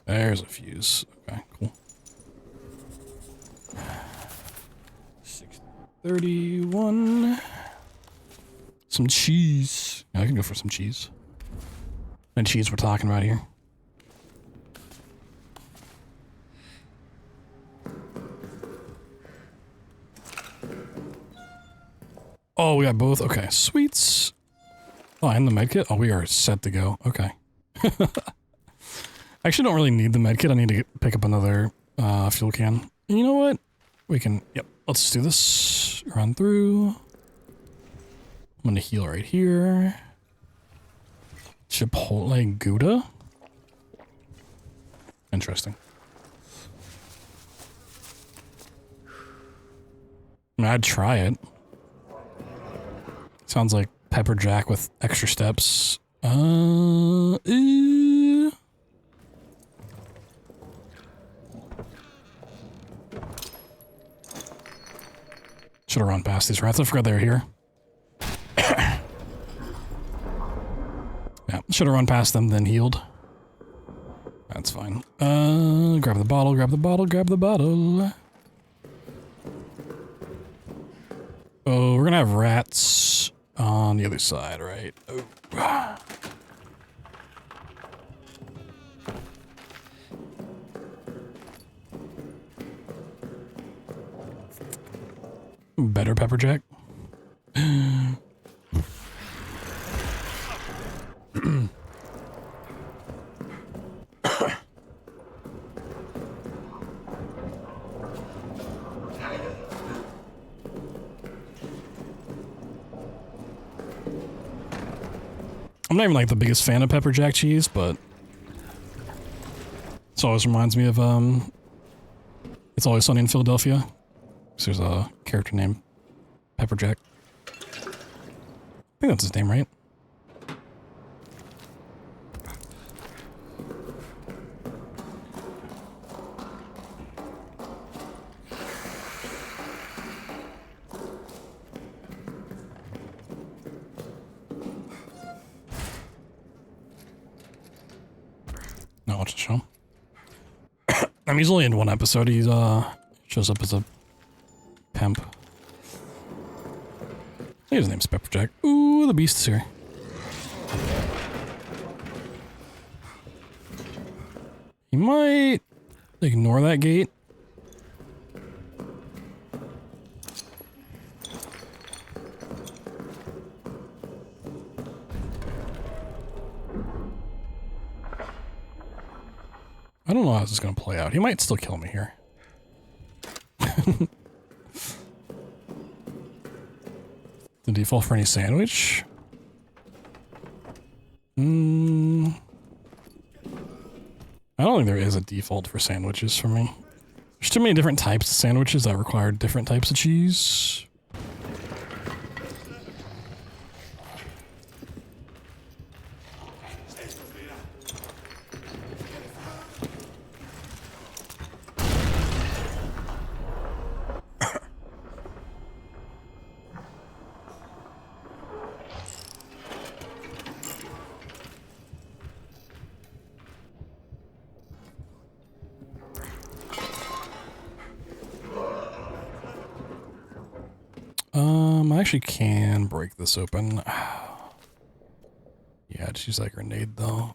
Speaker 1: There's a fuse. Okay, cool. 631. Some cheese. Yeah, I can go for some cheese. And cheese we're talking about here. Oh, we got both? Okay, sweets. Oh, and the medkit? Oh, we are set to go. Okay. I actually don't really need the medkit. I need to pick up another fuel can. And you know what? We can, yep, let's do this. Run through. I'm gonna heal right here. Chipotle Gouda? Interesting. I mean, I'd try it. Sounds like pepper jack with extra steps. Should have run past these rats. I forgot they were here. Yeah, should have run past them, then healed. That's fine. Grab the bottle, grab the bottle, grab the bottle. Oh, we're gonna have rats on the other side, right? Oh. Better pepper jack. I'm not even like the biggest fan of pepper jack cheese, but this always reminds me of It's Always Sunny in Philadelphia. So there's a character named Pepper Jack. I think that's his name, right? Not much to show. I mean, he's only in one episode. He's shows up as a pimp. I think his name's Pepper Jack. Ooh, the beast's here. He might ignore that gate. I don't know how this is going to play out. He might still kill me here. The default for any sandwich? I don't think there is a default for sandwiches for me. There's too many different types of sandwiches that require different types of cheese. I actually can break this open. Yeah, just use that grenade though.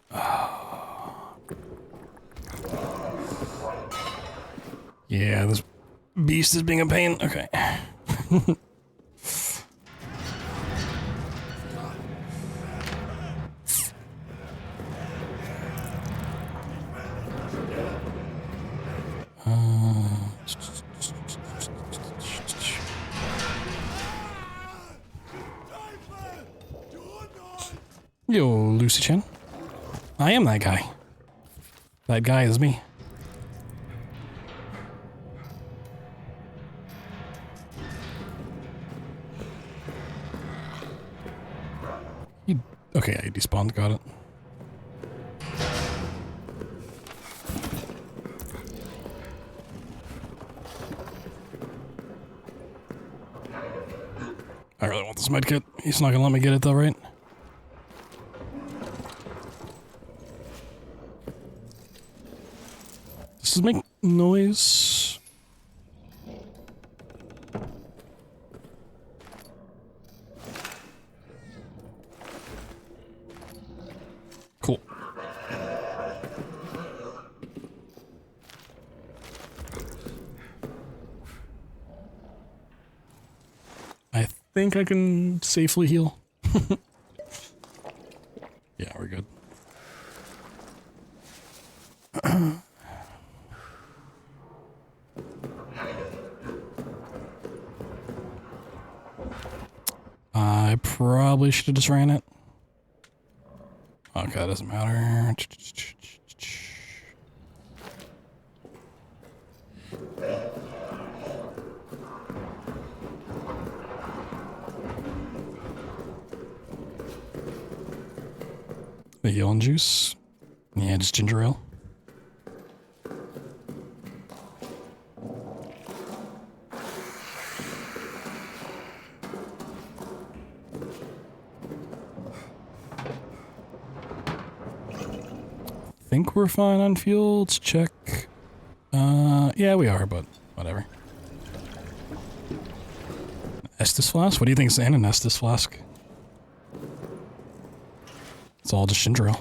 Speaker 1: Yeah, this beast is being a pain. Okay. Yo, Lucy Chen. I am that guy. That guy is me. Okay, I despawned, got it. I really want this medkit. He's not gonna let me get it though, right? Does this make noise? Cool. I think I can safely heal. Yeah, we're good. I probably should have just ran it. Okay, that doesn't matter. The healing juice. Yeah, just ginger ale. Think we're fine on fuel. Let's check. Yeah, we are, but whatever. Estus flask? What do you think is in an Estus flask? It's all just ginger ale.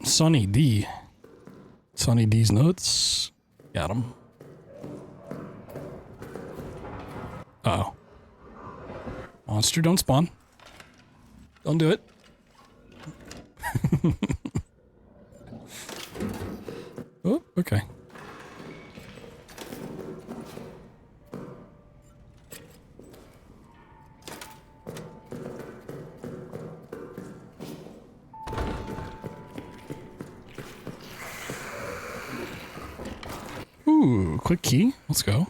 Speaker 1: Sunny D. Sunny D's notes. Got him. Uh-oh. Monster, don't spawn. Don't do it. Oh, okay. Ooh, quick key. Let's go.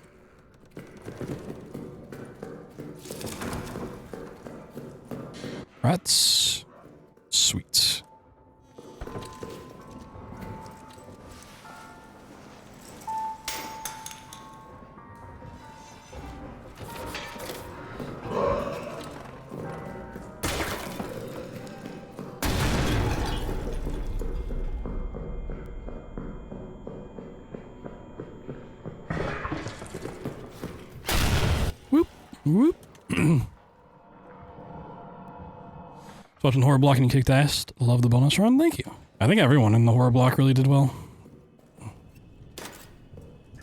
Speaker 1: Rats. Sweet. Whoop, whoop. Watching horror block and you kicked ass. Love the bonus run. Thank you. I think everyone in the horror block really did well.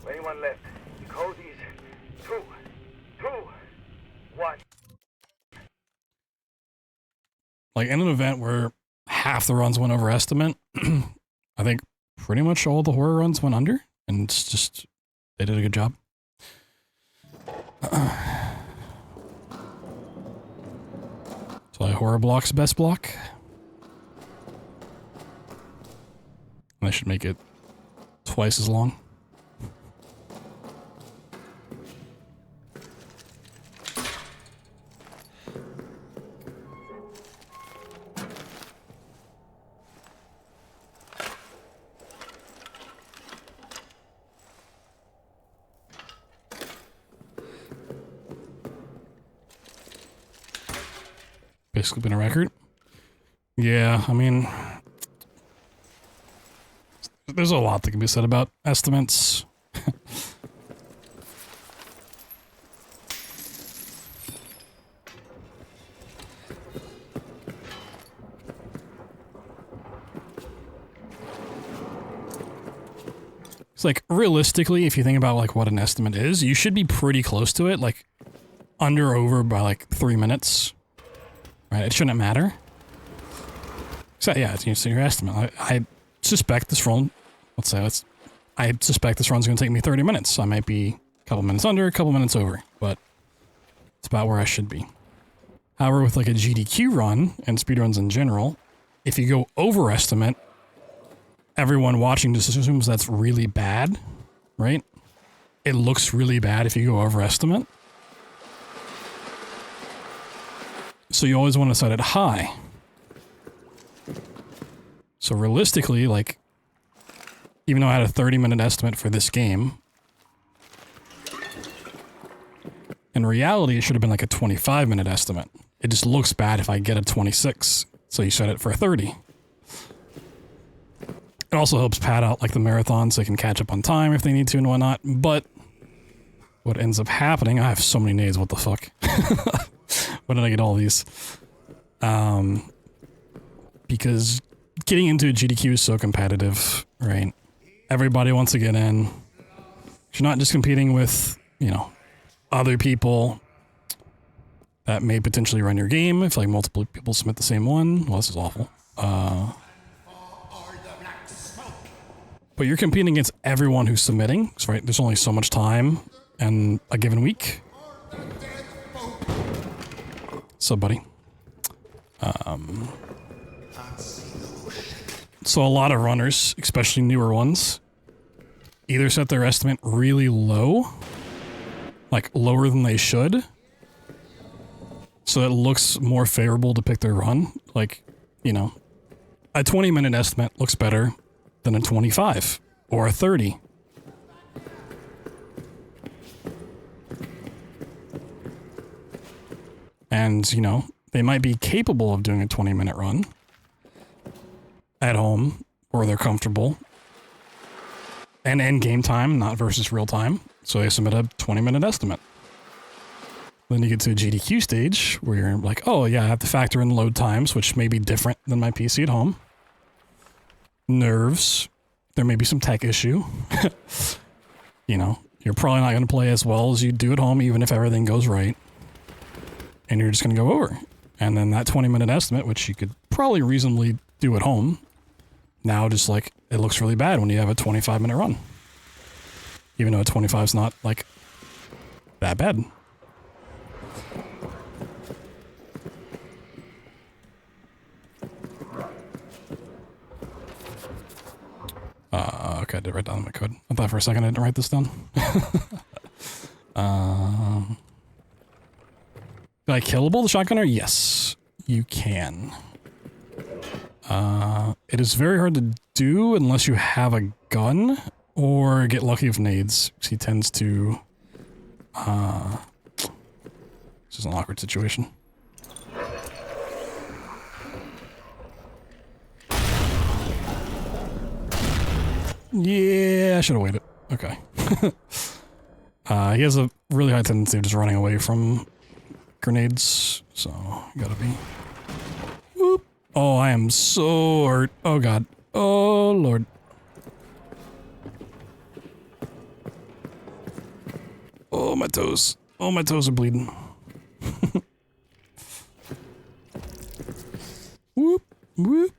Speaker 4: 21 left. The code is 2, 2, 1.
Speaker 1: Like in an event where half the runs went over estimate, I think pretty much all the horror runs went under, and it's just they did a good job. So horror block's best block. And I should make it twice as long. Basically been a record. Yeah, I mean, There's a lot that can be said about estimates. It's like, realistically, if you think about like what an estimate is, you should be pretty close to it, like under or over by like 3 minutes, right? It shouldn't matter. So yeah, it's your estimate. I suspect this run, I suspect this run's going to take me 30 minutes. I might be a couple minutes under, a couple minutes over, but it's about where I should be. However, with like a GDQ run and speedruns in general, if you go over estimate, everyone watching just assumes that's really bad, right? It looks really bad if you go over estimate. So you always want to set it high. So realistically, like, even though I had a 30-minute estimate for this game, in reality, it should have been like a 25-minute estimate. It just looks bad if I get a 26, so you set it for a 30. It also helps pad out like the marathon so they can catch up on time if they need to and whatnot, but what ends up happening, I have so many nades, what the fuck? When did I get all these? Because getting into a GDQ is so competitive, right? Everybody wants to get in. You're not just competing with, you know, other people that may potentially run your game. If like multiple people submit the same one, well, this is awful. But you're competing against everyone who's submitting, right? There's only so much time in a given week. So, buddy. So a lot of runners, especially newer ones, either set their estimate really low, like lower than they should, so it looks more favorable to pick their run. Like, you know, a 20-minute estimate looks better than a 25 or a 30. And, you know, they might be capable of doing a 20-minute run at home, or they're comfortable. And end game time, not versus real time. So they submit a 20-minute estimate. Then you get to a GDQ stage where you're like, oh yeah, I have to factor in load times, which may be different than my PC at home. Nerves. There may be some tech issue. You know, you're probably not going to play as well as you do at home, even if everything goes right. And you're just going to go over. And then that 20-minute estimate, which you could probably reasonably do at home, now just like, it looks really bad when you have a 25-minute run. Even though a 25 is not like that bad. Okay, I did write down my code. I thought for a second I didn't write this down. Can I killable the shotgunner? Yes, you can. It is very hard to do unless you have a gun or get lucky with nades. He tends to... This is an awkward situation. Yeah, I should have waited. Okay. He has a really high tendency of just running away from grenades, so gotta be... Whoop. Oh, I am so hurt. Oh god. Oh lord. Oh, my toes. Oh, my toes are bleeding. Whoop, whoop.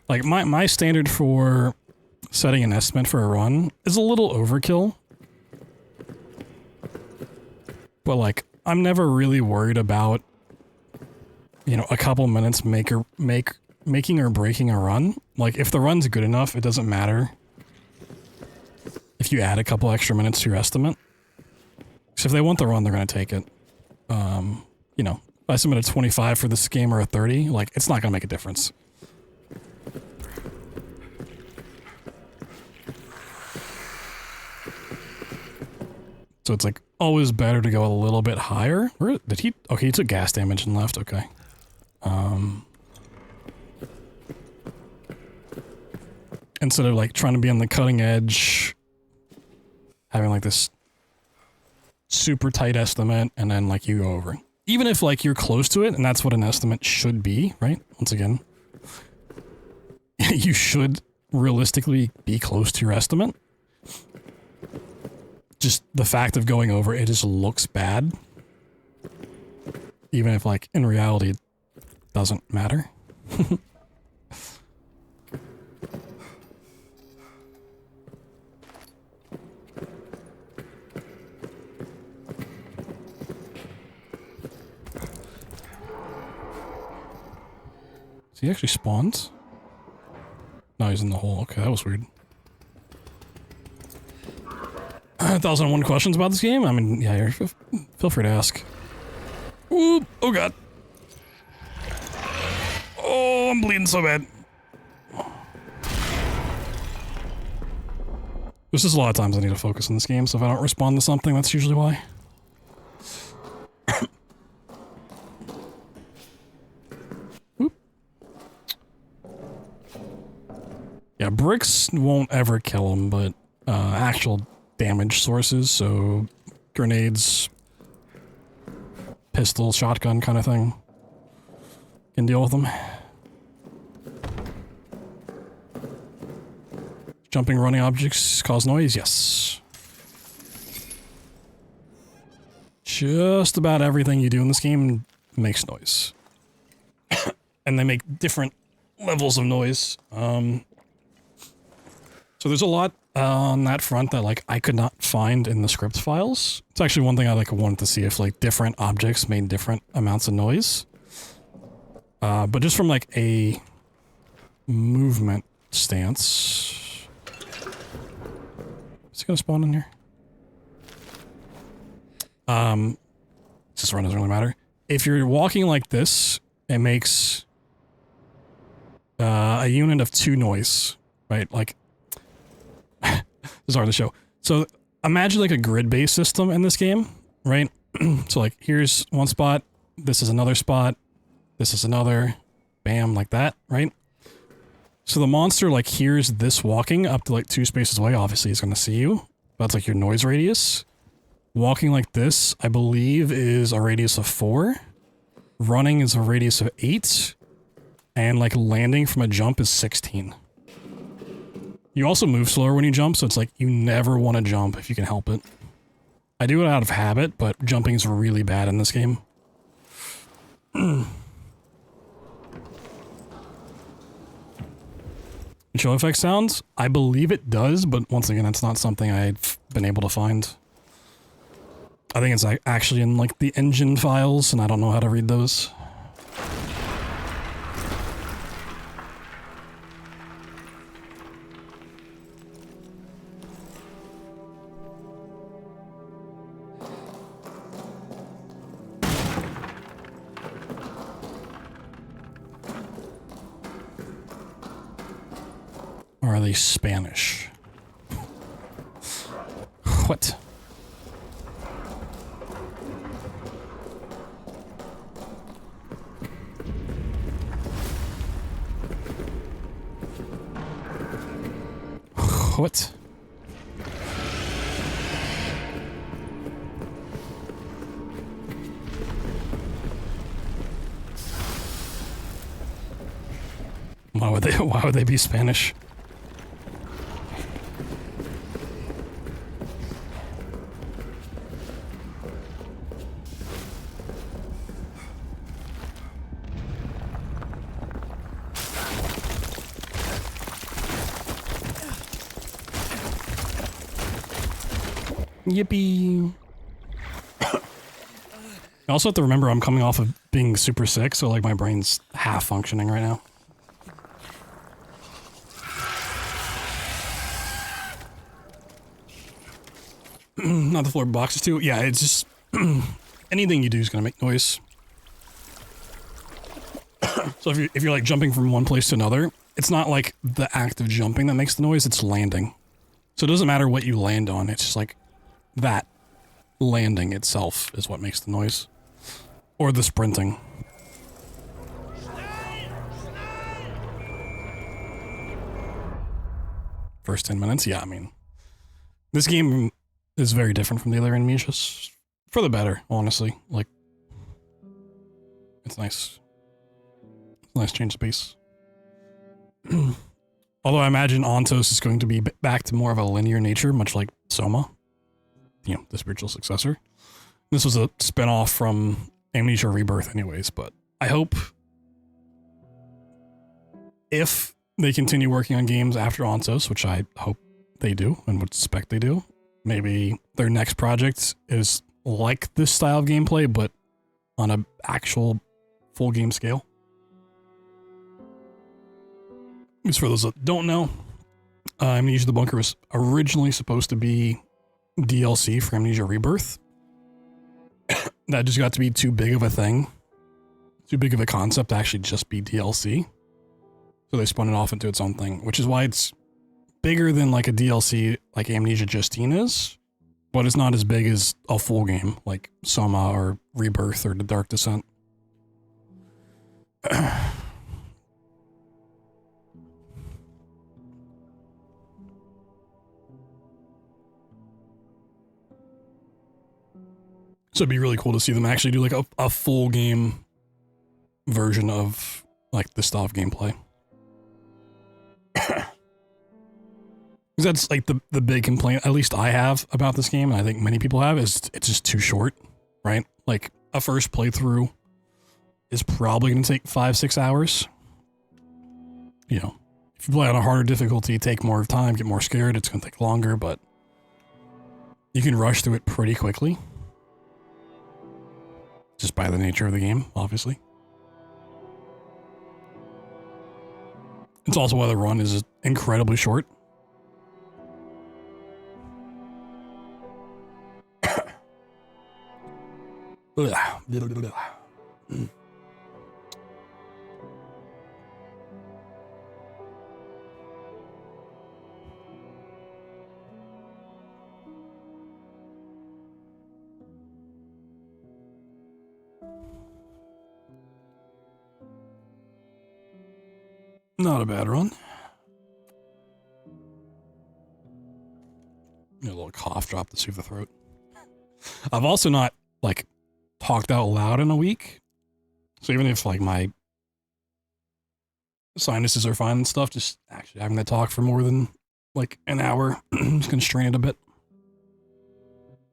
Speaker 1: Like, my standard for setting an estimate for a run is a little overkill. But, like, I'm never really worried about, you know, a couple minutes making or breaking a run. Like, if the run's good enough, it doesn't matter if you add a couple extra minutes to your estimate. So if they want the run, they're going to take it. You know, if I submit a 25 for this game or a 30, like, it's not going to make a difference. So it's like always better to go a little bit higher. Where did he? Okay, he took gas damage and left. Okay. Instead of like trying to be on the cutting edge, having like this super tight estimate, and then like you go over. Even if like you're close to it, and that's what an estimate should be, right? Once again, you should realistically be close to your estimate. Just the fact of going over it just looks bad. Even if like in reality it doesn't matter. He actually spawns? No, he's in the hole. Okay, that was weird. 1,001 questions about this game? I mean, yeah, feel free to ask. Ooh, oh god. Oh, I'm bleeding so bad. There's just a lot of times I need to focus in this game, so if I don't respond to something, that's usually why. Yeah, bricks won't ever kill him, but actual damage sources, so grenades, pistol, shotgun kind of thing, can deal with them. Jumping, running objects cause noise? Yes. Just about everything you do in this game makes noise. And they make different levels of noise. So there's a lot on that front that like I could not find in the script files. It's actually one thing I like wanted to see if like different objects made different amounts of noise. But just from like a movement stance. Is he gonna spawn in here? This run doesn't really matter. If you're walking like this, it makes a unit of 2 noise, right? Like this is hard to show. So imagine like a grid-based system in this game, right? So like here's one spot, this is another spot, this is another, bam, like that, right? So the monster like hears this walking up to like 2 spaces away, obviously he's gonna see you. That's like your noise radius. Walking like this, I believe, is a radius of 4. Running is a radius of 8. And like landing from a jump is 16. You also move slower when you jump, so it's like you never want to jump if you can help it. I do it out of habit, but jumping is really bad in this game. Show effect sounds? I believe it does, but once again, that's not something I've been able to find. I think it's actually in like the engine files, and I don't know how to read those. Or are they Spanish? What? What? Why would they be Spanish? Yippee. I also have to remember I'm coming off of being super sick, so like my brain's half functioning right now. Not the floor boxes too. Yeah, it's just anything you do is gonna make noise. So if you're like jumping from one place to another, it's not like the act of jumping that makes the noise, it's landing. So it doesn't matter what you land on, it's just like that landing itself is what makes the noise. Or the sprinting. First 10 minutes, yeah, I mean, this game is very different from the other Amnesias. For the better, honestly. Like, it's nice. It's a nice change of pace. Although I imagine Ontos is going to be back to more of a linear nature, much like Soma. You know, the spiritual successor. This was a spin-off from Amnesia Rebirth anyways, but I hope if they continue working on games after Ontos, which I hope they do and would suspect they do, maybe their next project is like this style of gameplay, but on an actual full game scale. Just for those that don't know, Amnesia the Bunker was originally supposed to be DLC for Amnesia Rebirth. That just got to be too big of a thing. Too big of a concept to actually just be DLC. So they spun it off into its own thing, which is why it's bigger than like a DLC like Amnesia Justine is, but it's not as big as a full game like Soma or Rebirth or The Dark Descent. So it'd be really cool to see them actually do like a full game version of like this style of gameplay. That's like the big complaint, at least I have about this game, and I think many people have, is it's just too short, right? Like a first playthrough is probably going to take 5-6 hours. You know, if you play on a harder difficulty, take more time, get more scared, it's going to take longer, but you can rush through it pretty quickly. Just by the nature of the game, obviously. It's also why the run is incredibly short. Not a bad run. A little cough drop to soothe the throat. I've also not, like, talked out loud in a week. So even if, like, my sinuses are fine and stuff, just actually having to talk for more than, like, an hour is going to strain it a bit.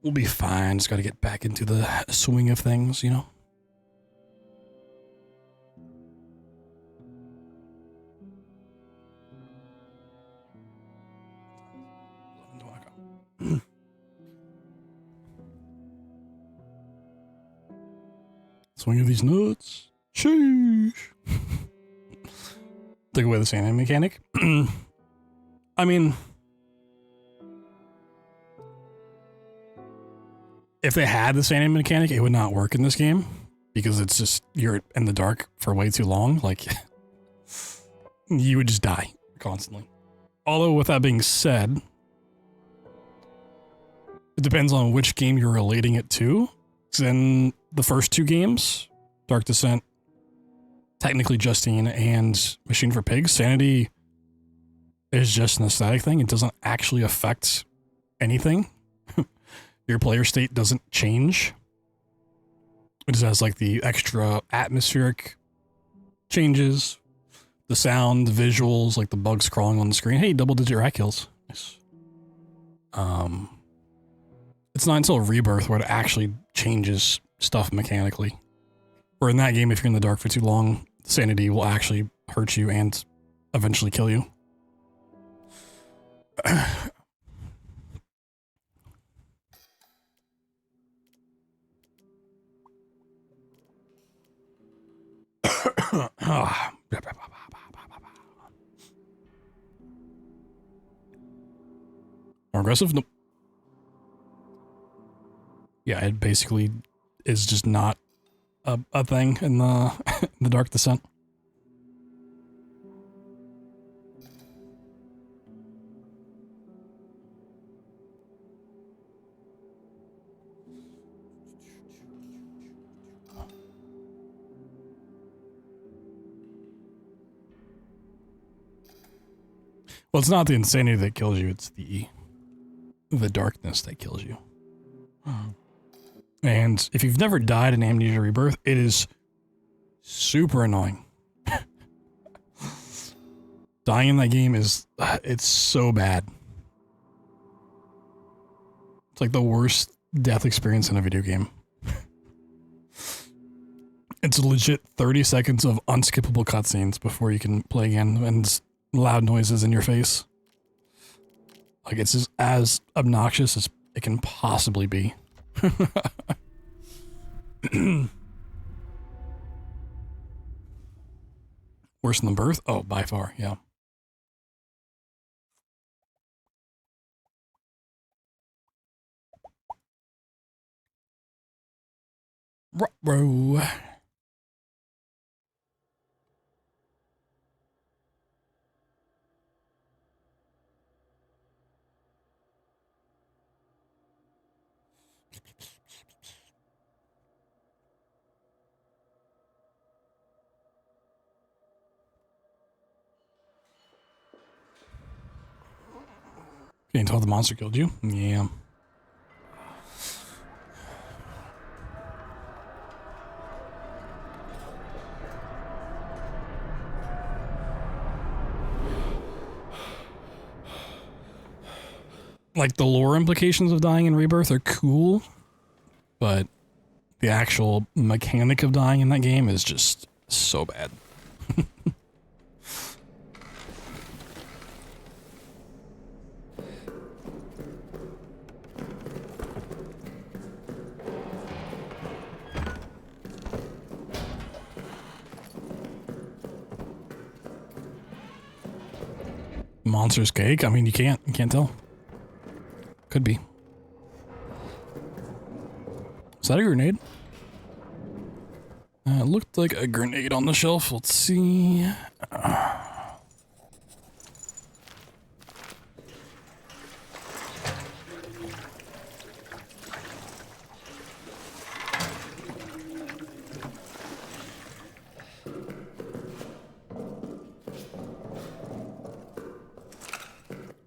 Speaker 1: We'll be fine. Just got to get back into the swing of things, you know? Swing of these nuts. Sheesh. Take away the sanding mechanic. I mean, if they had the sanding mechanic, it would not work in this game because it's just, you're in the dark for way too long. Like, you would just die constantly. Although, with that being said, it depends on which game you're relating it to. Because in the first two games, Dark Descent, technically Justine, and Machine for Pigs, sanity is just an aesthetic thing. It doesn't actually affect anything. Your player state doesn't change. It just has like the extra atmospheric changes, the sound, the visuals, like the bugs crawling on the screen. Hey, double-digit rat kills. Nice. It's not until Rebirth where it actually changes stuff mechanically. Where in that game, if you're in the dark for too long, sanity will actually hurt you and eventually kill you. More aggressive? Nope. Yeah, it basically is just not a thing in the in the Dark Descent. Well, it's not the insanity that kills you, it's the darkness that kills you. And if you've never died in Amnesia Rebirth, it is super annoying. Dying in that game is, it's so bad. It's like the worst death experience in a video game. It's legit 30 seconds of unskippable cutscenes before you can play again, and loud noises in your face. Like, it's just as obnoxious as it can possibly be. Worse than the birth? Oh, by far, yeah. Ruh-roh. Can't tell the monster killed you? Yeah. Like, the lore implications of dying in Rebirth are cool, but the actual mechanic of dying in that game is just so bad. Monster's cake? I mean, you can't tell. Could be. Is that a grenade? It looked like a grenade on the shelf. Let's see.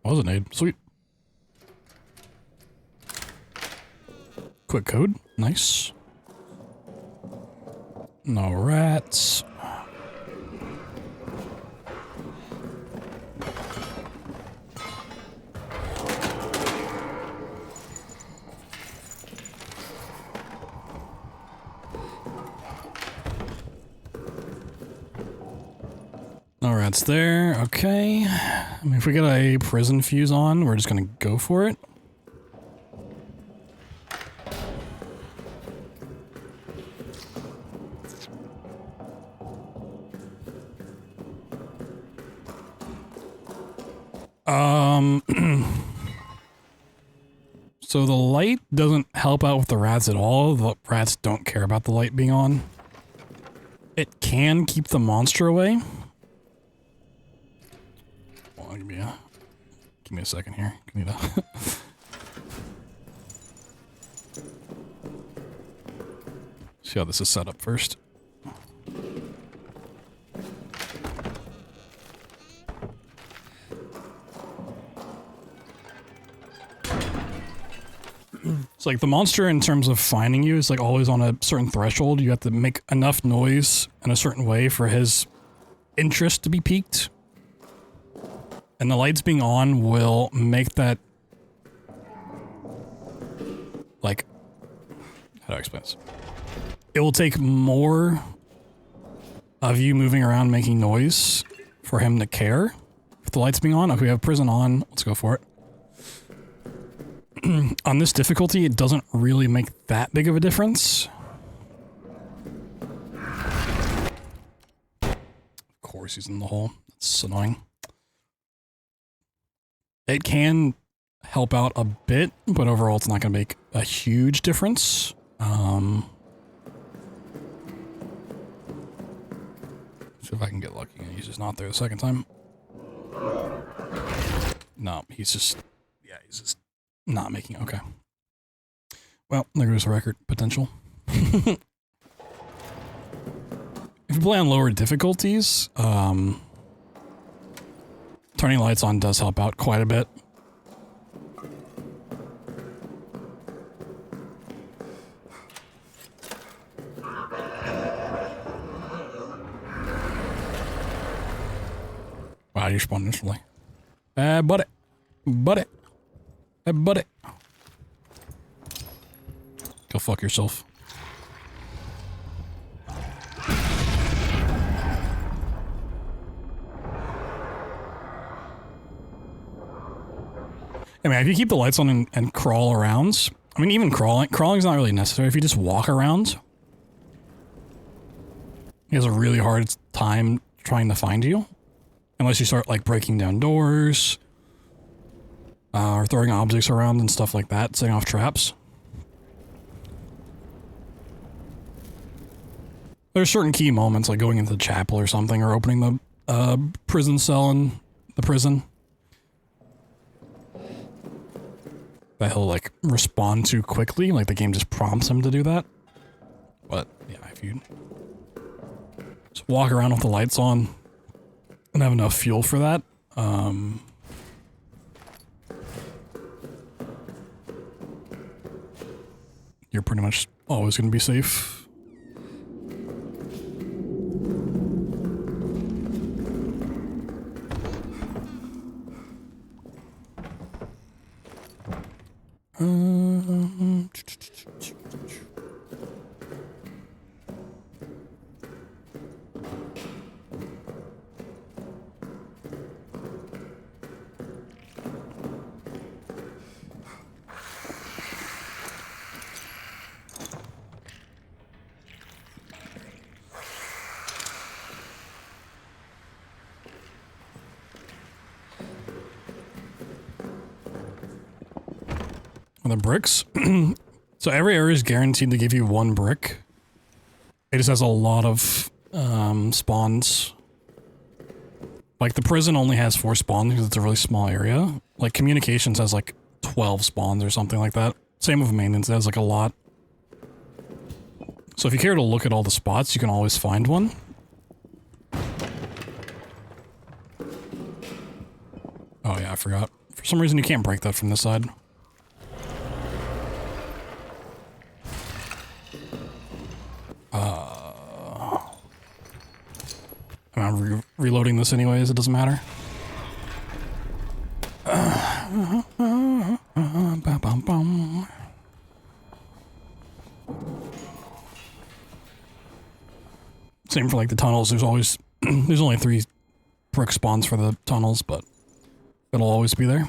Speaker 1: Was a nade. Sweet. Quick code. Nice. No rats. No rats there. Okay. I mean, if we get a prison fuse on, we're just gonna go for it. So the light doesn't help out with the rats at all. The rats don't care about the light being on. It can keep the monster away. Well, give me a second here. Give me that. See how this is set up first. It's like the monster, in terms of finding you, is like always on a certain threshold. You have to make enough noise in a certain way for his interest to be piqued. And the lights being on will make that, like, how do I explain this? It will take more of you moving around making noise for him to care. If the lights being on, okay, we have prison on, let's go for it. On this difficulty, it doesn't really make that big of a difference. Of course he's in the hole. That's annoying. It can help out a bit, but overall it's not going to make a huge difference. See if I can get lucky and he's just not there the second time. No, he's just not making it. Okay. Well, there goes the record potential. If you play on lower difficulties, Turning lights on does help out quite a bit. Wow, you spawned instantly. Buddy. Buddy. Hey, buddy. Go fuck yourself. I mean, if you keep the lights on and crawl around, I mean, even crawling's not really necessary. If you just walk around, he has a really hard time trying to find you. Unless you start, like, breaking down doors, or throwing objects around and stuff like that, setting off traps. There's certain key moments, like going into the chapel or something, or opening the prison cell in the prison, that he'll, like, respond to quickly. Like, the game just prompts him to do that. But, yeah, if you just walk around with the lights on and have enough fuel for that, you're pretty much always going to be safe. The bricks. So every area is guaranteed to give you 1 brick. It just has a lot of spawns. Like the prison only has 4 spawns because it's a really small area. Like communications has like 12 spawns or something like that. Same with maintenance, it has like a lot. So if you care to look at all the spots, you can always find one. Oh yeah, I forgot. For some reason you can't break that from this side. I'm reloading this anyways, it doesn't matter. Same for like the tunnels, there's always, there's only 3 brick spawns for the tunnels, but it'll always be there.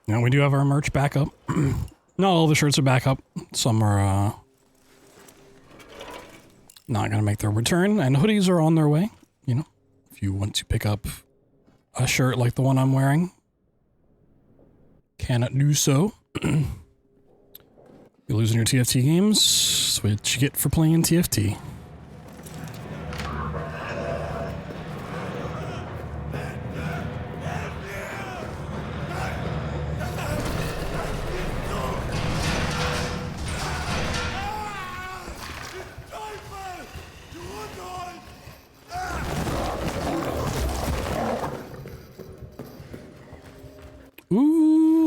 Speaker 1: Now we do have our merch back up. Not all the shirts are back up. Some are not gonna make their return, and hoodies are on their way. You know, if you want to pick up a shirt like the one I'm wearing, cannot do so. You're losing your TFT games. That's what you get for playing in TFT.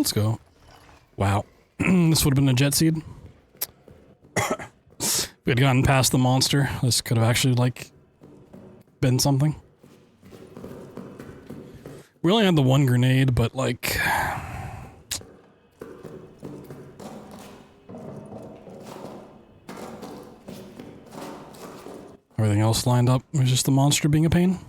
Speaker 1: let's go. Wow. This would have been a jet seed. If we had gotten past the monster, this could have actually, like, been something. We only had the one grenade, but, like... everything else lined up was just the monster being a pain.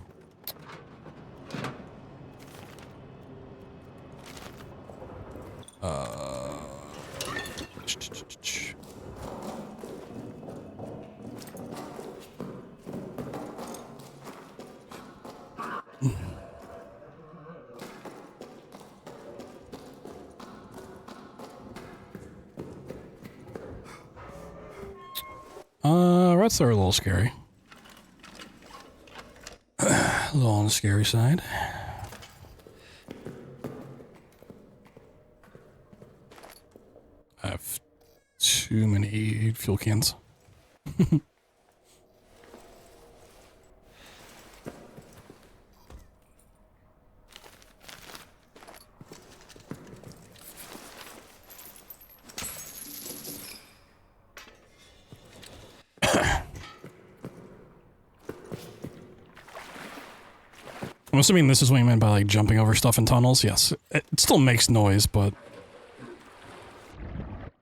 Speaker 1: Rats are a little scary. A little on the scary side. I have too many fuel cans. I'm assuming this is what you meant by like jumping over stuff in tunnels. Yes, it still makes noise, but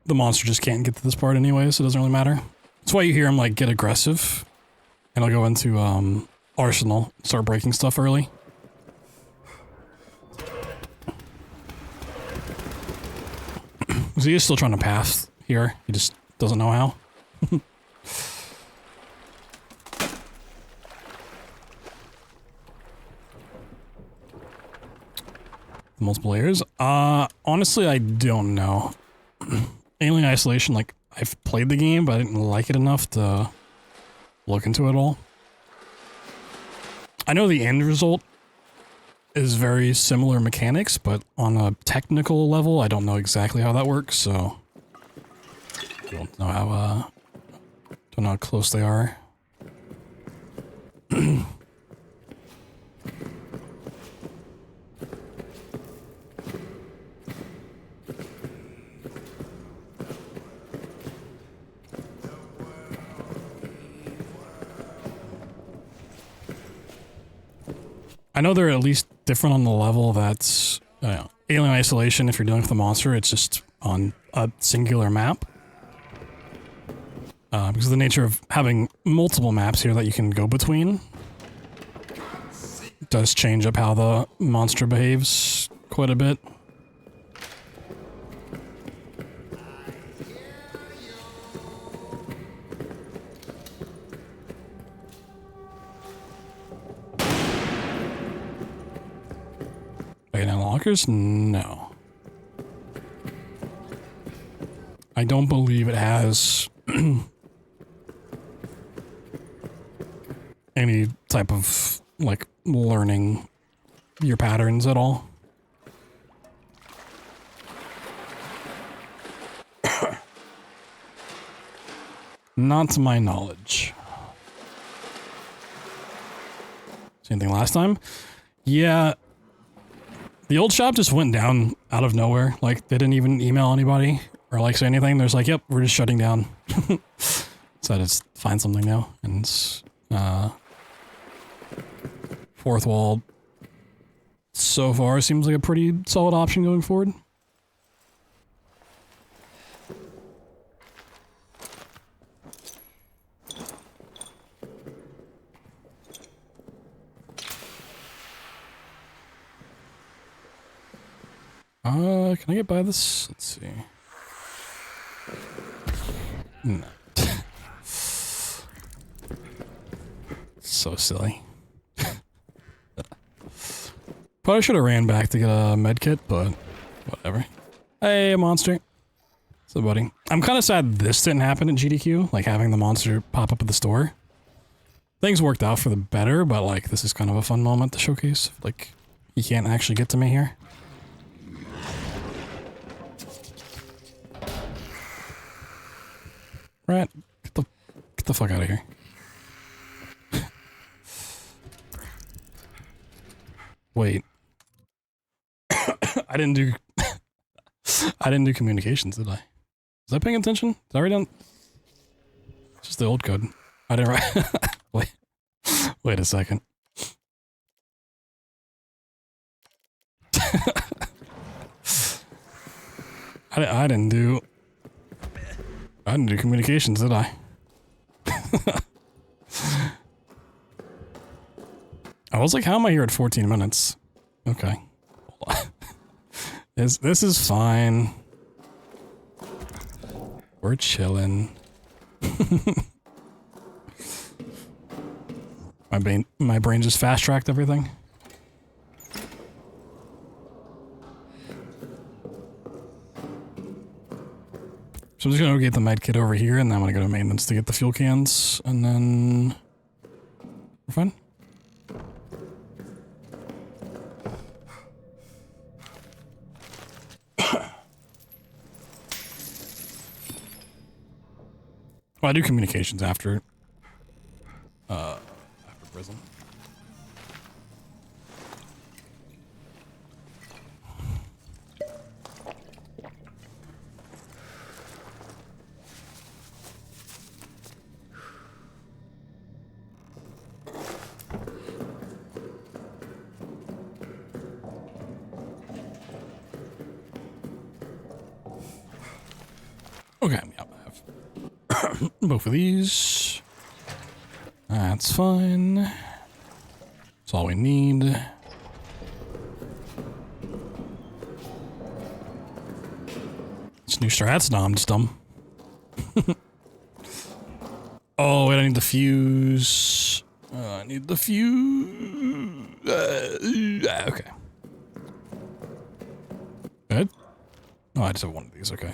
Speaker 1: the monster just can't get to this part anyway, so it doesn't really matter. That's why you hear him like get aggressive, and I'll go into Arsenal, start breaking stuff early. So he is still trying to pass here. He just doesn't know how. Multiple layers? Honestly, I don't know. Alien Isolation, like, I've played the game, but I didn't like it enough to look into it all. I know the end result is very similar mechanics, but on a technical level, I don't know exactly how that works, so I don't know how close they are. I know they're at least different on the level that's Alien Isolation. If you're dealing with a monster, it's just on a singular map. Because of the nature of having multiple maps here that you can go between, it does change up how the monster behaves quite a bit. Lockers? No. I don't believe it has any type of, like, learning your patterns at all. Not to my knowledge. Same thing last time? Yeah. The old shop just went down out of nowhere. Like, they didn't even email anybody or, like, say anything. There's like, yep, we're just shutting down. So I just find something now. And it's, Fourth Wall so far seems like a pretty solid option going forward. Can I get by this? Let's see. No. So silly. Probably should have ran back to get a med kit, but whatever. Hey, monster. So, buddy. I'm kind of sad this didn't happen at GDQ, like having the monster pop up at the store. Things worked out for the better, but like this is kind of a fun moment to showcase. Like, he can't actually get to me here. Rat, get the fuck out of here. Wait. I didn't do... I didn't do communications, did I? Was I paying attention? Did I write down? It's just the old code. I didn't write. Wait a second. I didn't do communications, did I? I was like, how am I here at 14 minutes? Okay. Hold on. This is fine. We're chilling. My brain just fast-tracked everything. So I'm just gonna go get the med kit over here, and then I'm gonna go to maintenance to get the fuel cans, and then we're fine. Well, I do communications after prison. Okay, yeah, I have both of these. That's fine. That's all we need. It's new strats? No, I'm just dumb. Oh, wait, I need the fuse. I need the fuse. Okay. Good? Oh, I just have one of these, okay.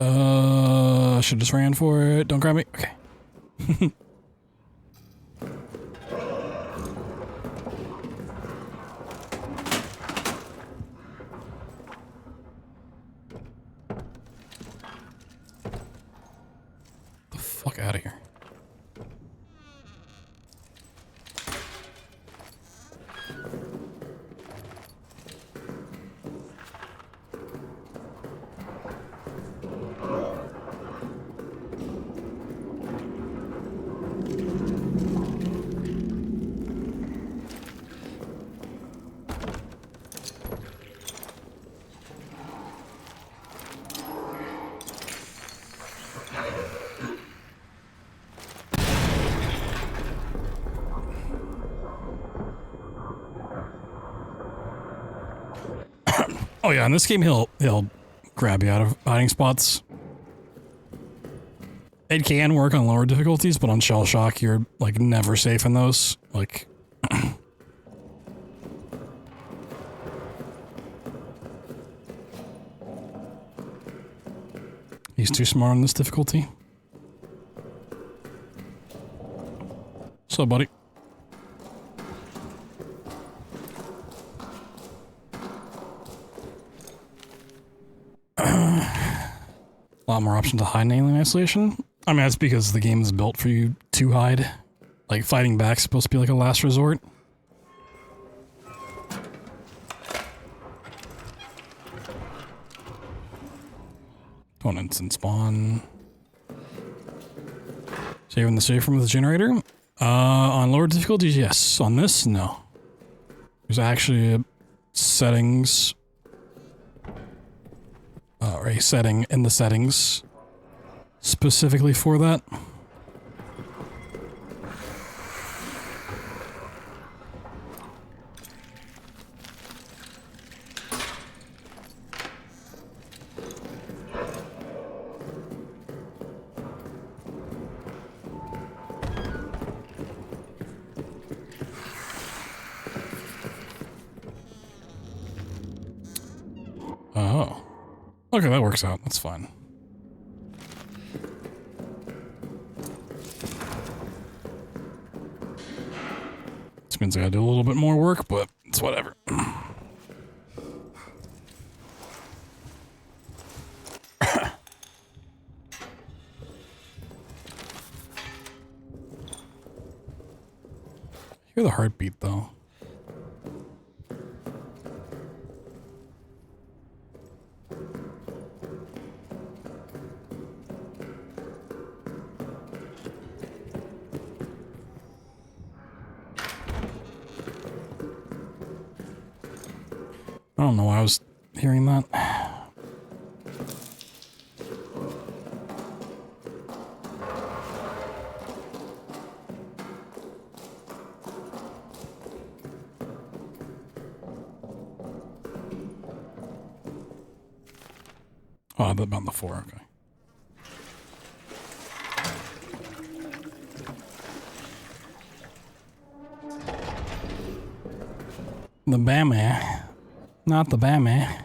Speaker 1: I should just ran for it. Don't grab me. Okay. The fuck out of here. Oh yeah, in this game he'll grab you out of hiding spots. It can work on lower difficulties, but on Shell Shock you're like never safe in those. Like he's too smart on this difficulty. So buddy. A lot more options to hide in alien isolation. I mean, that's because the game is built for you to hide. Like, fighting back's supposed to be like a last resort. Don't instant spawn. Save in the safe room with the generator. On lower difficulties, yes. On this, no. There's actually a settings. Or a setting in the settings specifically for that. Oh. Okay, that works out. That's fine. This means I gotta do a little bit more work, but it's whatever. Hear the heartbeat, though. I don't know why I was hearing that. Oh, I thought about the 4, okay. The Bammy. Not the Bammy.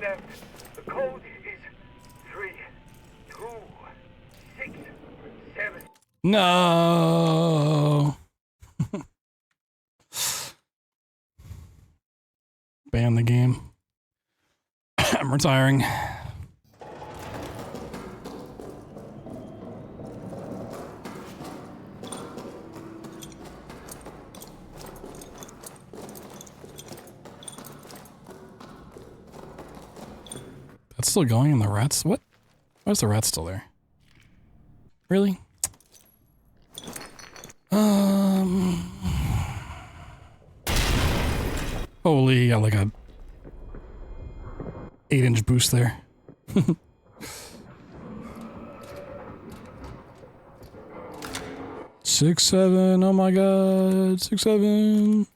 Speaker 4: Left. The code is 3, 2, 6, 7.
Speaker 1: No. Ban the game. I'm retiring. That's still going and the rats? What? Why is the rat still there? Really? Holy, he got like a 8-inch boost there. 6-7, oh my god, 6-7.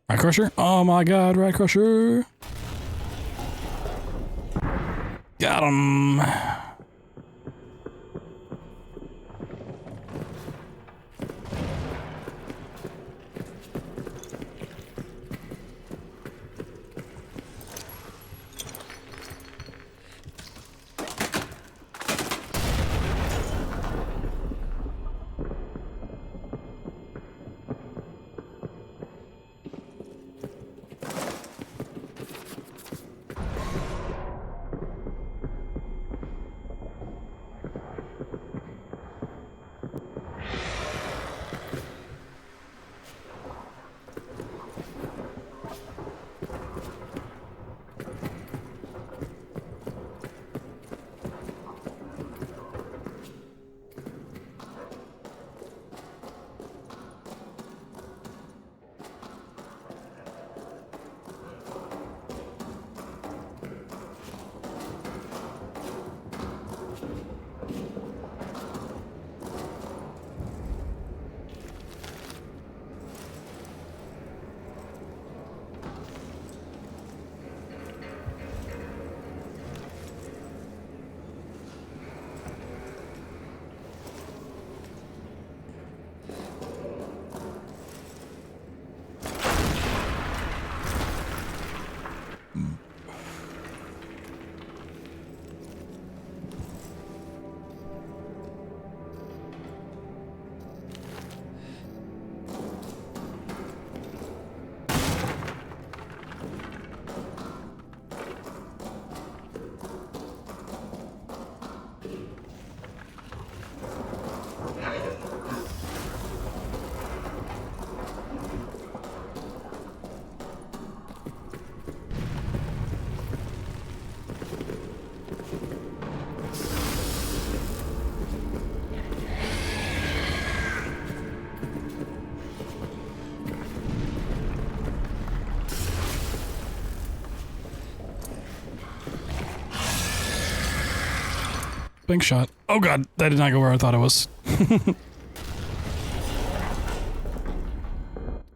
Speaker 1: Rat Crusher? Oh my god, Rat Crusher! Got him! Bank shot. Oh god, that did not go where I thought it was. I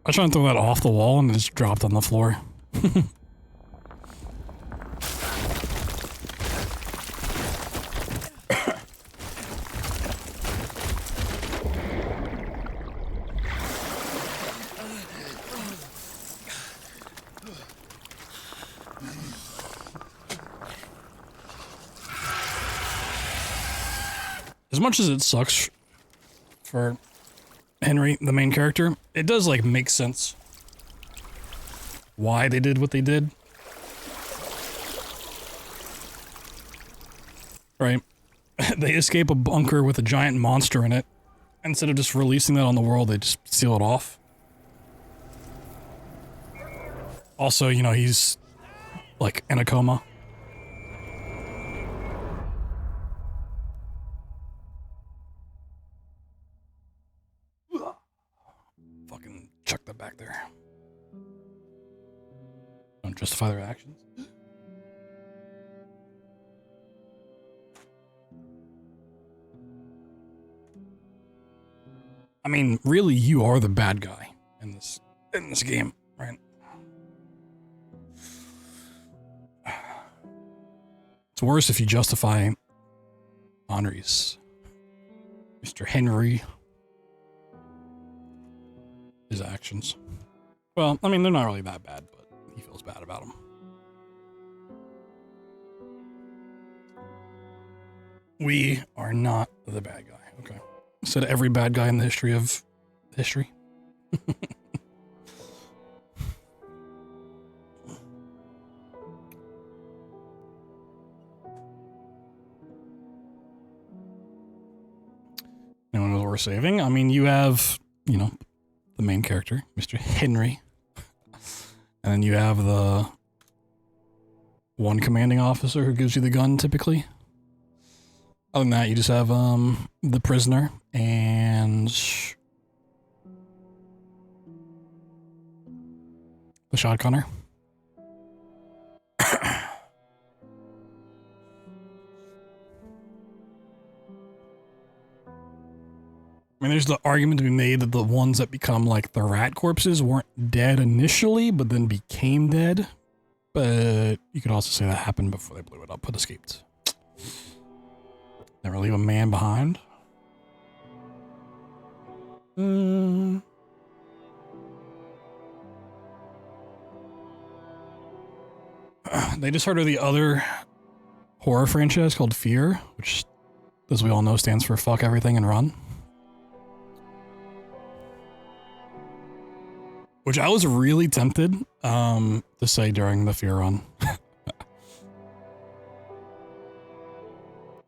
Speaker 1: was trying to throw that off the wall and it just dropped on the floor. as much as it sucks for Henry, the main character, it does like make sense why they did what they did. Right? They escape a bunker with a giant monster in it. Instead of just releasing that on the world, they just seal it off. Also, you know, he's like in a coma. Fucking chuck that back there. Don't justify their actions. I mean, really, you are the bad guy in this game, right? It's worse if you justify Henry's, Mr. Henry, his actions. Well, I mean, they're not really that bad, but he feels bad about them. We are not the bad guy. Okay. Said every bad guy in the history of history. Anyone knows what we're saving? I mean, you have, you know, the main character, Mr. Henry. And then you have the one commanding officer who gives you the gun, typically. Other than that, you just have the prisoner and the shotgunner. I mean, there's the argument to be made that the ones that become like the rat corpses weren't dead initially, but then became dead. But you could also say that happened before they blew it up but escaped. Never leave a man behind. They just started the other horror franchise called Fear, which, as we all know, stands for fuck everything and run. Which I was really tempted to say during the Fear run.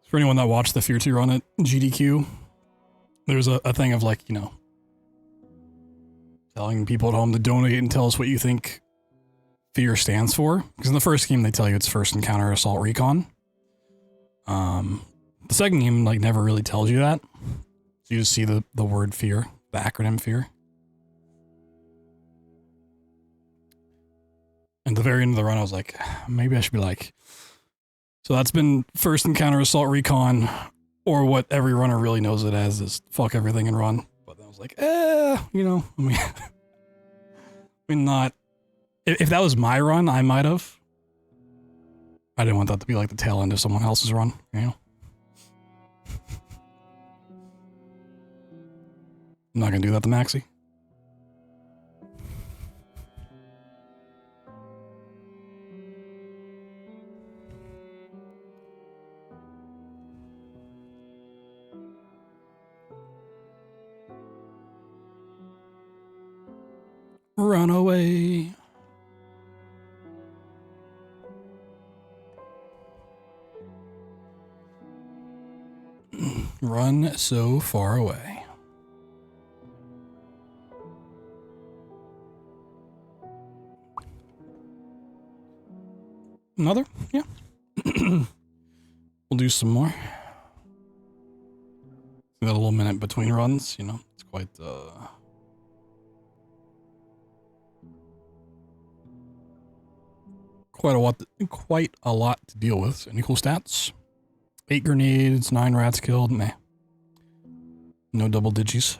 Speaker 1: For anyone that watched the Fear 2 run at GDQ, there's a thing of like, you know, telling people at home to donate and tell us what you think Fear stands for. Because in the first game, they tell you it's First Encounter Assault Recon. The second game, like, never really tells you that. So you just see the word Fear, the acronym Fear. And at the very end of the run, I was like, maybe I should be like, so that's been First Encounter Assault Recon, or what every runner really knows it as is fuck everything and run. But then I was like, you know, I mean, not. If that was my run, I might have. I didn't want that to be like the tail end of someone else's run, you know? I'm not gonna do that to Maxie. Run away. Run so far away. Another? Yeah. We'll do some more. Got a little minute between runs, you know. It's quite quite a lot to deal with. Any cool stats? 8 grenades, 9 rats killed. Meh. No double digits.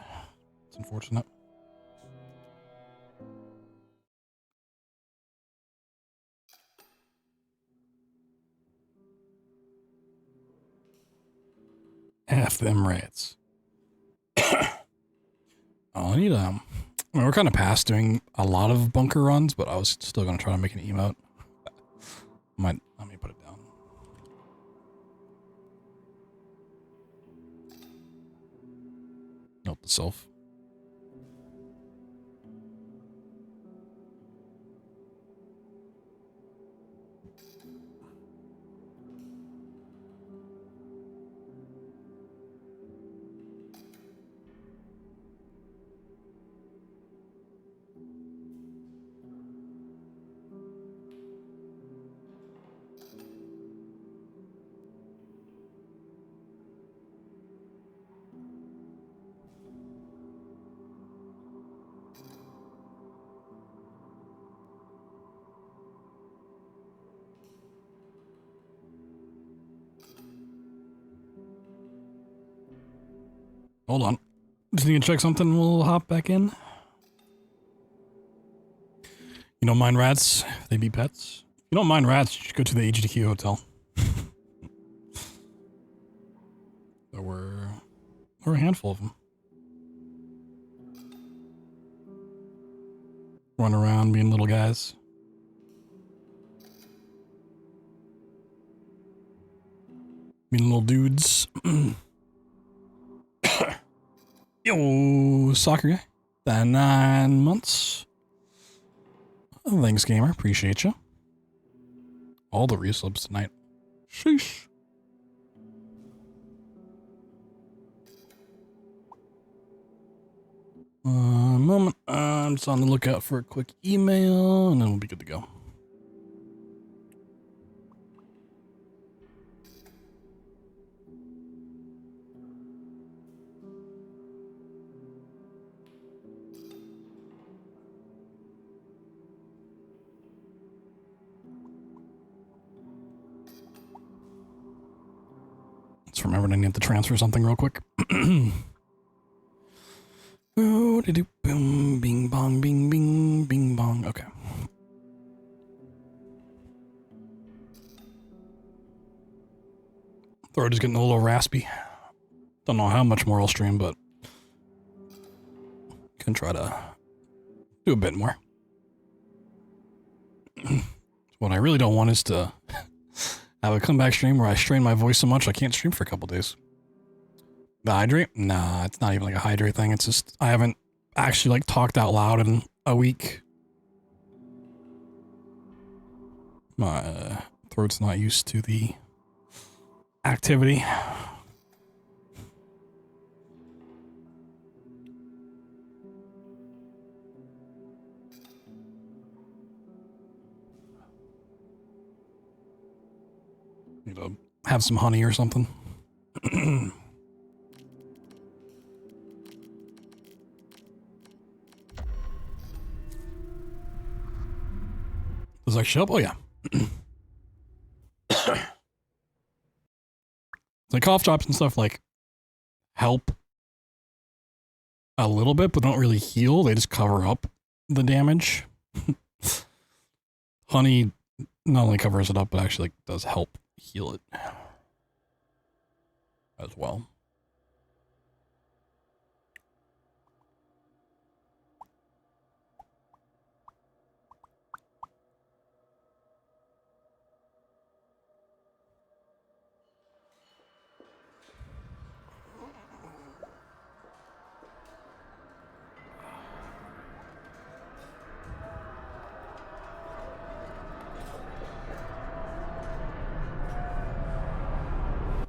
Speaker 1: It's unfortunate. F them rats. I need I mean, we're kind of past doing a lot of bunker runs, but I was still gonna try to make an emote. Let me put it down. itself. Hold on. Just need to check something. We'll hop back in. You don't mind rats? If they be pets? If you don't mind rats, you should go to the AGDQ hotel. There were a handful of them. Run around being little guys. Being little dudes. Yo, soccer guy. That 9 months. Thanks, gamer. Appreciate you. All the resubs tonight. Sheesh. Moment. I'm just on the lookout for a quick email, and then we'll be good to go. Just remembered I need to transfer something real quick. Oh, boom, bing bong, bing bing, bing bong. Okay. Throat is getting a little raspy. Don't know how much more I'll stream, but can try to do a bit more. What I really don't want is to have a comeback stream where I strain my voice so much I can't stream for a couple days. The hydrate? Nah, it's not even like a hydrate thing. It's just I haven't actually like talked out loud in a week. My throat's not used to the activity. Need to have some honey or something. Does that show up? Oh, yeah. Like cough drops and stuff like help a little bit, but don't really heal. They just cover up the damage. Honey not only covers it up, but actually like does help heal it as well.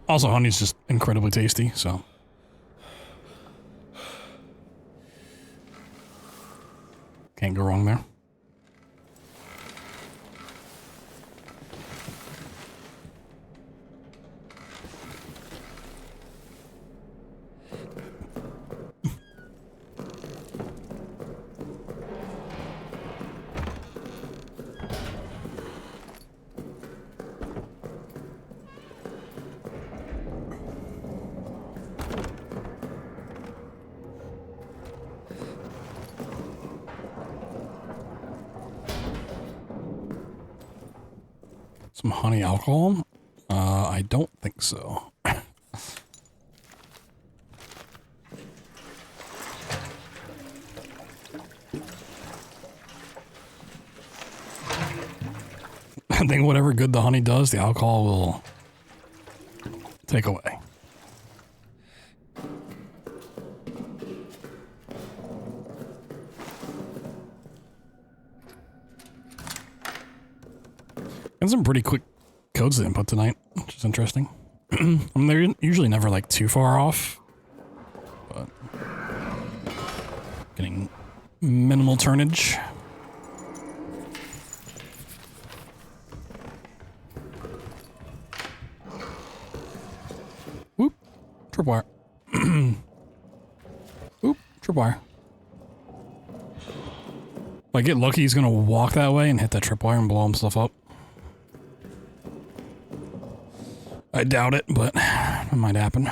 Speaker 1: Also, honey's just incredibly tasty, so. Can't go wrong there. Some honey alcohol? I don't think so. I think whatever good the honey does, the alcohol will take away. Got some pretty quick codes to input tonight, which is interesting. I mean, they're usually never like too far off, but getting minimal turnage. Whoop, tripwire. Whoop, tripwire. If I get lucky, he's gonna walk that way and hit that tripwire and blow himself up. I doubt it, but it might happen.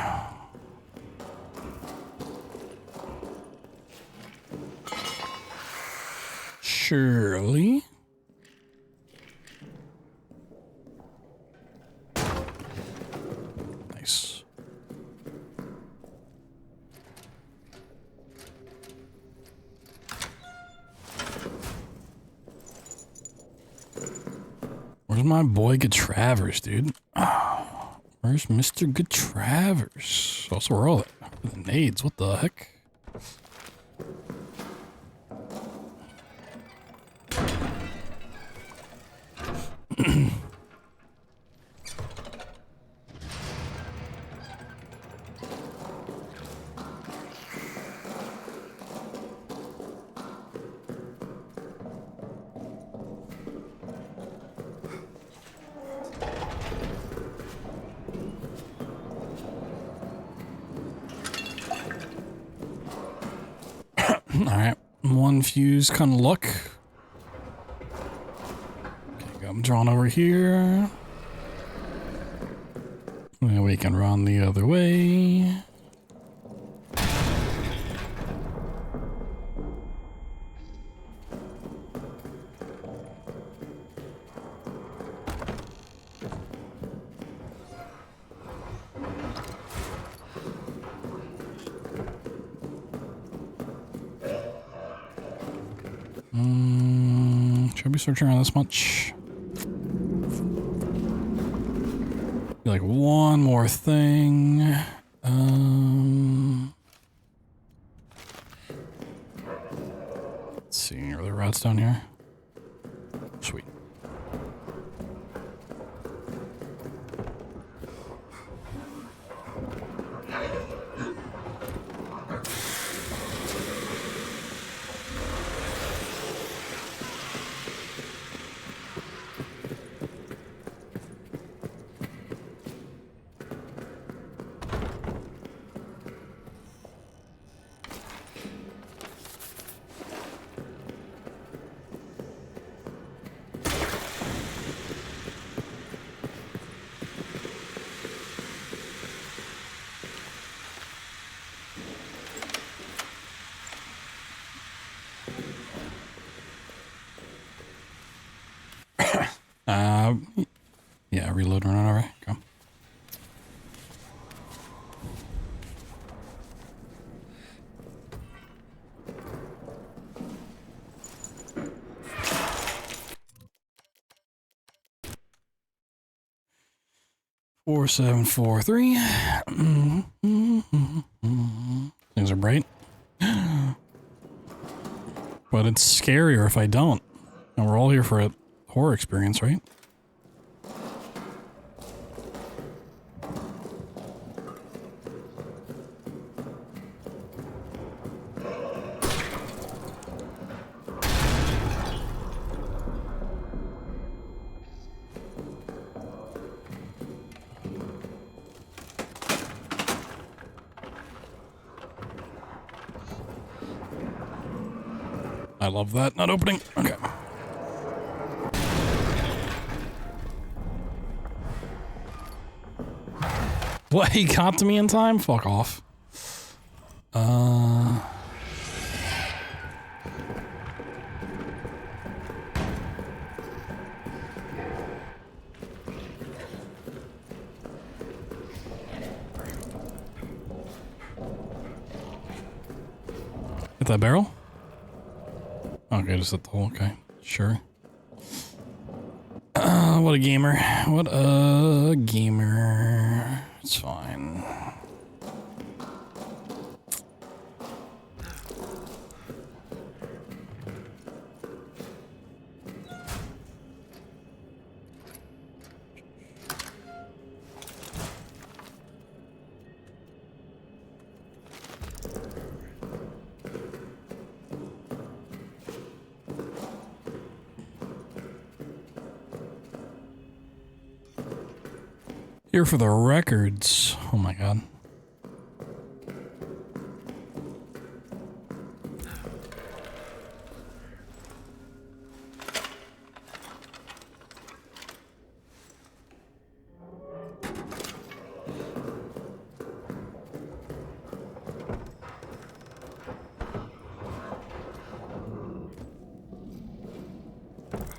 Speaker 1: Surely. Nice. Where's my boy Gatravers, dude? Where's Mr. Gatravers? Also, where are all the nades? What the heck? Alright, one fuse kind of luck. Okay, I'm drawn over here. And we can run the other way. Should I be searching around this much? Like one more thing. Let's see, are there rats down here? Sweet. Yeah, reload run alright. Go. Four, 7, 4, 3. Things are bright. But it's scarier if I don't. And we're all here for a horror experience, right? I love that. Not opening. Okay. What? He got to me in time? Fuck off. Hit that barrel? Okay, just hit the hole. Okay, sure. What a gamer. What a gamer. It's fine. Here for the records. Oh my god.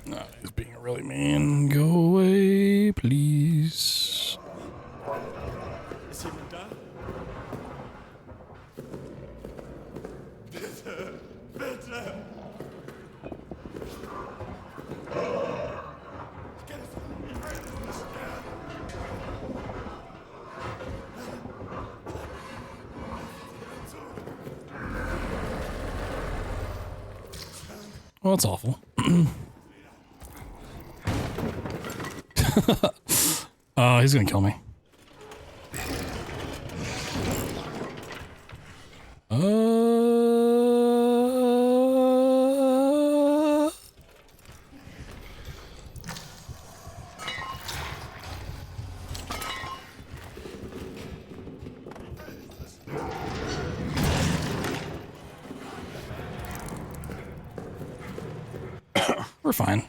Speaker 1: No, he's being really mean. Go away, please.
Speaker 5: Is jemand da? Bitte, bitte.
Speaker 1: Well, that's awful. He's gonna kill me. We're fine.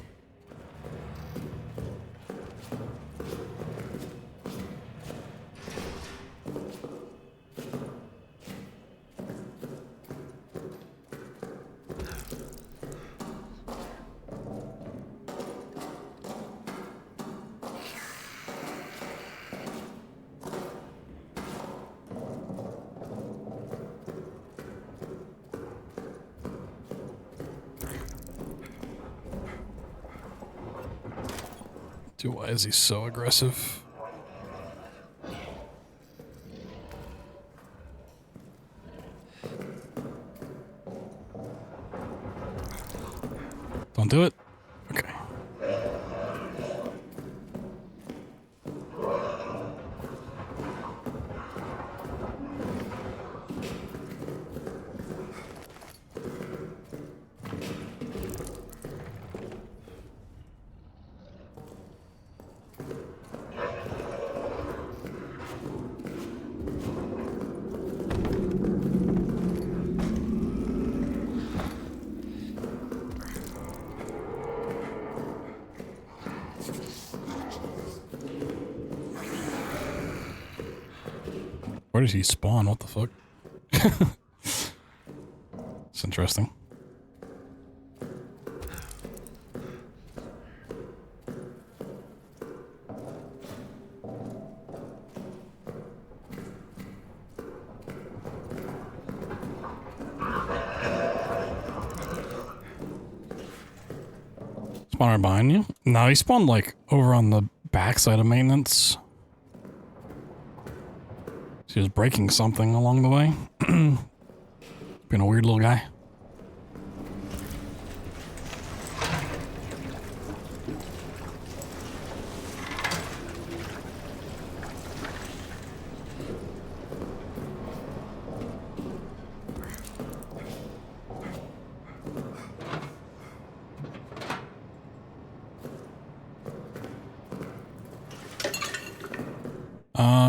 Speaker 1: Dude, why is he so aggressive? Don't do it. Okay. Where does he spawn? What the fuck? It's interesting. Spawn right behind you? No, he spawned like over on the backside of maintenance. He was breaking something along the way. Being a weird little guy.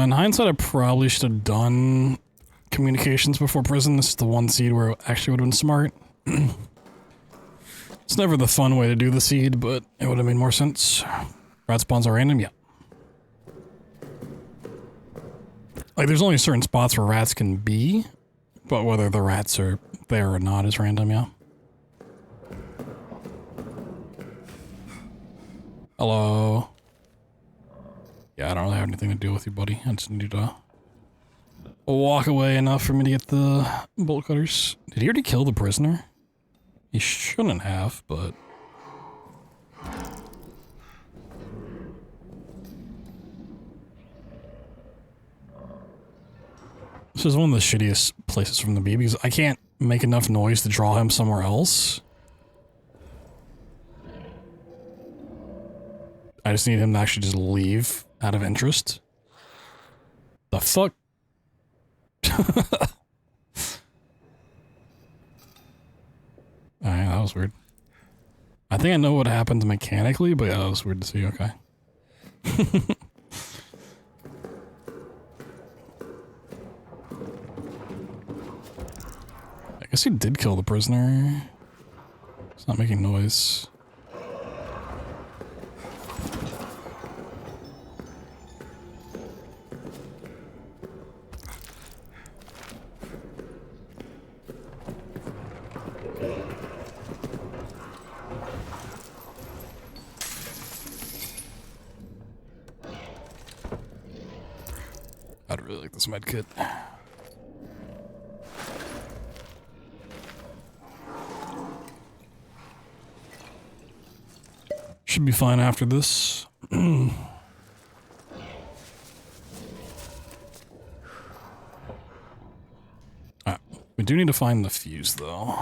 Speaker 1: In hindsight, I probably should have done communications before prison. This is the one seed where it actually would have been smart. It's never the fun way to do the seed, but it would have made more sense. Rat spawns are random, yeah. Like, there's only certain spots where rats can be, but whether the rats are there or not is random, yeah. Hello. Yeah, I don't really have anything to do with you, buddy. I just need to walk away enough for me to get the bolt cutters. Did he already kill the prisoner? He shouldn't have, but... This is one of the shittiest places from the B because I can't make enough noise to draw him somewhere else. I just need him to actually just leave out of interest. The fuck? Alright, that was weird. I think I know what happened mechanically, but yeah, that was weird to see, okay. Guess he did kill the prisoner. It's not making noise. I'd really like this med kit. Should be fine after this. Alright, we do need to find the fuse though.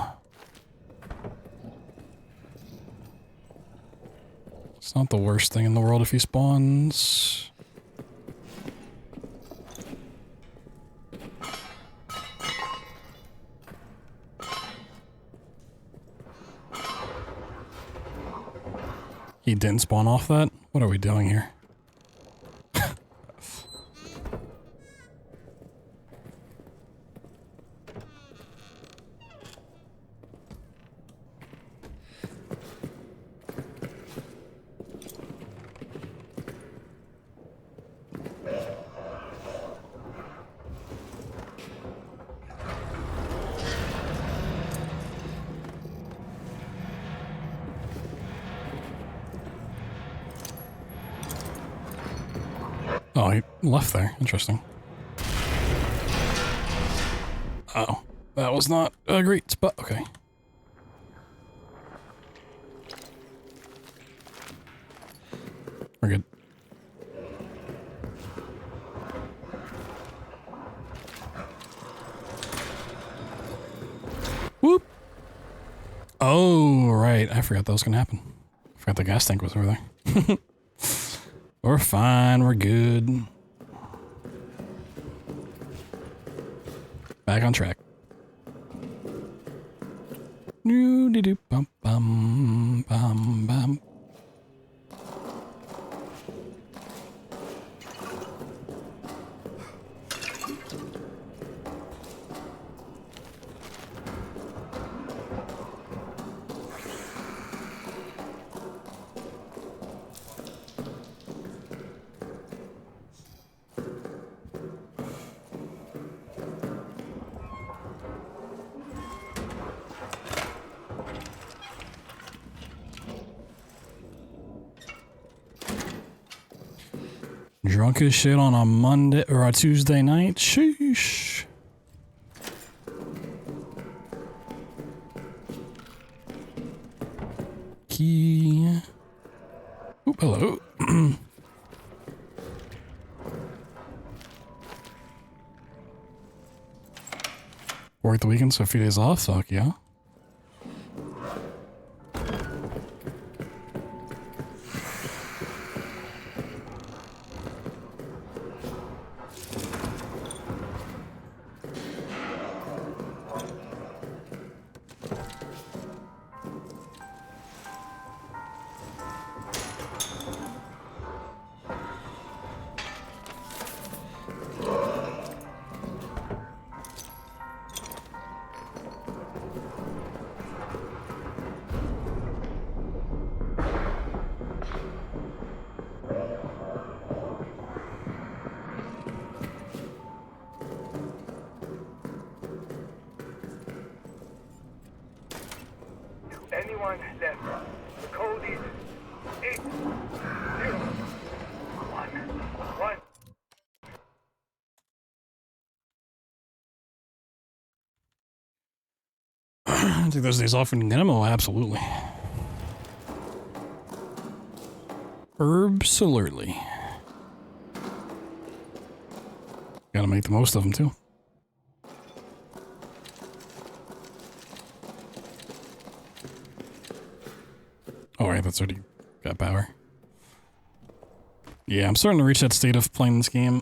Speaker 1: It's not the worst thing in the world if he spawns. He didn't spawn off that? What are we doing here? Oh, he left there. Interesting. Oh, that was not a great spot. Okay. We're good. Whoop. Oh, right. I forgot that was going to happen. I forgot the gas tank was over there. We're fine, we're good. Back on track. Bum bum bum bum. Drunk as shit on a Monday or a Tuesday night. Sheesh. Key. Oop, hello. Work the weekend, so a few days off. Fuck yeah.
Speaker 4: Anyone left? The code is 8011.
Speaker 1: I take those days off and get them. Oh, absolutely. Absolutely. Gotta make the most of them too. Oh, right, that's already got power. Yeah, I'm starting to reach that state of playing this game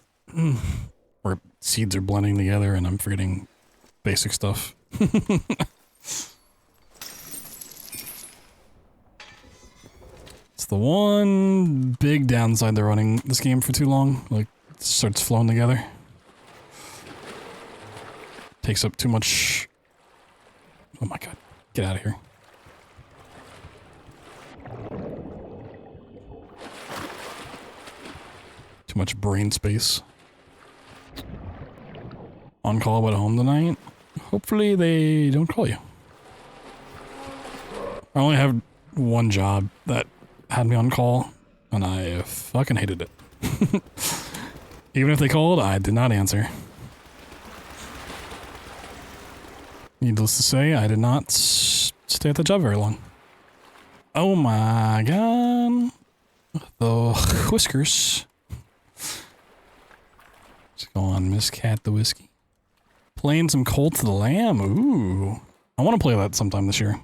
Speaker 1: where seeds are blending together and I'm forgetting basic stuff. It's the one big downside to running this game for too long. Like, it starts flowing together. Takes up too much Oh my god. Get out of here. Too much brain space. On call but home tonight? Hopefully they don't call you. I only have one job that had me on call, and I fucking hated it. Even if they called, I did not answer. Needless to say, I did not stay at the job very long. Oh my god. The whiskers. Let's go on, Miss Cat the Whiskey. Playing some Cult of the Lamb. Ooh. I want to play that sometime this year.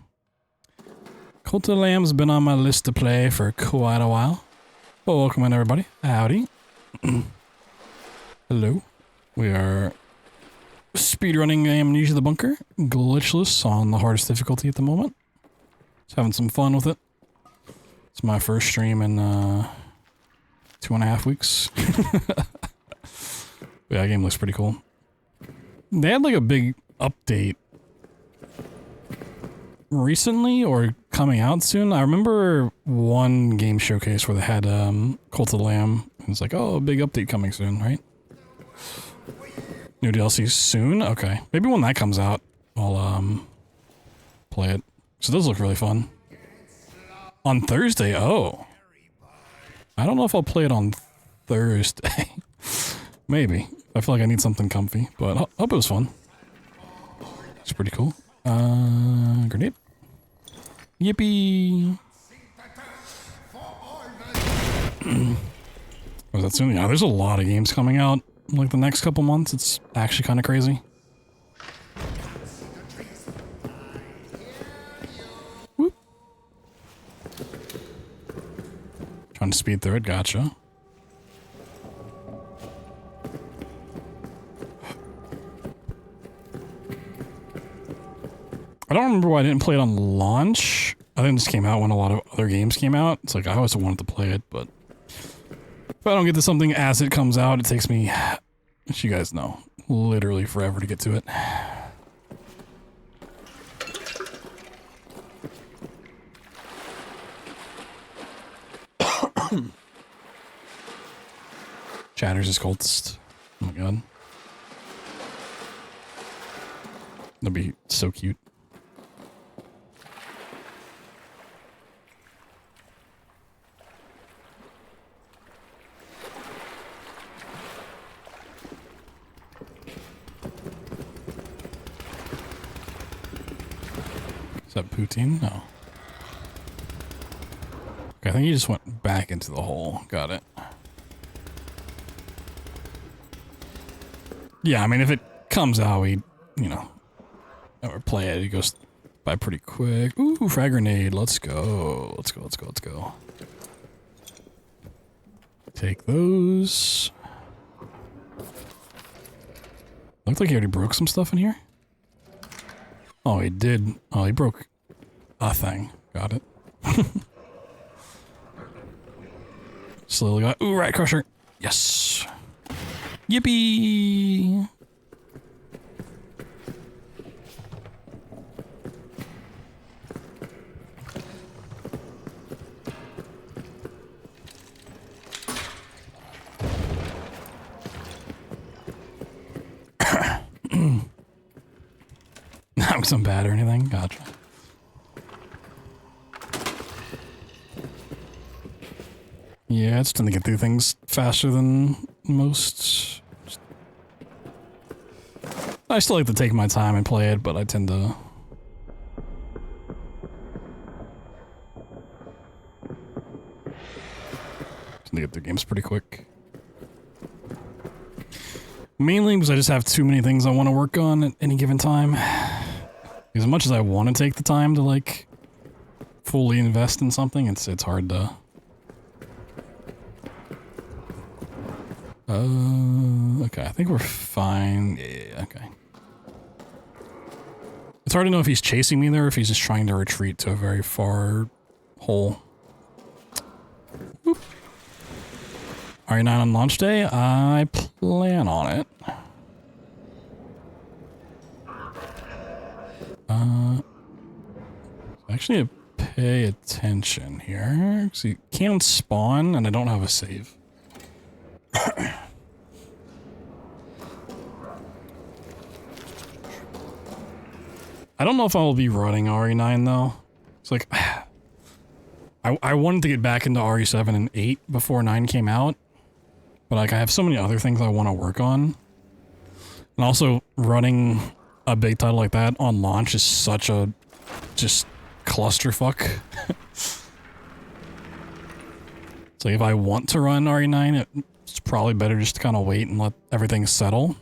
Speaker 1: Cult of the Lamb's been on my list to play for quite a while. Well, welcome in, everybody. Howdy. Hello. We are speedrunning Amnesia the Bunker. Glitchless on the hardest difficulty at the moment. Just having some fun with it. It's my first stream in 2.5 weeks. Yeah, that game looks pretty cool. They had like a big update recently or coming out soon. I remember one game showcase where they had Cult of the Lamb. It was like, oh, a big update coming soon, right? New DLC soon? Okay. Maybe when that comes out, I'll play it. So it does look really fun. On Thursday? Oh. I don't know if I'll play it on Thursday. Maybe. I feel like I need something comfy, but I hope it was fun. It's pretty cool. Grenade. Yippee! Was that soon? Yeah, there's a lot of games coming out like the next couple months. It's actually kind of crazy. Whoop. Trying to speed through it, gotcha. I don't remember why I didn't play it on launch. I think this came out when a lot of other games came out. It's like I always wanted to play it, but if I don't get to something as it comes out, it takes me, as you guys know, literally forever to get to it. Chatters is cultist. Oh my god. That'd be so cute. Is that poutine? No. Okay, I think he just went back into the hole. Got it. Yeah, I mean, if it comes out, we, you know, never play it. It goes by pretty quick. Ooh, frag grenade. Let's go. Let's go, let's go, let's go. Take those. Looked like he already broke some stuff in here. Oh, he did. Oh, he broke a thing. Got it. Slowly got. Ooh, right crusher. Yes. Yippee. Not some bad or anything. Gotcha. Yeah, it's tend to get through things faster than most. I still like to take my time and play it, but I tend to get through games pretty quick. Mainly because I just have too many things I want to work on at any given time. As much as I want to take the time to like fully invest in something, it's hard to. Okay, I think we're fine. Yeah, okay. It's hard to know if he's chasing me there or if he's just trying to retreat to a very far hole. Whoop. RE9 on launch day? I plan on it. actually need to pay attention here. Because you can't spawn, and I don't have a save. I don't know if I will be running RE9 though. It's like I wanted to get back into RE7 and 8 before 9 came out, but like I have so many other things I want to work on, and also running a big title like that on launch is such a just clusterfuck. So if I want to run RE9, it's probably better just to kind of wait and let everything settle.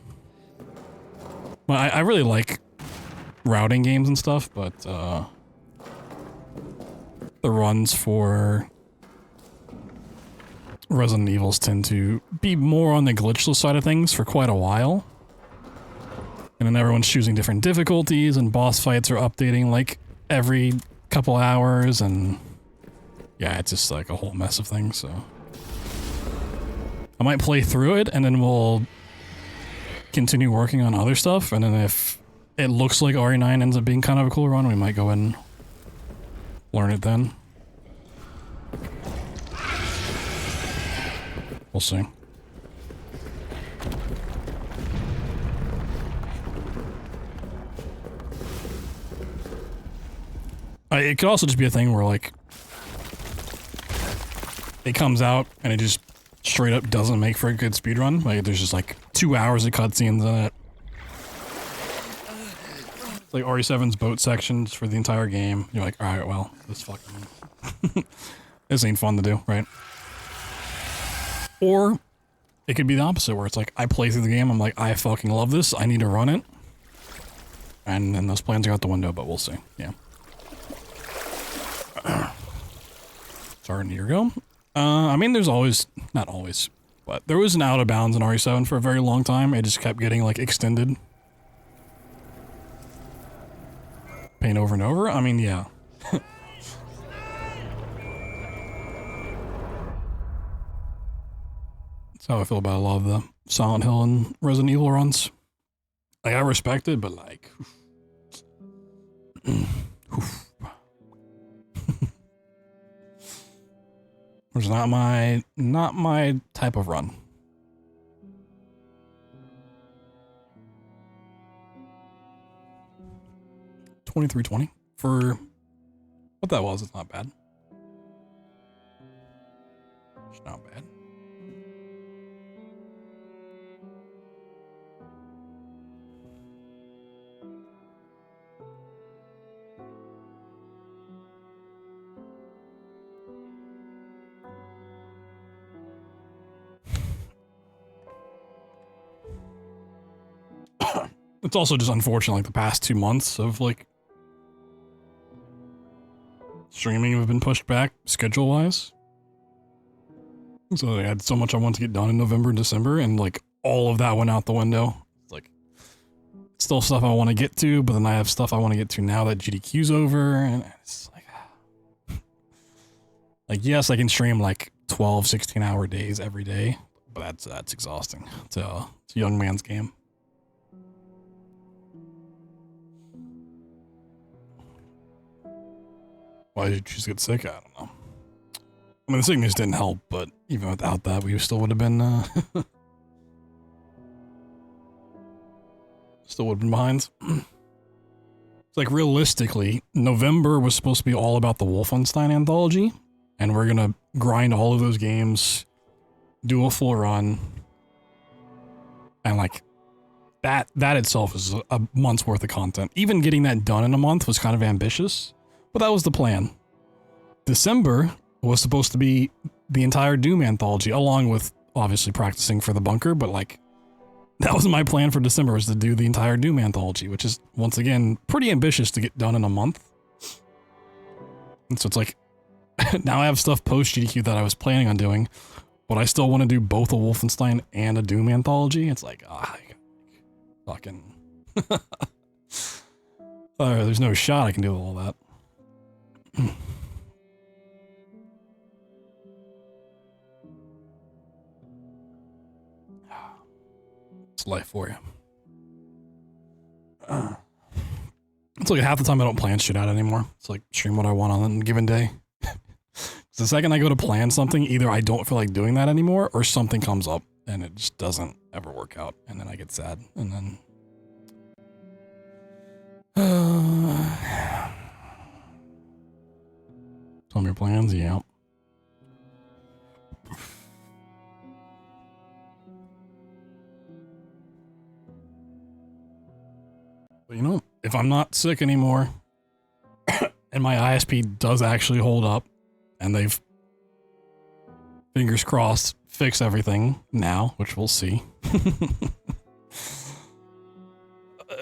Speaker 1: But I really like routing games and stuff, but the runs for Resident Evils tend to be more on the glitchless side of things for quite a while. And then everyone's choosing different difficulties, and boss fights are updating like every couple hours, and yeah, it's just like a whole mess of things, so. I might play through it, and then we'll continue working on other stuff, and then if it looks like RE9 ends up being kind of a cool run, we might go and learn it then. We'll see. It could also just be a thing where, like, it comes out and it just straight up doesn't make for a good speedrun. Like, there's just like 2 hours of cutscenes in it. It's like RE7's boat sections for the entire game. You're like, alright, well, this fucking... this ain't fun to do, right? Or it could be the opposite, where it's like, I play through the game, I'm like, I fucking love this, I need to run it. And then those plans are out the window, but we'll see, yeah. Starting a year ago? I mean, there's always, not always, but there was an out of bounds in RE7 for a very long time. It just kept getting, like, extended. Paying over and over? I mean, yeah. That's how I feel about a lot of the Silent Hill and Resident Evil runs. Like, I respect it, but, like... It's not my type of run. $23.20 for what that was. It's not bad. It's not bad. It's also just unfortunate, like the past 2 months of like streaming have been pushed back schedule wise. So I had so much I wanted to get done in November and December, and like all of that went out the window. It's like still stuff I want to get to, but then I have stuff I want to get to now that GDQ's over, and it's like yes, I can stream like 12, 16-hour days every day, but that's exhausting. It's a young man's game. Why did you choose to get sick? I don't know. I mean, the sickness didn't help, but even without that, we still would have been, still would have been behind. It's like, realistically, November was supposed to be all about the Wolfenstein anthology, and we're gonna grind all of those games, do a full run, and like, that itself is a month's worth of content. Even getting that done in a month was kind of ambitious. But that was the plan. December was supposed to be the entire Doom anthology, along with obviously practicing for the bunker, but like, that was my plan for December, was to do the entire Doom anthology, which is, once again, pretty ambitious to get done in a month. And so it's like, now I have stuff post GDQ that I was planning on doing, but I still want to do both a Wolfenstein and a Doom anthology. It's like, fucking... there's no shot I can do all that. It's life for you. It's like half the time I don't plan shit out anymore. It's like stream what I want on a given day. The second I go to plan something, either I don't feel like doing that anymore or something comes up and it just doesn't ever work out. And then I get sad. And then... Tell me your plans, yeah. But you know, if I'm not sick anymore and my ISP does actually hold up and they've, fingers crossed, fixed everything now, which we'll see.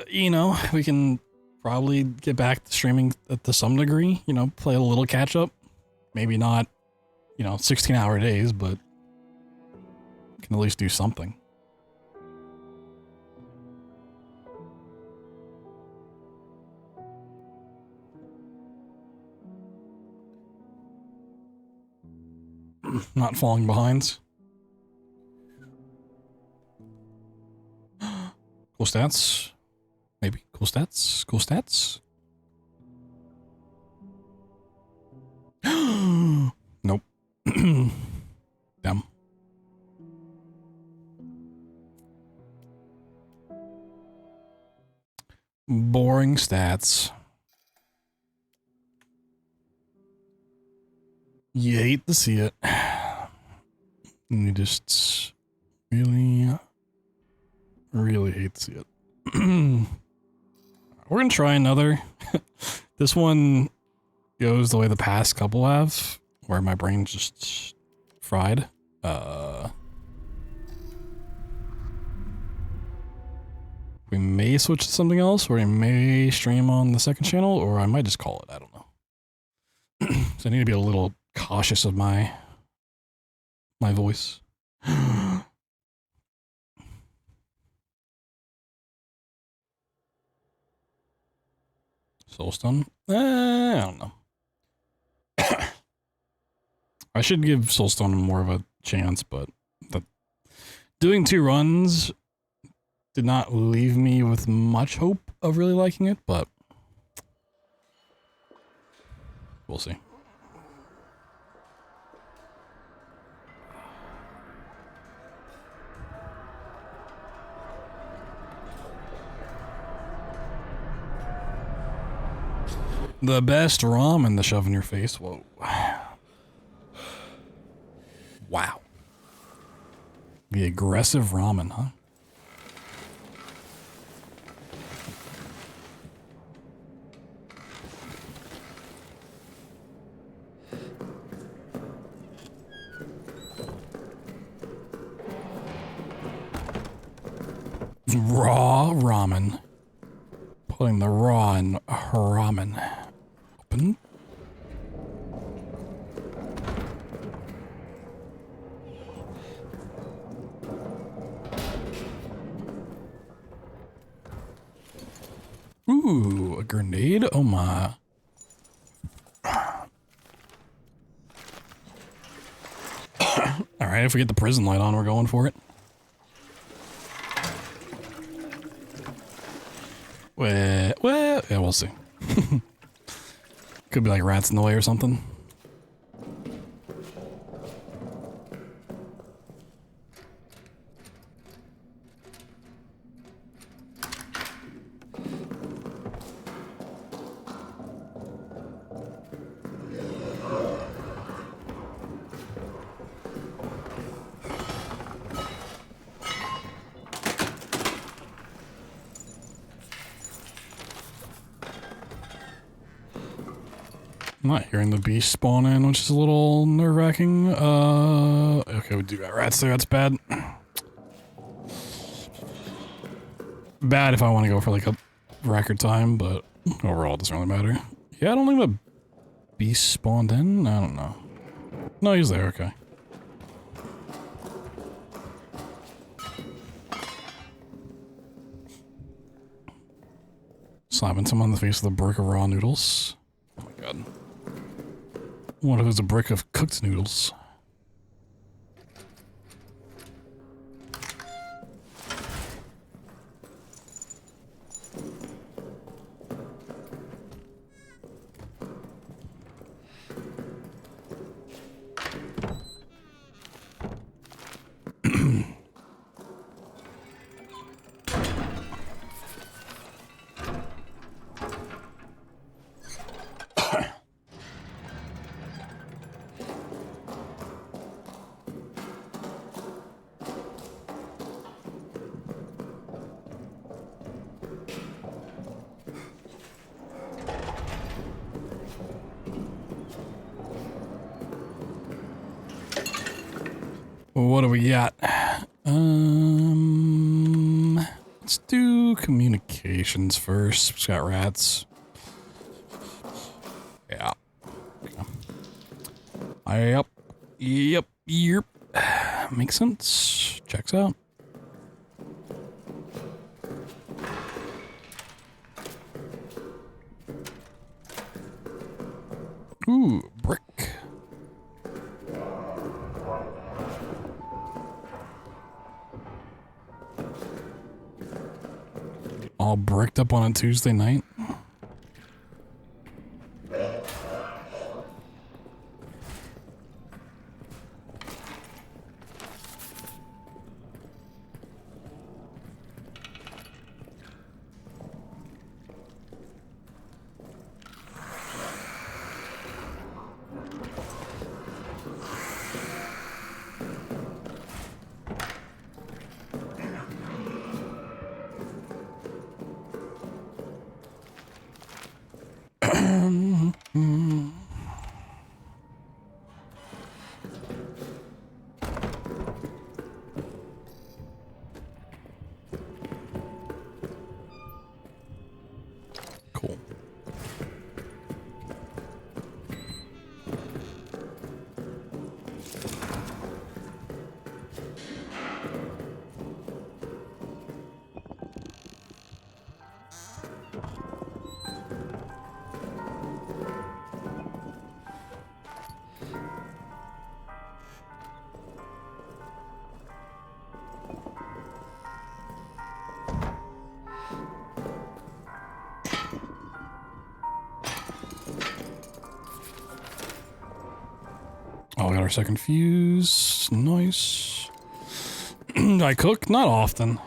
Speaker 1: You know, we can probably get back to streaming to some degree, you know, play a little catch up. Maybe not, you know, 16-hour days, but can at least do something. Not falling behind. Cool stats. Maybe. Cool stats. Cool stats. Nope. Damn. Boring stats. You hate to see it. You just really, really hate to see it. We're gonna try another. This one goes the way the past couple have, where my brain's just fried. We may switch to something else, or we may stream on the second channel, or I might just call it. I don't know. So I need to be a little cautious of my voice. Soulstone? I don't know. I should give Soulstone more of a chance, but doing 2 runs did not leave me with much hope of really liking it, but we'll see. The best ramen to shove in your face. Whoa. Wow. The aggressive ramen, huh? Raw ramen. Putting the raw in ramen. Open. Ooh, a grenade? Oh my. Alright, if we get the prison light on, we're going for it. Well, yeah, we'll see. Could be like rats in the way or something. I'm not hearing the beast spawn in, which is a little nerve-wracking. Okay, we do got rats there, that's bad. Bad if I want to go for like a record time, but overall it doesn't really matter. Yeah, I don't think the beast spawned in? I don't know. No, he's there, okay. Slapping someone in the face with a brick of raw noodles. Oh my god. What if it was a brick of cooked noodles? What do we got? Let's do communications first. We've got rats. Yeah. Yep. Yep. Yep. Makes sense. Checks out. Ooh, brick. All bricked up on a Tuesday night. Cool. Oh, we got our second fuse. Nice. I cook? Not often.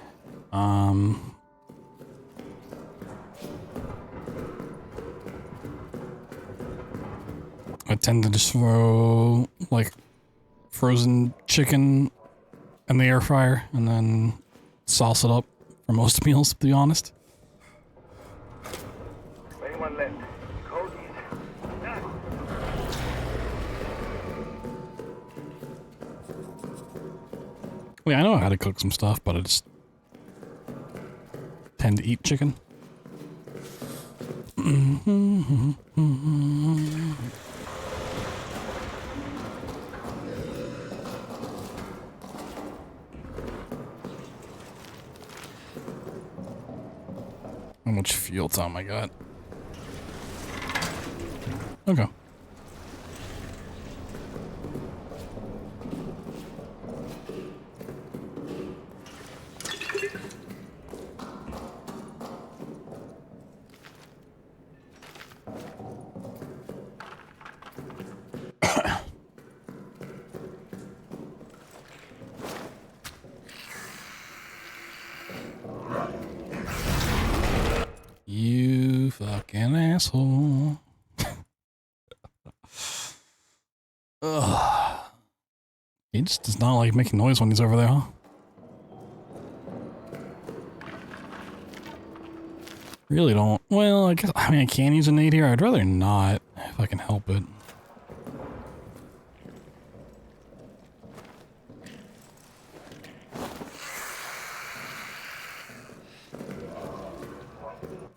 Speaker 1: I tend to just throw, like, frozen chicken in the air fryer and then sauce it up for most meals, to be honest.
Speaker 4: Anyone left? Cody's.
Speaker 1: Yeah, I know how to cook some stuff, but I just tend to eat chicken. How much fuel time I got? Okay. You fucking asshole. Ugh. He just does not like making noise when he's over there, huh? Really don't. Well, I mean, I can use a nade here. I'd rather not, if I can help it.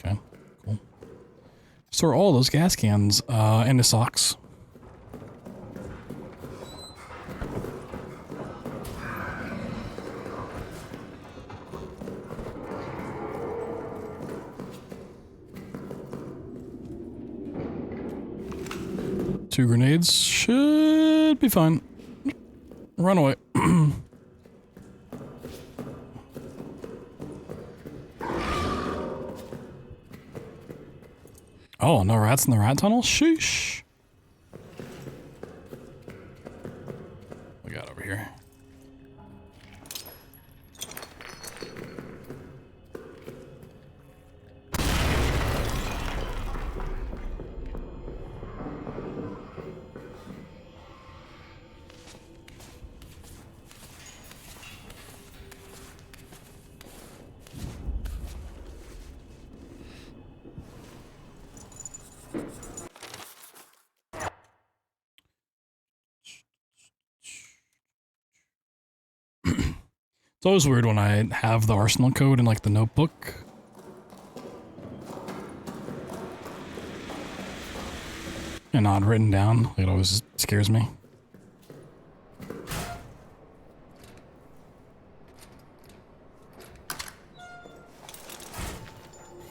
Speaker 1: Okay, cool. Store all those gas cans into socks. Two grenades should be fine. Run away. Oh, no rats in the rat tunnel? Sheesh. What we got over here? It's always weird when I have the arsenal code in like the notebook. And not written down. It always scares me.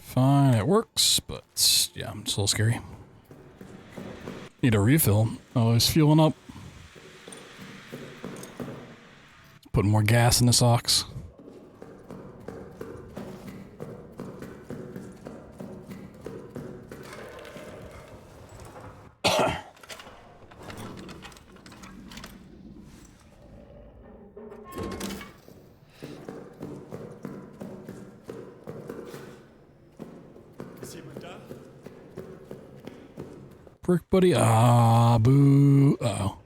Speaker 1: Fine, it works, but yeah, it's a little scary. Need a refill. Always fueling up. Putting more gas in the socks.
Speaker 5: Ist jemand da?
Speaker 1: Brick buddy. Ah, boo. Uh-oh.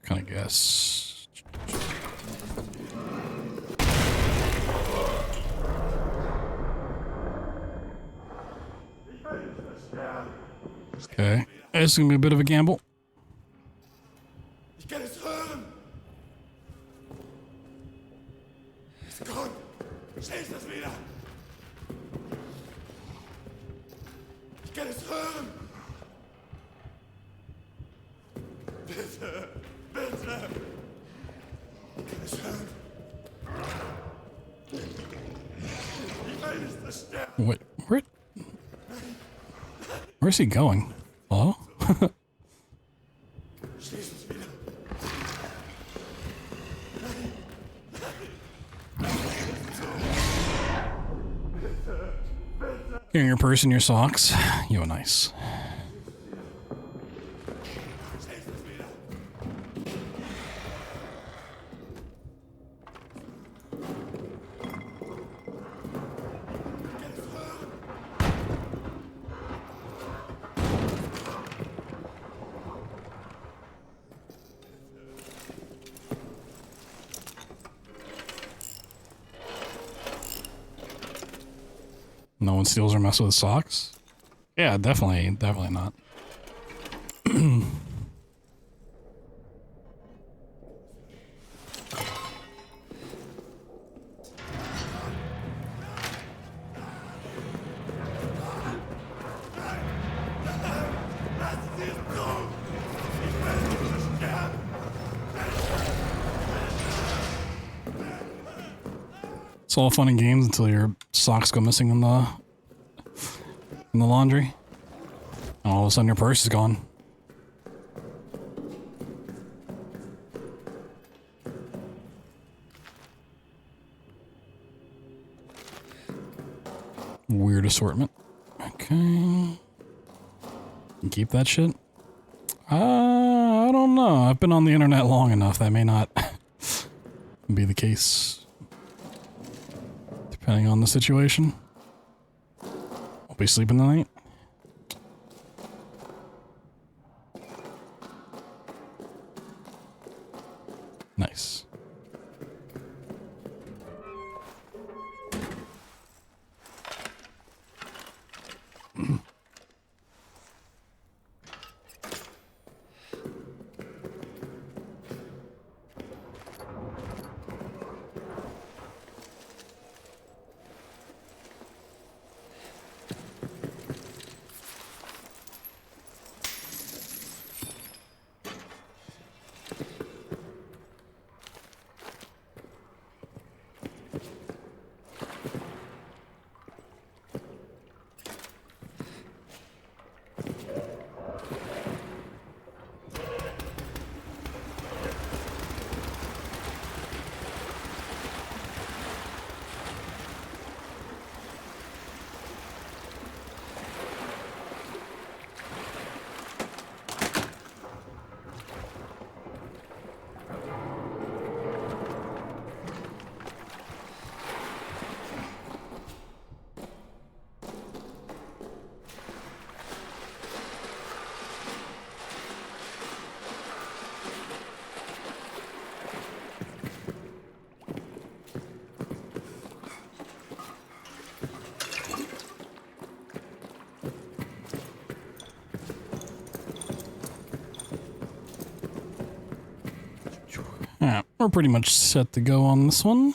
Speaker 1: Kind of guess. Okay. This is going to be a bit of a gamble.
Speaker 5: Ich kann es hören! Gott! Schließ das wieder! Ich kann es hören! Bitte! Bitte! Ich kann es hören! Ich will nicht versterben!
Speaker 1: Wait, where's he going? Hello?
Speaker 5: Schließ es wieder!
Speaker 1: Hearing your purse in your socks. Yo, nice.
Speaker 5: Schließ es wieder!
Speaker 1: No one steals or messes with socks? Yeah, definitely not. It's all fun and games until your socks go missing in the laundry. And all of a sudden your purse is gone. Weird assortment. Okay. Keep that shit? I don't know. I've been on the internet long enough. That may not be the case. Depending on the situation. I'll be sleeping tonight. Nice. Alright, we're pretty much set to go on this one.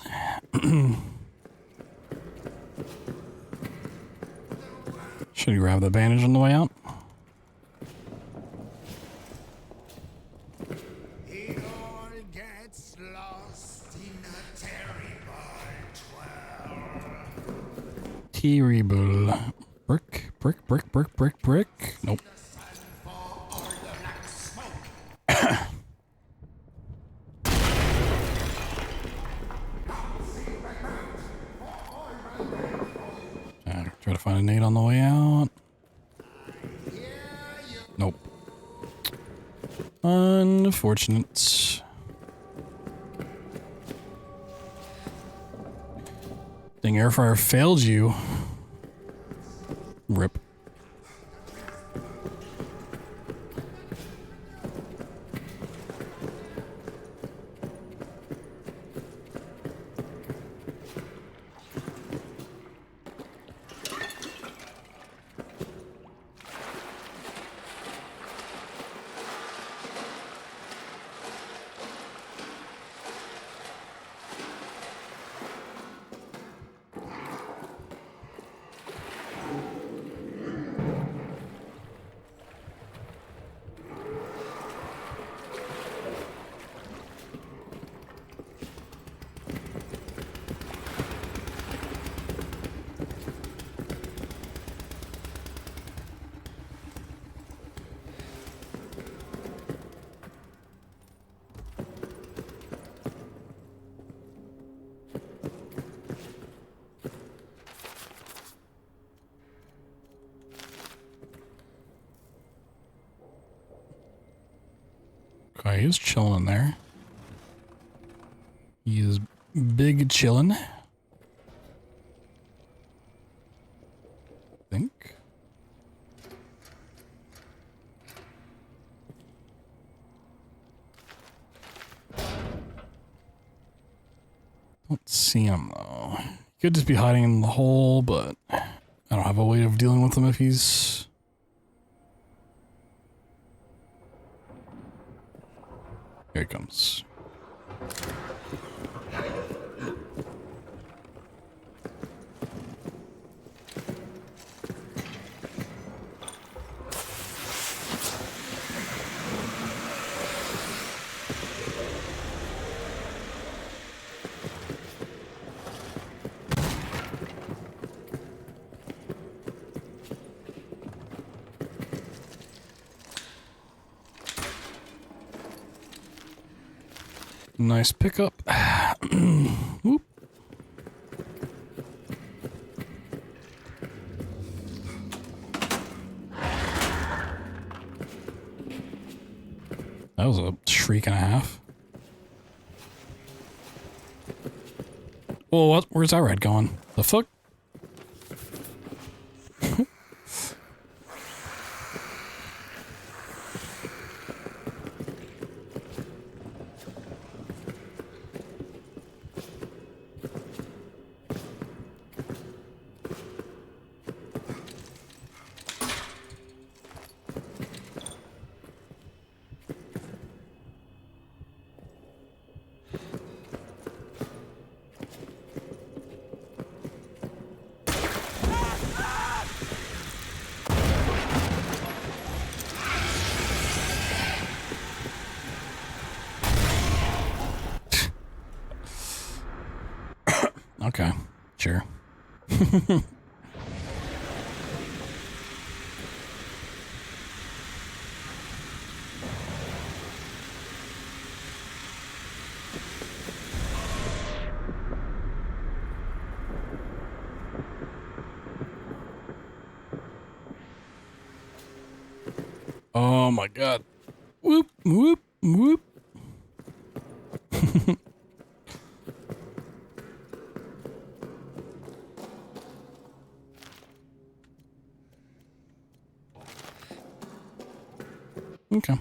Speaker 1: Should we grab the bandage on the way out?
Speaker 5: It all gets lost in a terrible twirl.
Speaker 1: Terrible. Brick, brick, brick, brick, brick, brick. Nope. Try to find a nade on the way out. Nope. Unfortunate. Dang, air fryer failed you. Rip. Okay, he's chilling in there. He is big chillin'. Think. Don't see him though. He could just be hiding in the hole, but I don't have a way of dealing with him if he's... Here he comes. Nice pickup. Whoop. That was a shriek and a half. Well, what? Where's that red going? The fuck? Okay, sure. Oh my god. Whoop, whoop, whoop. Okay.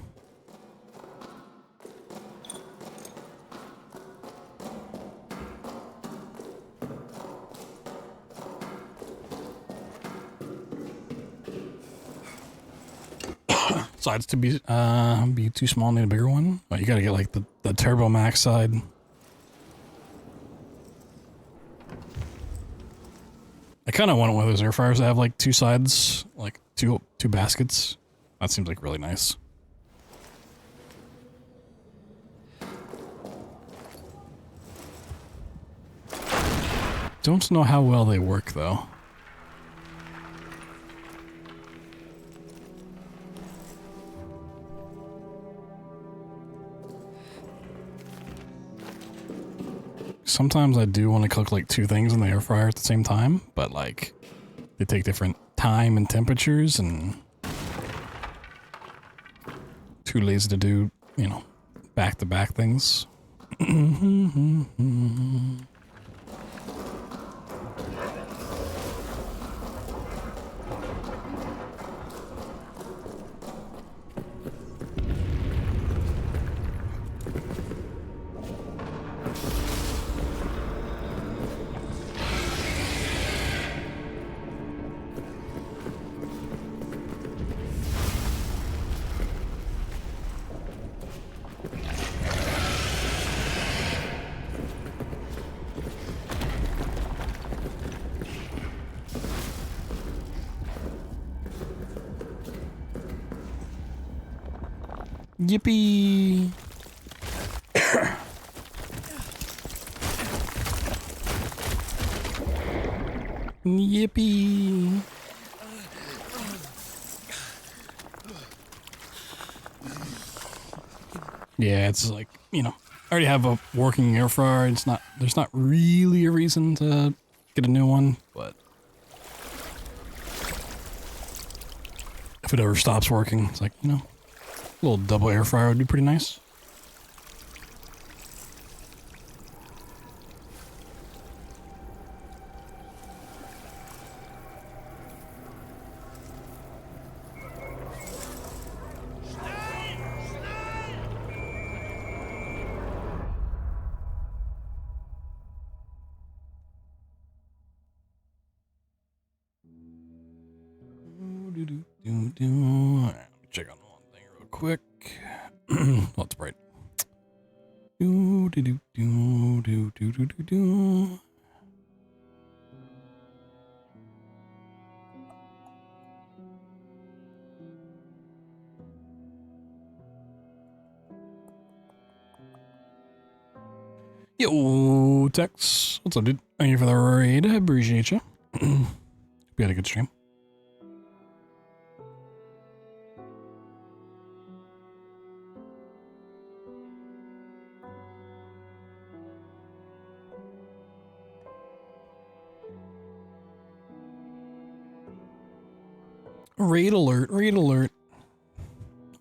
Speaker 1: sides to be too small, need a bigger one. Oh, you gotta get like the Turbo Max side. I kind of want one of those air fryers that have like two sides, like two baskets. That seems like really nice. Don't know how well they work though. Sometimes I do want to cook like two things in the air fryer at the same time, but like they take different time and temperatures and too lazy to do, you know, back-to-back things. Yippee! Yippee! Yeah, it's like, you know, I already have a working air fryer. There's not really a reason to get a new one, but if it ever stops working, it's like, you know, a little double air fryer would be pretty nice. Check on one thing real quick. Let's bright. Yo, Tex. What's up, dude? Thank you for the raid. I appreciate you. We had a good stream. Raid alert, raid alert.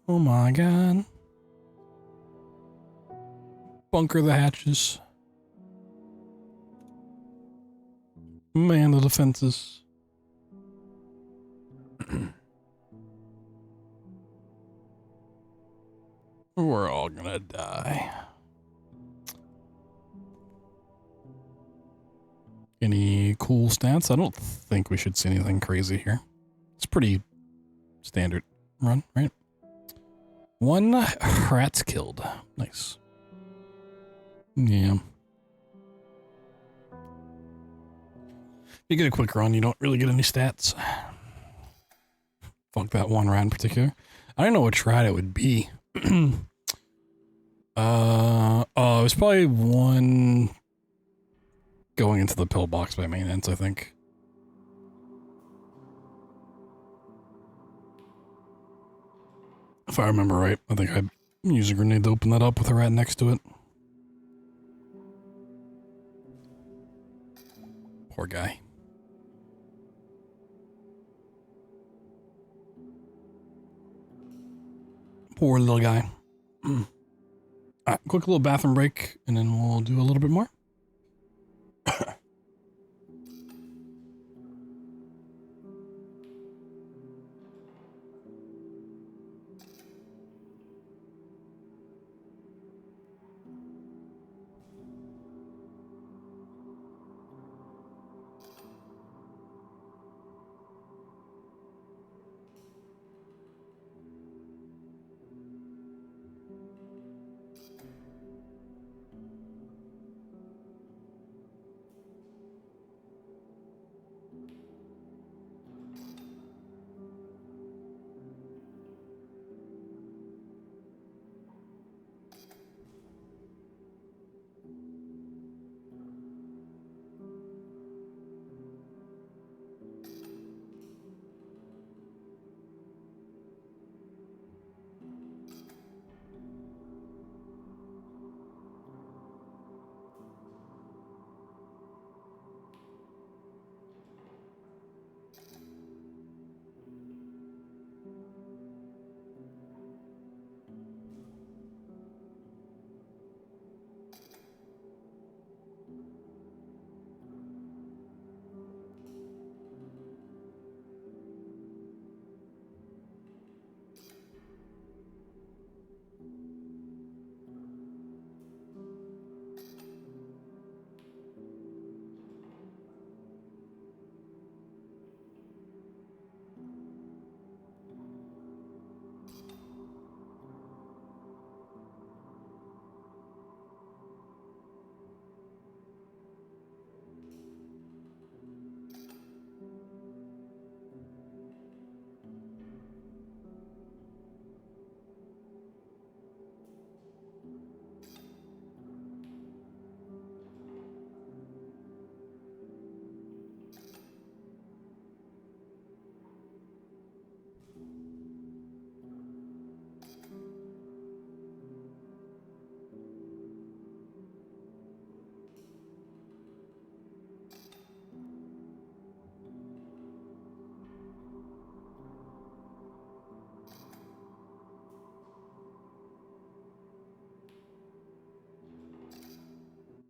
Speaker 1: Oh my god. Bunker the hatches. Man the defenses. We're all gonna die. Any cool stats? I don't think we should see anything crazy here. It's pretty standard run, right? 1 rat's killed. Nice. Yeah. You get a quick run, you don't really get any stats. Fuck that one rat in particular. I don't know which rat it would be. It was probably one going into the pillbox by maintenance, I think. If I remember right, I think I used a grenade to open that up with a rat next to it. Poor guy. Poor little guy. Alright, quick little bathroom break, and then we'll do a little bit more.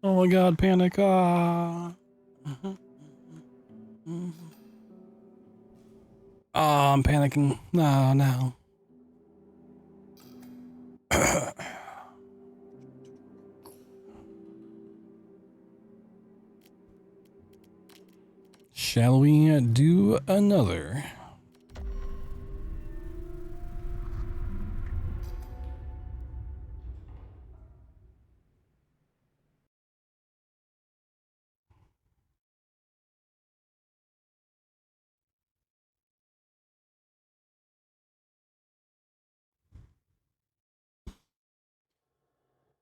Speaker 1: Oh my god, panic. Ah. Oh, I'm panicking. No, no. Shall we do another?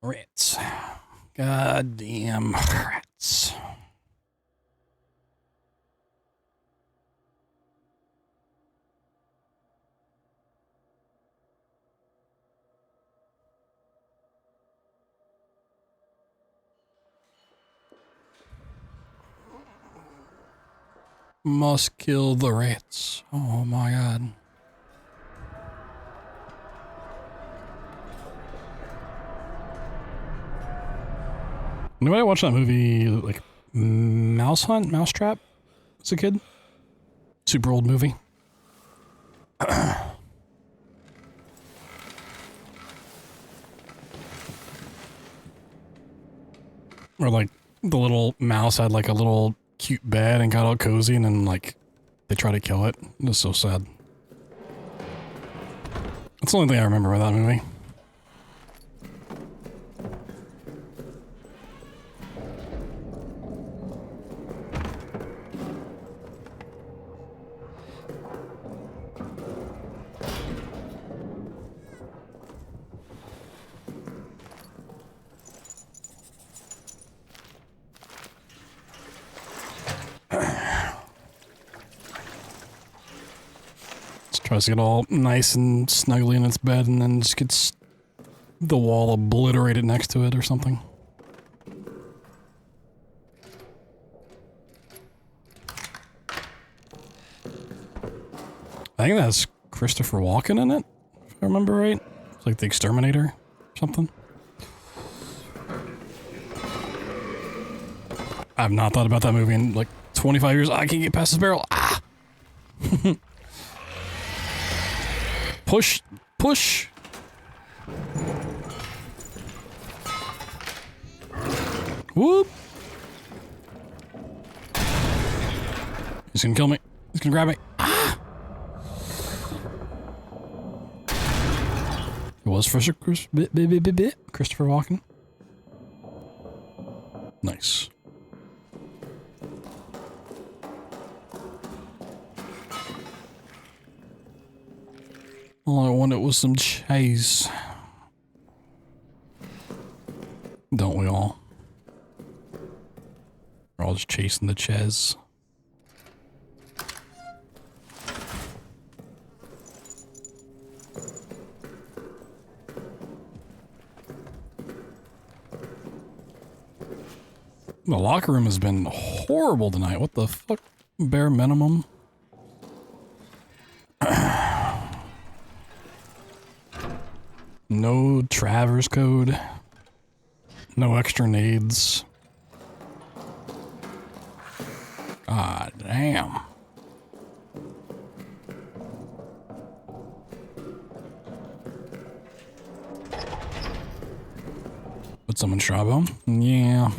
Speaker 1: Rats. Goddamn rats. Must kill the rats. Oh my god. Anybody watch that movie, like, Mouse Hunt? Mousetrap? As a kid? Super old movie. Where, like, the little mouse had, like, a little cute bed and got all cozy, and then, like, they try to kill it. It was so sad. That's the only thing I remember about that movie. Tries to get all nice and snuggly in its bed and then just gets the wall obliterated next to it or something. I think that's Christopher Walken in it, if I remember right. It's like the Exterminator or something. I've not thought about that movie in like 25 years. I can't get past this barrel. Ah! Push, push. Whoop. He's gonna kill me. He's gonna grab me. Ah. It was for Christopher Walken. Nice. All I wanted was some cheese. Don't we all? We're all just chasing the ches. The locker room has been horrible tonight. What the fuck? Bare minimum. No Travers code. No extra nades. God damn. Put someone Strabo? Yeah.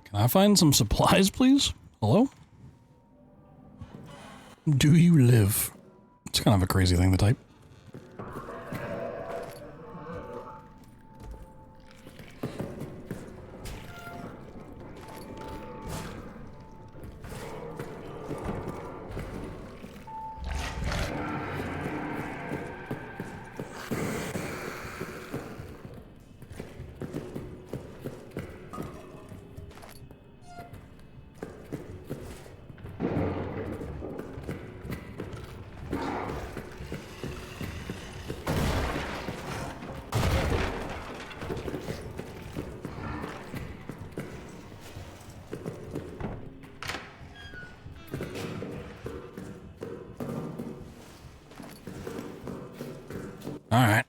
Speaker 1: Can I find some supplies, please? Hello? do you live? It's kind of a crazy thing to type. All right.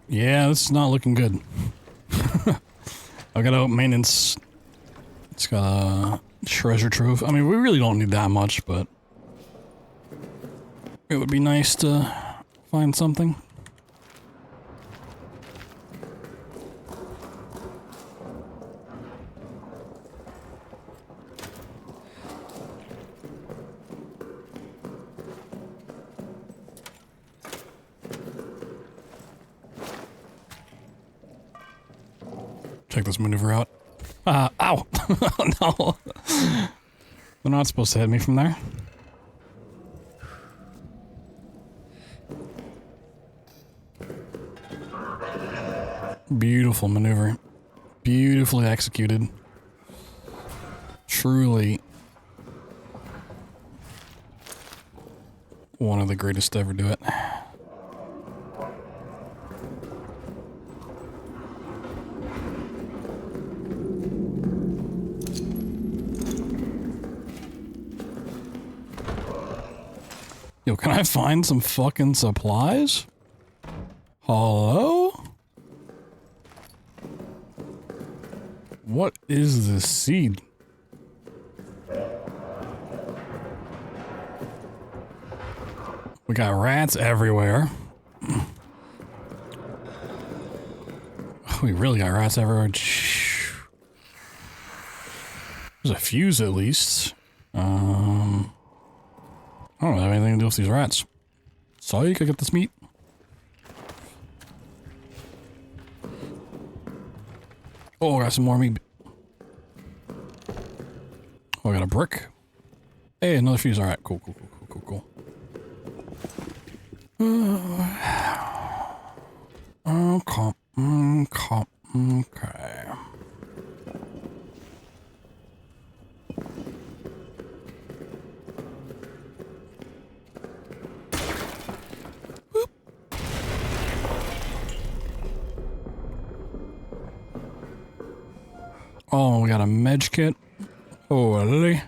Speaker 1: Yeah, this is not looking good. I got out maintenance. It's got a treasure trove. I mean, we really don't need that much, but it would be nice to find something. Check this maneuver out. Ow! No! They're not supposed to hit me from there. Beautiful maneuver. Beautifully executed. Truly one of the greatest to ever do it. Yo, can I find some fucking supplies? Hello? What is this seed? We got rats everywhere. We really got rats everywhere. There's a fuse at least. I don't have anything to do with these rats. So you could get this meat. Oh, I got some more meat. Oh, I got a brick. Hey, another fuse. All right, cool. Okay. Oh, we got a medj kit. Holy.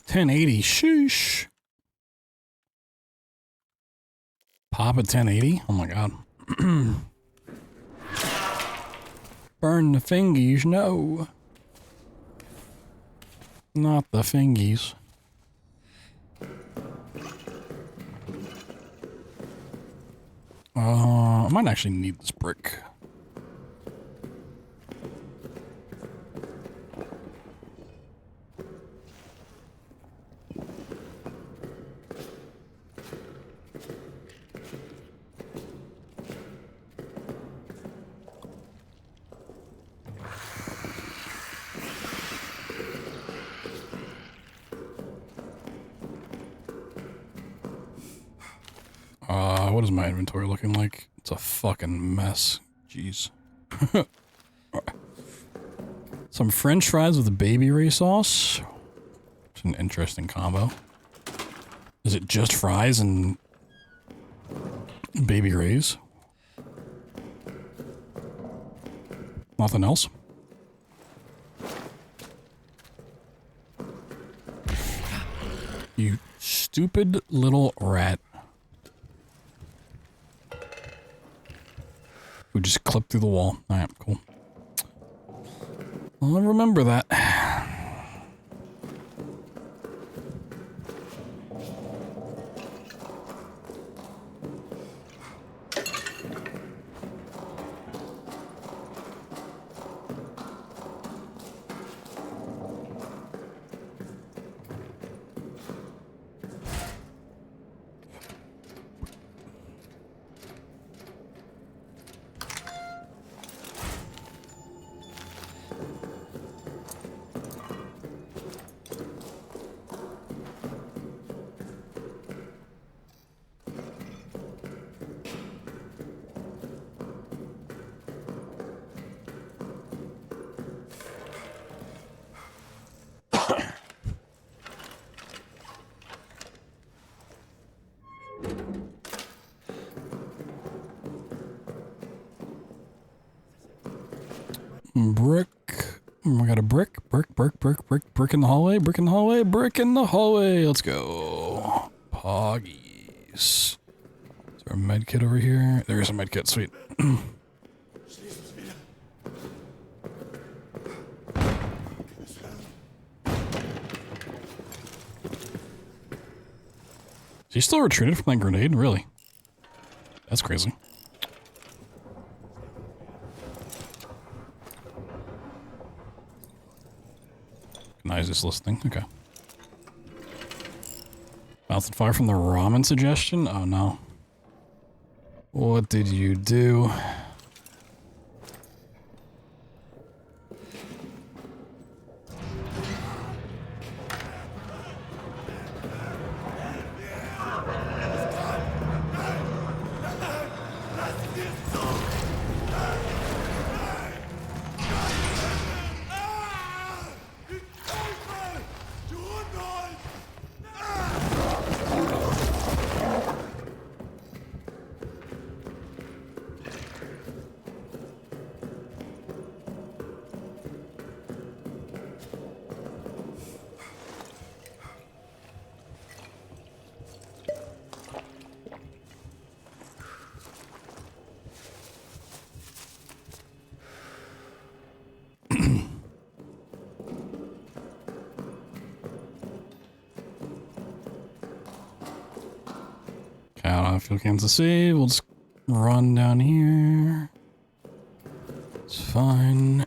Speaker 1: $1080, sheesh. Pop a 1080? Oh my god. Burn the fingies, no. Not the fingies. I might actually need this brick. What is my inventory looking like? It's a fucking mess. Jeez. Some French fries with a baby ray sauce. It's an interesting combo. Is it just fries and baby rays? Nothing else? You stupid little rat. Who just clipped through the wall. Alright, cool. I'll remember that. Brick. We got a brick in the hallway, brick in the hallway, brick in the hallway. Let's go. Poggies. Is there a med kit over here? There is a med kit, sweet. Is he still retreated from that grenade? Really? That's crazy. Nice, just listening. Okay. Mouth on fire from the ramen suggestion? Oh no. What did you do? Fuel cans to save. We'll just run down here. It's fine.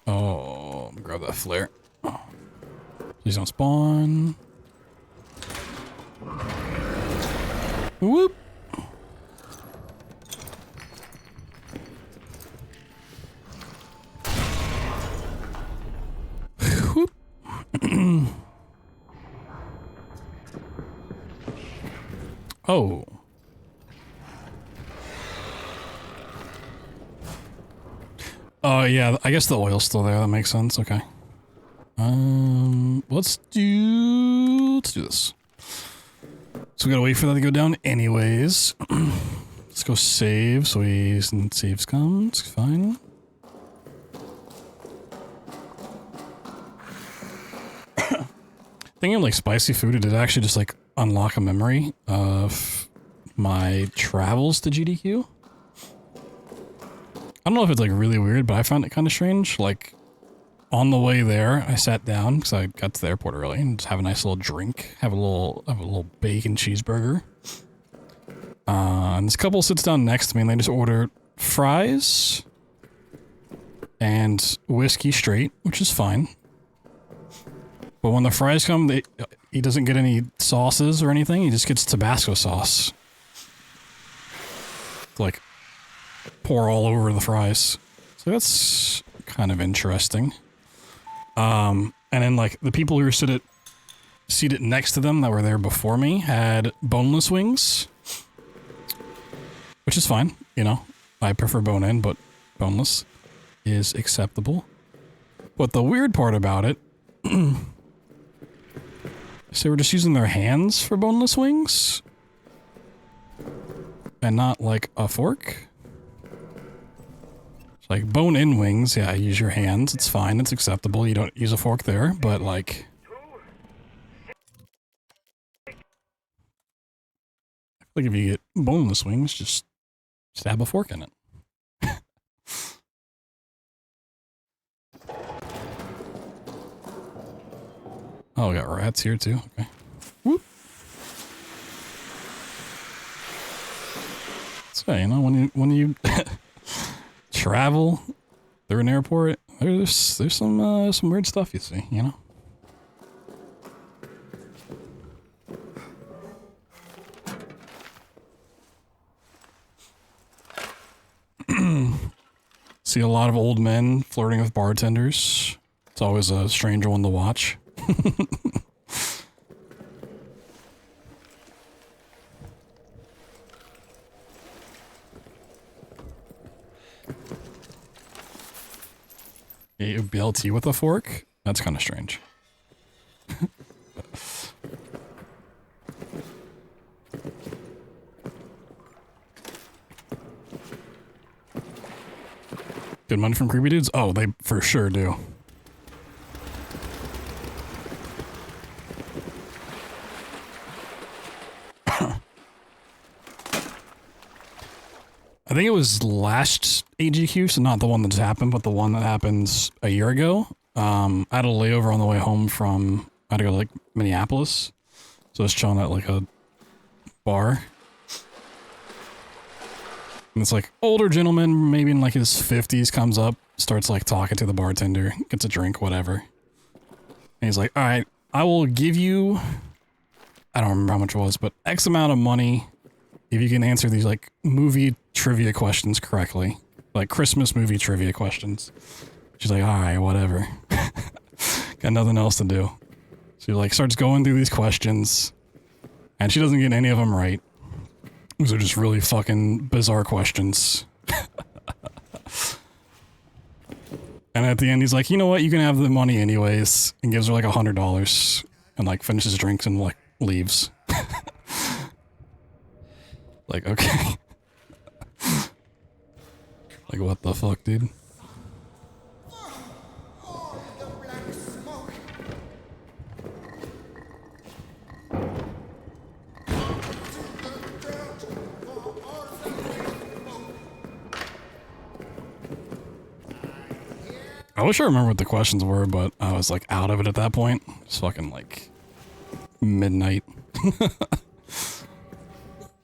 Speaker 1: Oh, let me grab that flare. Oh. Please don't spawn. Whoop. Oh. Oh, yeah, I guess the oil's still there. That makes sense. Okay. Let's do this. So we gotta wait for that to go down anyways. Let's go save. So saves come. It's fine. Thinking of like spicy food, it did actually just like unlock a memory of my travels to GDQ. I don't know if it's like really weird, but I found it kind of strange. Like on the way there, I sat down because I got to the airport early and just have a nice little drink, have a little bacon cheeseburger. And this couple sits down next to me and they just order fries and whiskey straight, which is fine. But when the fries come, he doesn't get any sauces or anything. He just gets Tabasco sauce. Like, pour all over the fries. So that's kind of interesting. And then like the people who were seated next to them that were there before me had boneless wings, which is fine. You know, I prefer bone-in, but boneless is acceptable. But the weird part about it, so they were just using their hands for boneless wings and not like a fork. It's like bone-in wings, yeah, use your hands, it's fine, it's acceptable, you don't use a fork there, but like... I feel like if you get boneless wings, just stab a fork in it. Oh, we got rats here too. Okay. Whoop. So, you know, when you travel through an airport, there's some weird stuff you see, you know? See a lot of old men flirting with bartenders. It's always a stranger one to watch. You BLT with a fork? That's kind of strange. Good money from creepy dudes? Oh, they for sure do. I think it was last AGDQ, so not the one that just happened, but the one that happened a year ago. I had a layover on the way home from, I had to go to like Minneapolis. So I was chilling at like a bar. And it's like older gentleman, maybe in like his 50s, comes up, starts like talking to the bartender, gets a drink, whatever. And he's like, all right, I will give you, I don't remember how much it was, but X amount of money if you can answer these like movie trivia questions correctly. Like Christmas movie trivia questions. She's like, all right, whatever. Got nothing else to do. She like starts going through these questions and she doesn't get any of them right. These are just really fucking bizarre questions. And at the end, he's like, you know what? You can have the money anyways. And gives her like $100 and like finishes drinks and like leaves. Like, okay. Like, what the fuck, dude? I wish I remember what the questions were, but I was like out of it at that point. It's fucking like midnight.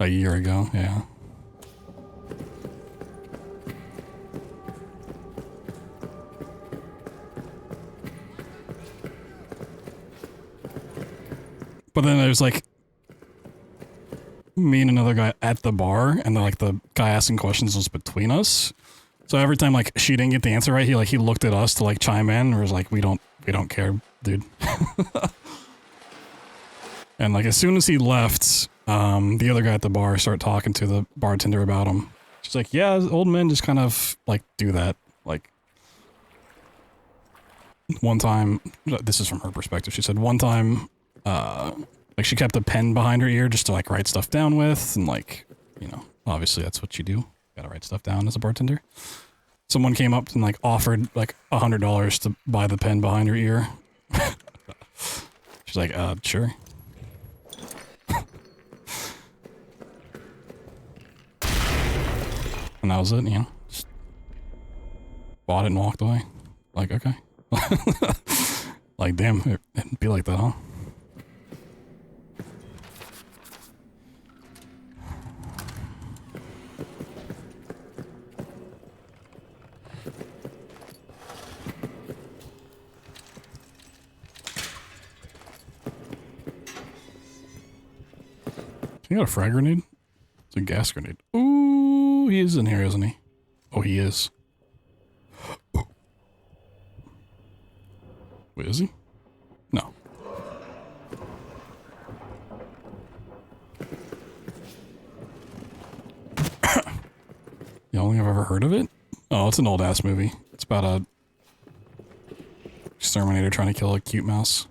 Speaker 1: A year ago, yeah. But then there's like me and another guy at the bar, and then like the guy asking questions was between us. So every time like she didn't get the answer right, he looked at us to like chime in, and was like, we don't care, dude. And like as soon as he left, the other guy at the bar started talking to the bartender about him. She's like, yeah, old men just kind of like do that. Like one time, this is from her perspective. She said one time, like she kept a pen behind her ear just to like write stuff down with, and like, you know, obviously that's what you do. You gotta write stuff down as a bartender. Someone came up and like offered like $100 to buy the pen behind her ear. She's like, sure. And that was it, you know. Just bought it and walked away. Like, okay. Like, damn, it'd be like that, huh? You got a frag grenade? It's a gas grenade. Ooh, he is in here, isn't he? Oh, he is. Wait, is he? No. The only I've ever heard of it? Oh, it's an old ass movie. It's about a exterminator trying to kill a cute mouse.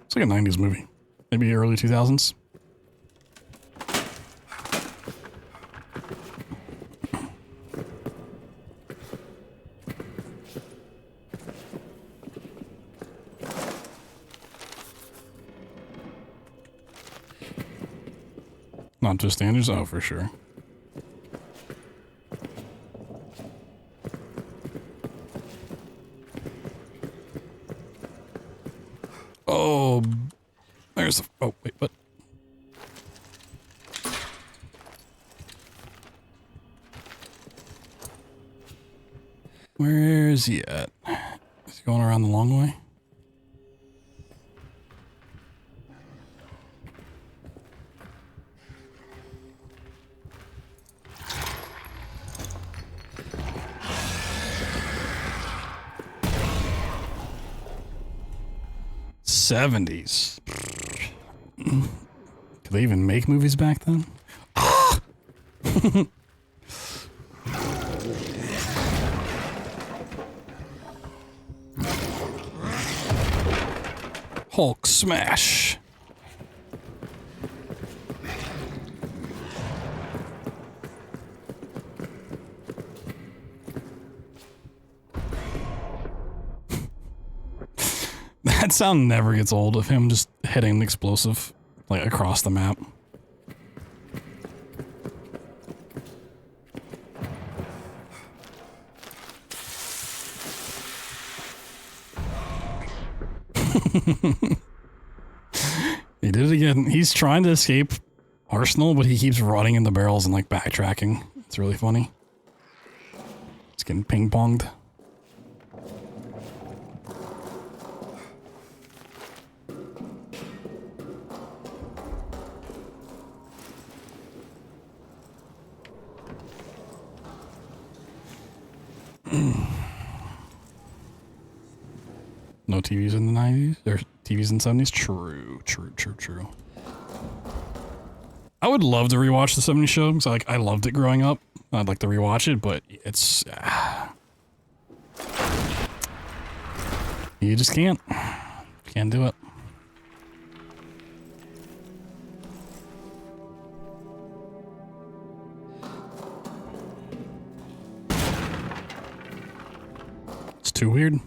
Speaker 1: It's like a 90s movie. Maybe early 2000s. Not just standards? Oh, for sure. Oh, there's the... Oh, wait, what? Where is he at? Is he going around the long way? '70s. Could they even make movies back then? Hulk smash. That sound never gets old of him just hitting an explosive like across the map. He did it again. He's trying to escape Arsenal, but he keeps rotting in the barrels and like backtracking. It's really funny. He's getting ping-ponged. No TVs in the 90s? Or TVs in the 70s? True, true, true, true. I would love to rewatch the 70s show because I loved it growing up. I'd like to rewatch it, but it's... you just can't. Can't do it. It's too weird.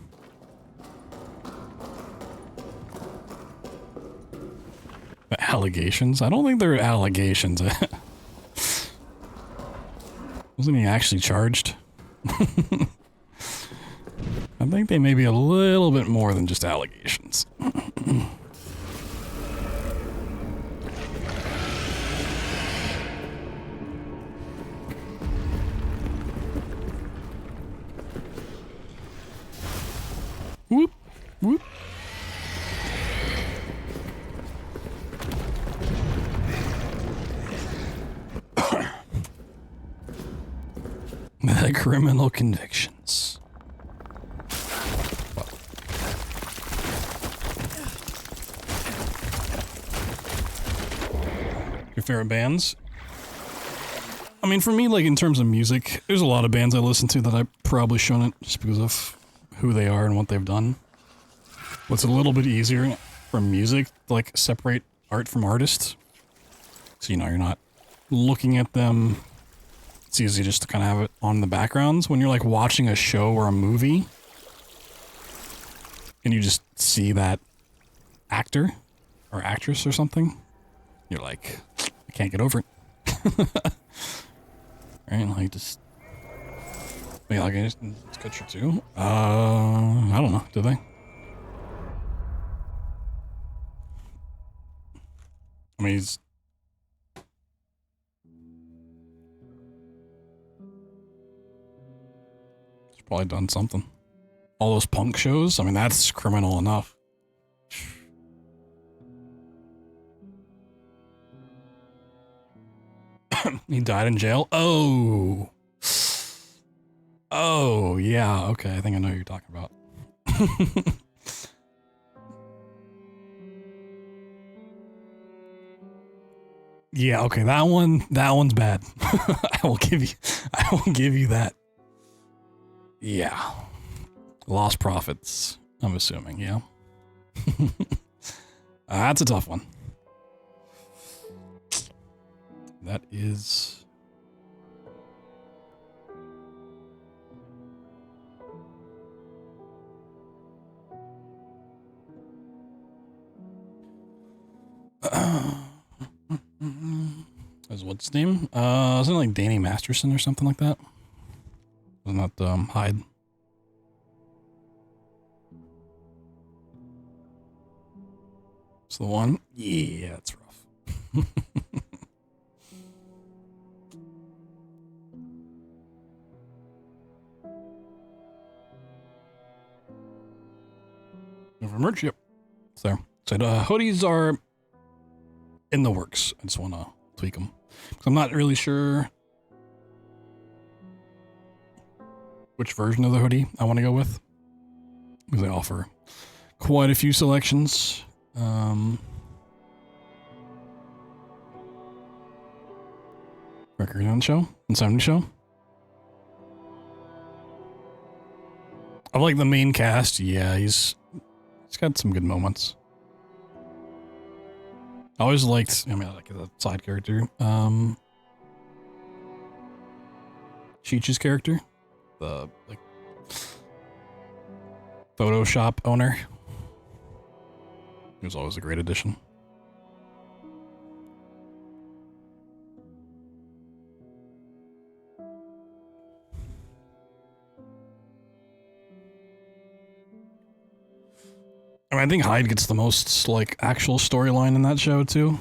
Speaker 1: Allegations? I don't think they're allegations. Wasn't he actually charged? I think they may be a little bit more than just allegations. Whoop, whoop. The criminal convictions. Your favorite bands? I mean, for me, like in terms of music, there's a lot of bands I listen to that I probably shouldn't just because of who they are and what they've done. What's a little bit easier from music, like separate art from artists. So, you know, you're not looking at them. It's easy just to kind of have it on the backgrounds. When you're like watching a show or a movie and you just see that actor or actress or something, you're like, I can't get over it. Right? Like just, wait, like it's Kutcher too? I don't know. Do they? I mean, he's probably done something. All those punk shows, I mean, that's criminal enough. He died in jail. Oh. Oh, yeah. Okay, I think I know what you're talking about. Yeah, okay, that one's bad. I will give you that. Yeah. Lost profits, I'm assuming, yeah. That's a tough one. That is... what's his name? Isn't it like Danny Masterson or something like that? Wasn't that Hyde? It's the one? Yeah, it's rough. Over merch, yep. So hoodies are in the works. I just want to tweak them. So I'm not really sure which version of the hoodie I want to go with, because they offer quite a few selections. Record on show and 70 show. I like the main cast. Yeah, he's got some good moments. I always liked, I like the side character. Cheech's character, the like Photoshop owner. He was always a great addition. I think Hyde gets the most like actual storyline in that show too.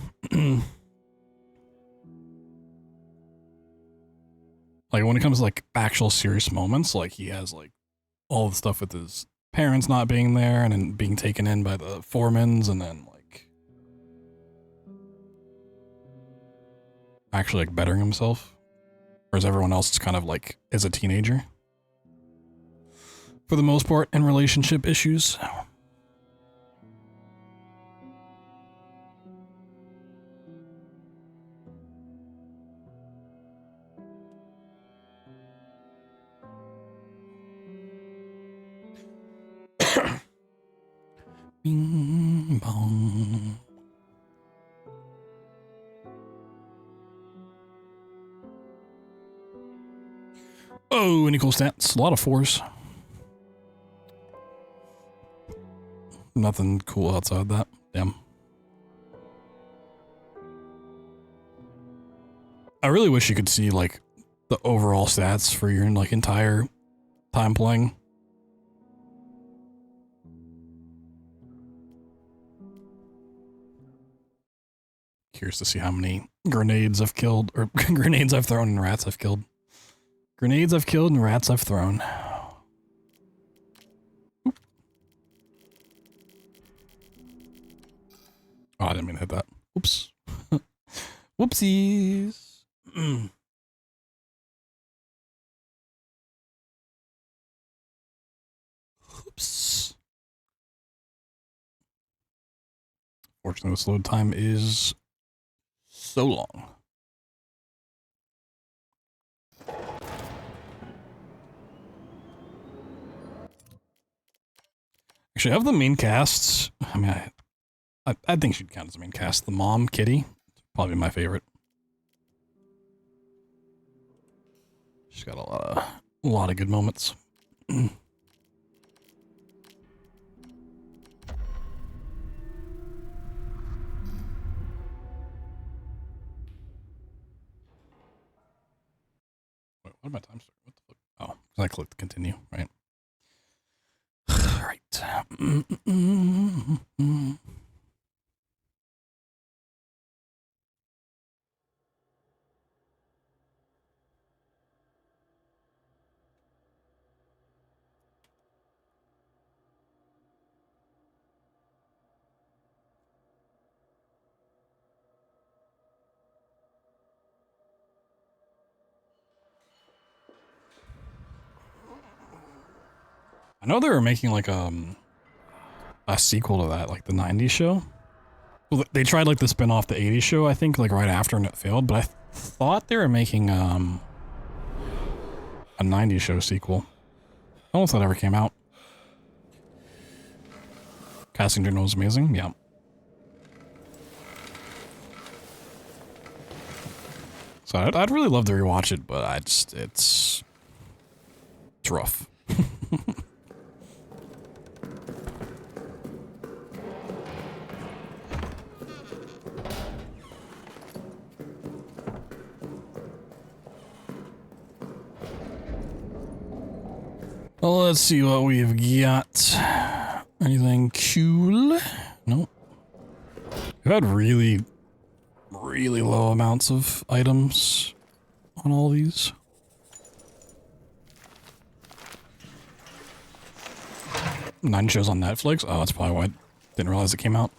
Speaker 1: Like when it comes to like actual serious moments, like he has like all the stuff with his parents not being there and then being taken in by the Foremans, and then like actually like bettering himself. Whereas everyone else is kind of like is a teenager. For the most part, in relationship issues. Bing bong. Oh, any cool stats? A lot of 4s. Nothing cool outside that. Damn. I really wish you could see like the overall stats for your like entire time playing. Curious to see how many grenades I've killed, or grenades I've thrown and rats I've killed. Grenades I've killed and rats I've thrown. Oop. Oh, I didn't mean to hit that. Oops. Whoopsies. Oops. Fortunately, this load time is so long. Actually, of the main casts, I mean, I think she'd count as the main cast. The mom, Kitty, probably my favorite. She's got a lot of good moments. Wait, what did my time start? What the fuck? Oh, I clicked continue, right? Right. I know they were making like a sequel to that, like the 90s show. Well, they tried like the spin-off the 80s show, I think, like right after, and it failed, but I thought they were making a 90s show sequel. I don't know if that ever came out. Casting journal was amazing, yeah. So I'd really love to rewatch it, but it's rough. Well, let's see what we've got. Anything cool? Nope. We've had really low amounts of items on all these. Nine shows on Netflix? Oh, that's probably why I didn't realize it came out.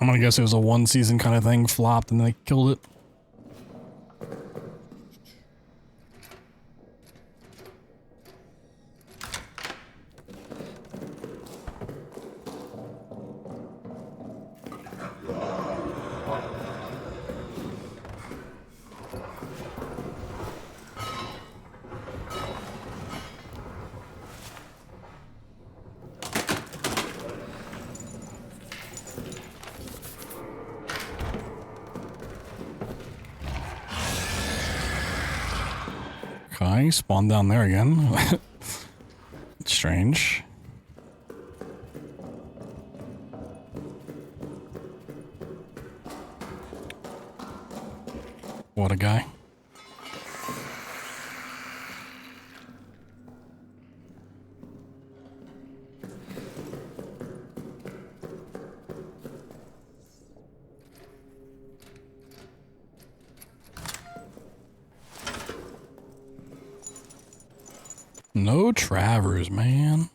Speaker 1: I'm gonna guess it was a one season kind of thing, flopped, and they killed it. Okay, spawned down there again. Strange. What a guy. No Travers, man.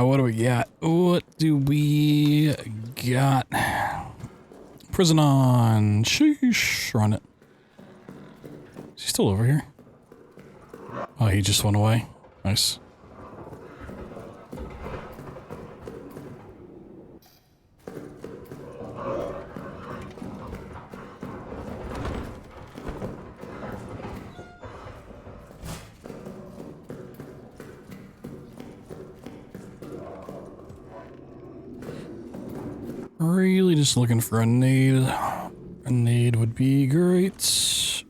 Speaker 1: What do we got? What do we got? Prison on. Sheesh. Run it. Is he still over here? Oh, he just went away. Nice. Really just looking for a nade. A nade would be great.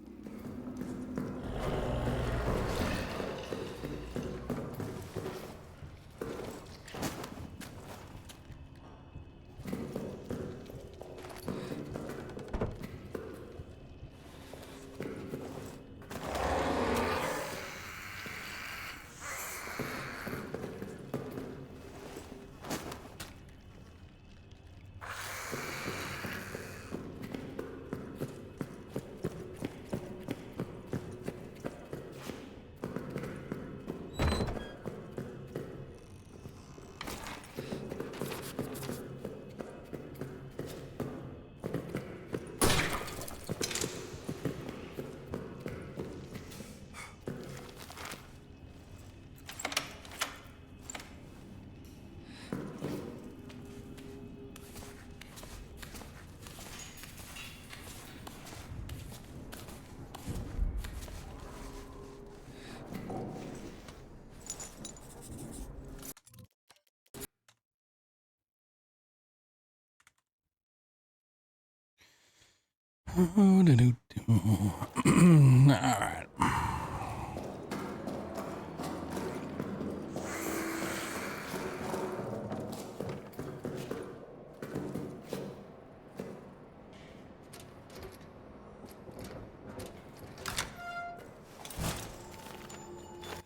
Speaker 1: Alright.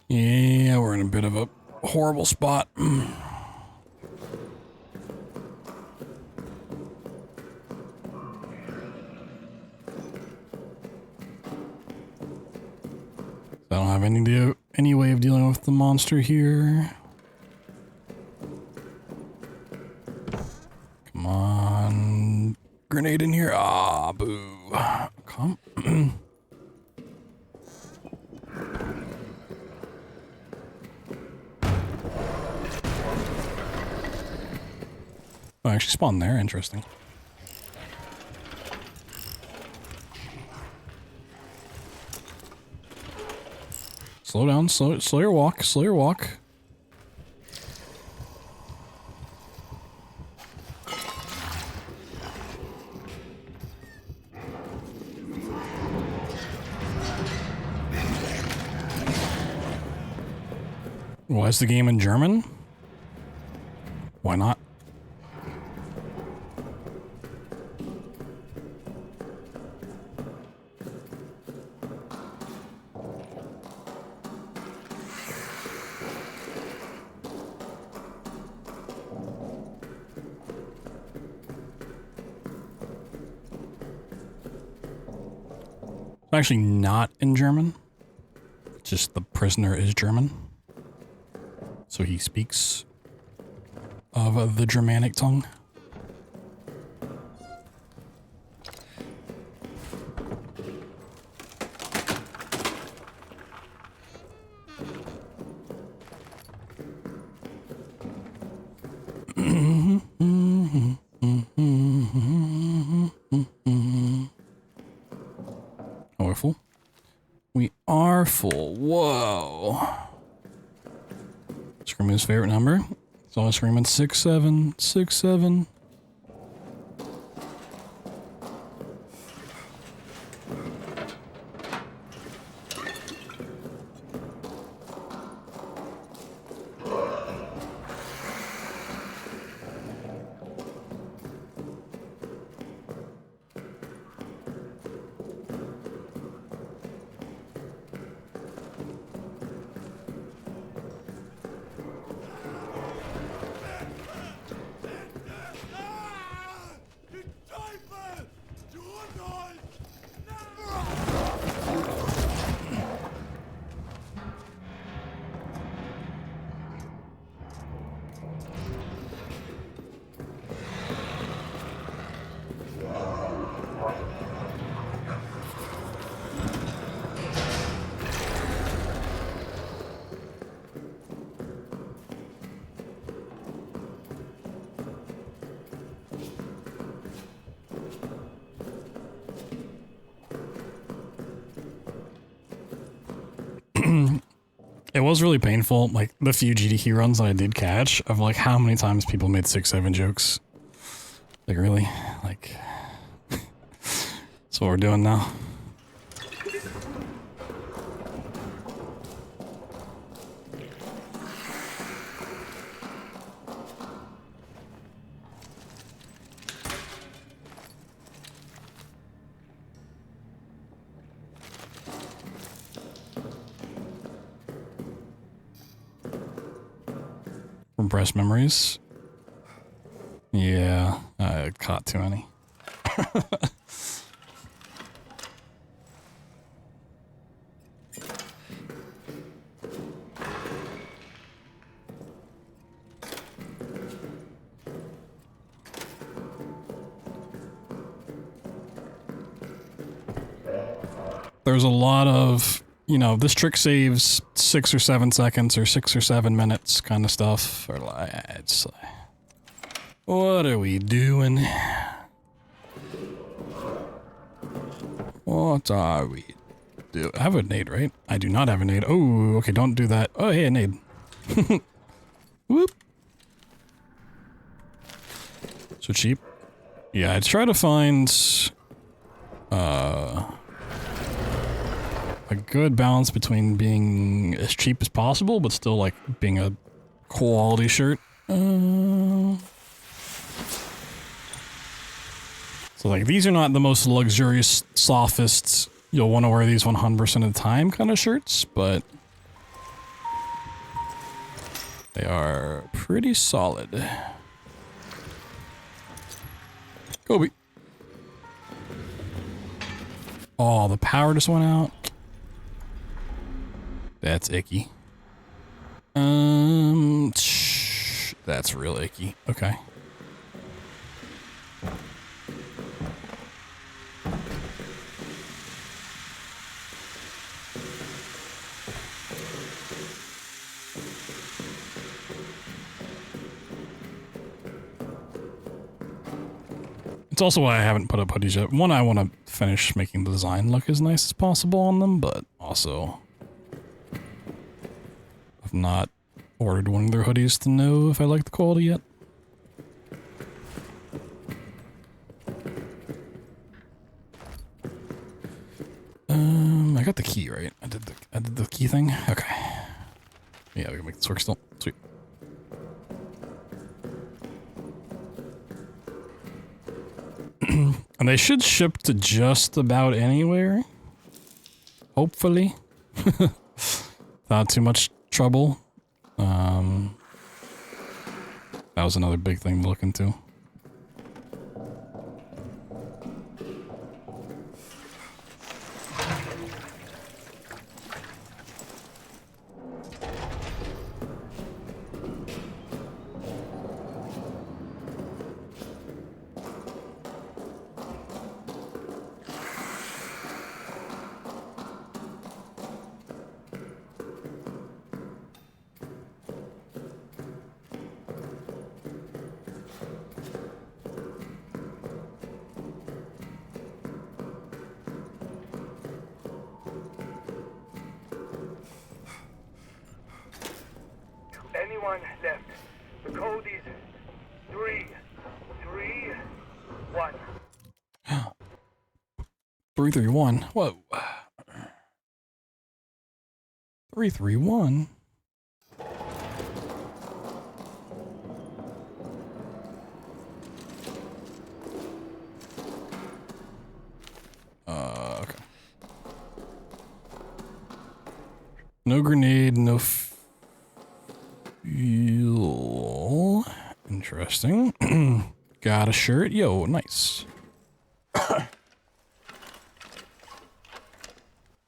Speaker 1: Yeah, we're in a bit of a horrible spot. I don't have any way of dealing with the monster here. Come on. Grenade in here. Ah, boo. Come. Oh, I actually spawned there. Interesting. Slow down, slow your walk, slow your walk. Why is the game in German? Why not? Actually not in German. Just the prisoner is German. So he speaks of the Germanic tongue. Oh, we're full? We are full. Whoa. Screaming's favorite number. It's always screaming 6-7, 6-7. It was really painful, like the few GDQ runs that I did catch, of like how many times people made 6-7 jokes. Like really, like that's what we're doing now. Repressed memories. Yeah, I caught too many. There's a lot of, you know, this trick saves 6 or 7 seconds or 6 or 7 minutes kind of stuff. Or like, it's like, what are we doing? What are we doing? I have a nade, right? I do not have a nade. Oh, okay, don't do that. Oh, hey, a nade. Whoop. So cheap. Yeah, I try to find a good balance between being as cheap as possible, but still like being a quality shirt. So like these are not the most luxurious, softest, you'll want to wear these 100% of the time kind of shirts, but They are pretty solid. Kobe. Oh, the power just went out. That's icky. That's real icky. Okay. It's also why I haven't put up hoodies yet. One, I want to finish making the design look as nice as possible on them, but also I've not ordered one of their hoodies to know if I like the quality yet. I got the key, right? I did the key thing? Okay. Yeah, we can make this work still. Sweet. And they should ship to just about anywhere. Hopefully. Not too much trouble. That was another big thing to look into.
Speaker 4: Anyone left? The code is 331.
Speaker 1: 331. Whoa. 331. Okay. No grenade, no fuel. Interesting. Got a shirt. Yo, nice.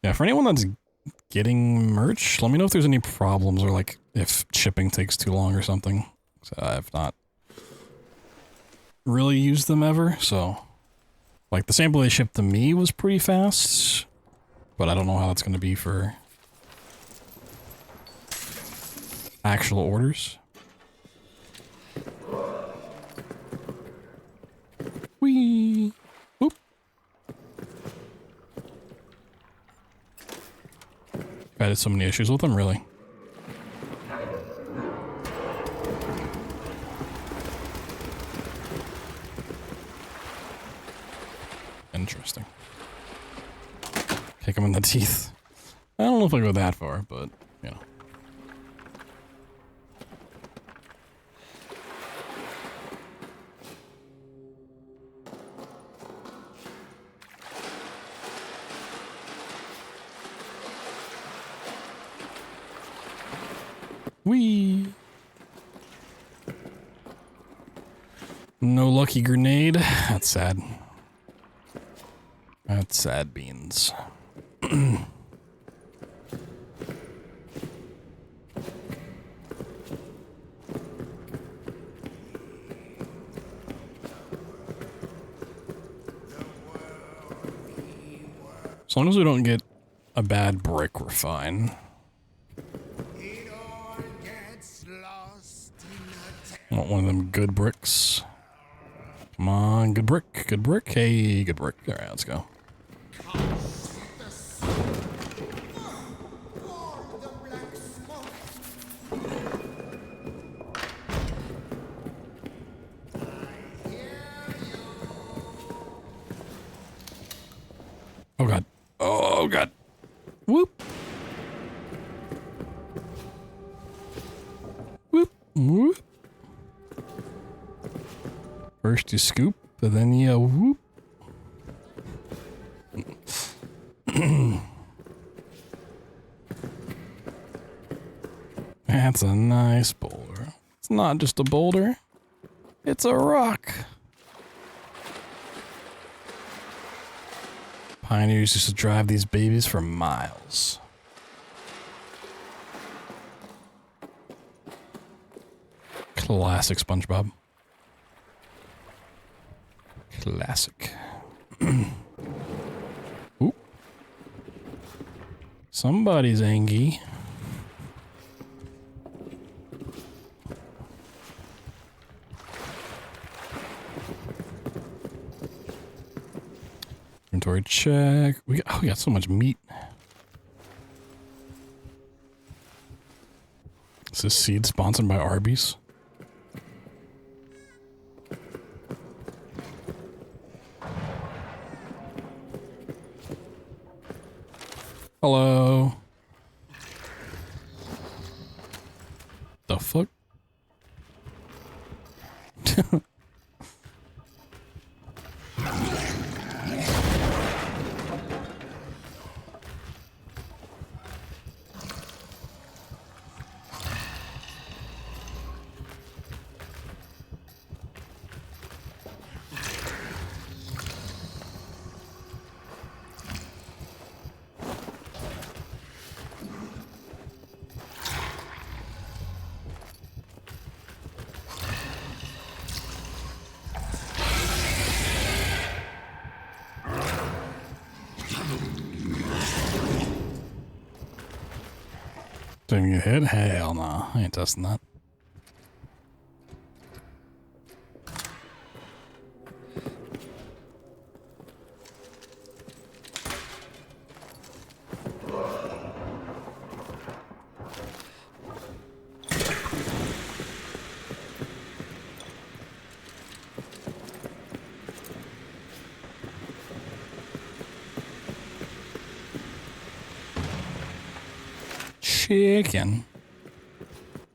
Speaker 1: Yeah, for anyone that's getting merch, let me know if there's any problems or like if shipping takes too long or something. So I've not really used them ever, so like the sample they shipped to me was pretty fast, but I don't know how that's going to be for actual orders. Whee! Whoop. I've had so many issues with them, really. Interesting. Kick him in the teeth. I don't know if I go that far, but, you know. Whee! No lucky grenade. That's sad. That's sad beans. As long as we don't get a bad brick, we're fine.
Speaker 5: It all gets lost in
Speaker 1: I want one of them good bricks. Come on, good brick, good brick. Hey, good brick. All right, let's go. Oh god. Oh god. Whoop. Whoop. Whoop. First you scoop, and then you whoop. I That's a nice boulder. It's not just a boulder. It's a rock. Pioneers used to drive these babies for miles. Classic SpongeBob. Classic. Ooh. Somebody's angry. Inventory check. We got so much meat. Is this seed sponsored by Arby's? Hello. The fuck? Didn't get hit? Hell no. I ain't testing that. Chicken.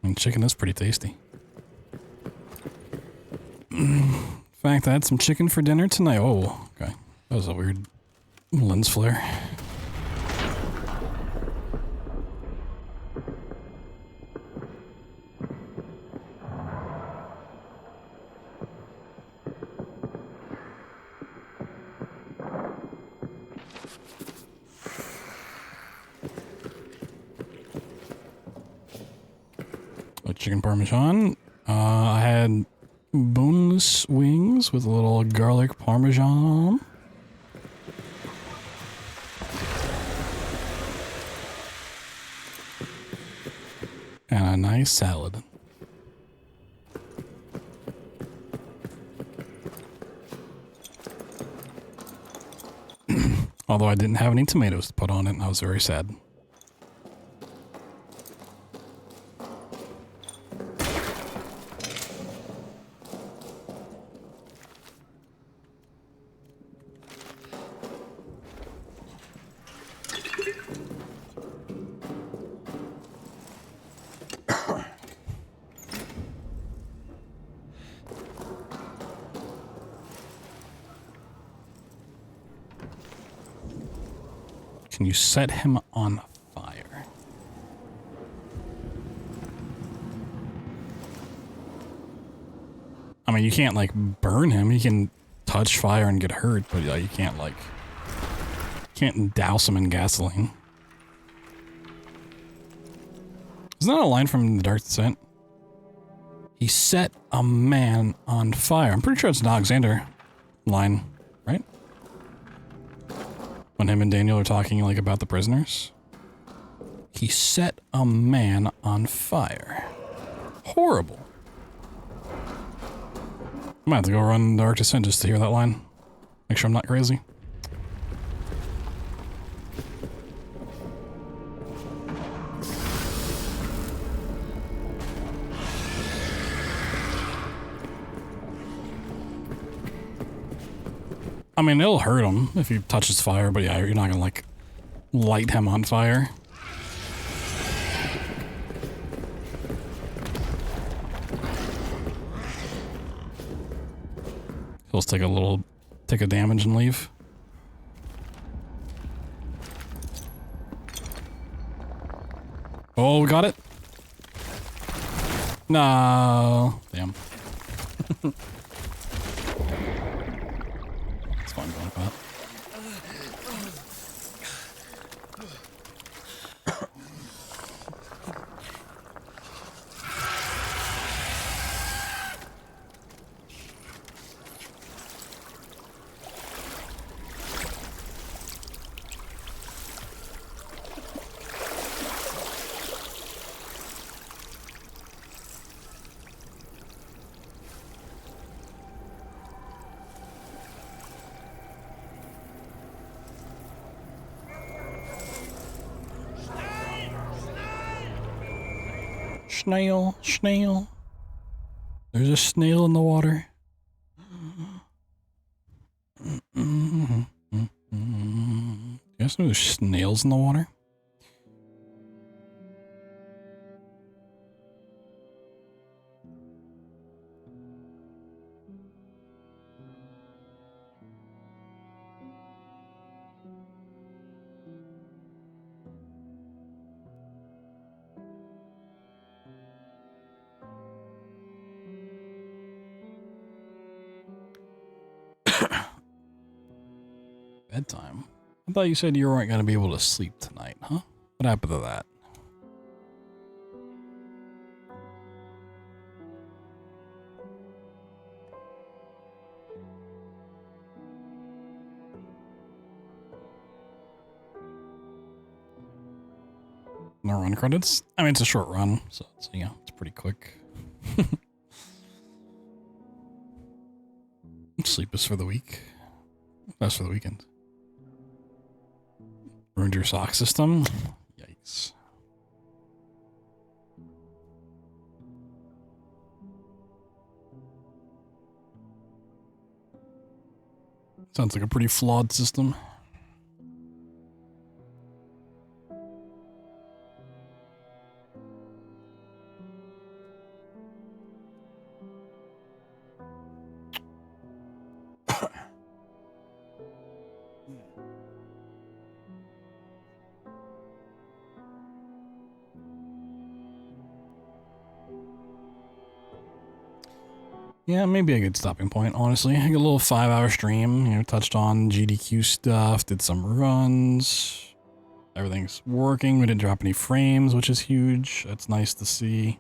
Speaker 1: And chicken is pretty tasty. In fact, I had some chicken for dinner tonight. Oh, okay. That was a weird lens flare. Chicken Parmesan. I had boneless wings with a little garlic Parmesan. And a nice salad. Although I didn't have any tomatoes to put on it, and I was very sad. Can you set him on fire? I mean, you can't, like, burn him. He can touch fire and get hurt, but you can't, like... can't douse him in gasoline. Isn't that a line from The Dark Descent? He set a man on fire. I'm pretty sure it's an Alexander line, right? When him and Daniel are talking, like, about the prisoners. He set a man on fire. Horrible. I might have to go run Dark Descent just to hear that line. Make sure I'm not crazy. I mean, it'll hurt him if he touches fire, but yeah, you're not gonna, like, light him on fire. He'll just take a damage and leave. Oh, we got it. No. Damn. It's fun going with that. Snail, snail. There's a snail in the water. You guys know there's snails in the water? Bedtime? I thought you said you weren't going to be able to sleep tonight, huh? What happened to that? No run credits? I mean, it's a short run, so it's, you know, it's pretty quick. Sleep is for the week. That's for the weekend. Ruined your sock system? Yikes. Sounds like a pretty flawed system. Yeah, maybe a good stopping point, honestly. I got a little 5-hour stream, you know, touched on GDQ stuff, did some runs. Everything's working. We didn't drop any frames, which is huge. That's nice to see.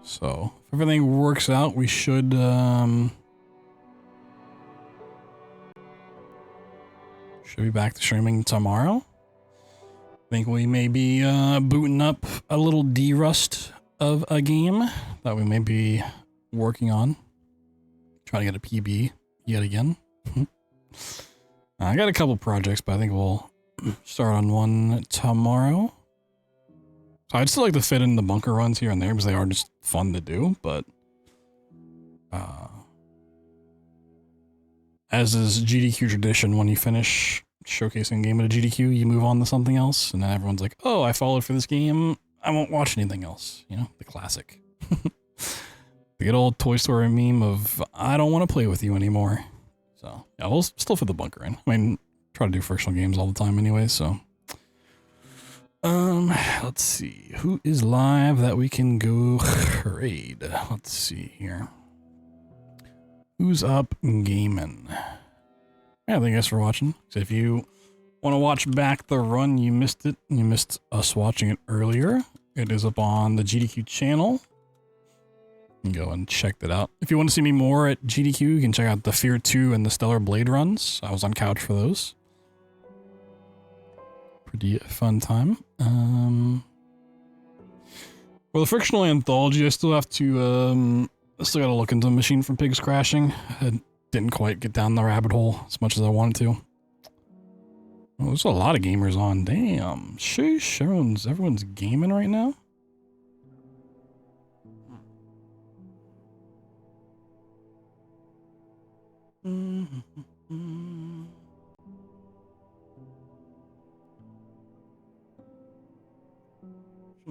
Speaker 1: So if everything works out, we should be back to streaming tomorrow. I think we may be booting up a little D-Rust of a game that we may be working on. Trying to get a PB yet again. I got a couple projects, but I think we'll start on one tomorrow. So I'd still like to fit in the bunker runs here and there because they are just fun to do, but as is GDQ tradition, when you finish showcasing a game at a GDQ, you move on to something else, and then everyone's like, oh, I followed for this game, I won't watch anything else. You know, the classic. The good old Toy Story meme of, I don't want to play with you anymore. So, yeah, we'll still fit the bunker in. I mean, try to do frictional games all the time anyway, so. Let's see. Who is live that we can go raid? Let's see here. Who's up gaming? Yeah, thank you guys for watching. So if you want to watch back the run, you missed it. You missed us watching it earlier. It is up on the GDQ channel. You can go and check that out. If you want to see me more at GDQ, you can check out the Fear 2 and the Stellar Blade runs. I was on couch for those. Pretty fun time. For the frictional anthology, I still have to, I still gotta look into Machine for Pigs crashing. I didn't quite get down the rabbit hole as much as I wanted to. Oh, there's a lot of gamers on. Damn. Sheesh. Everyone's gaming right now.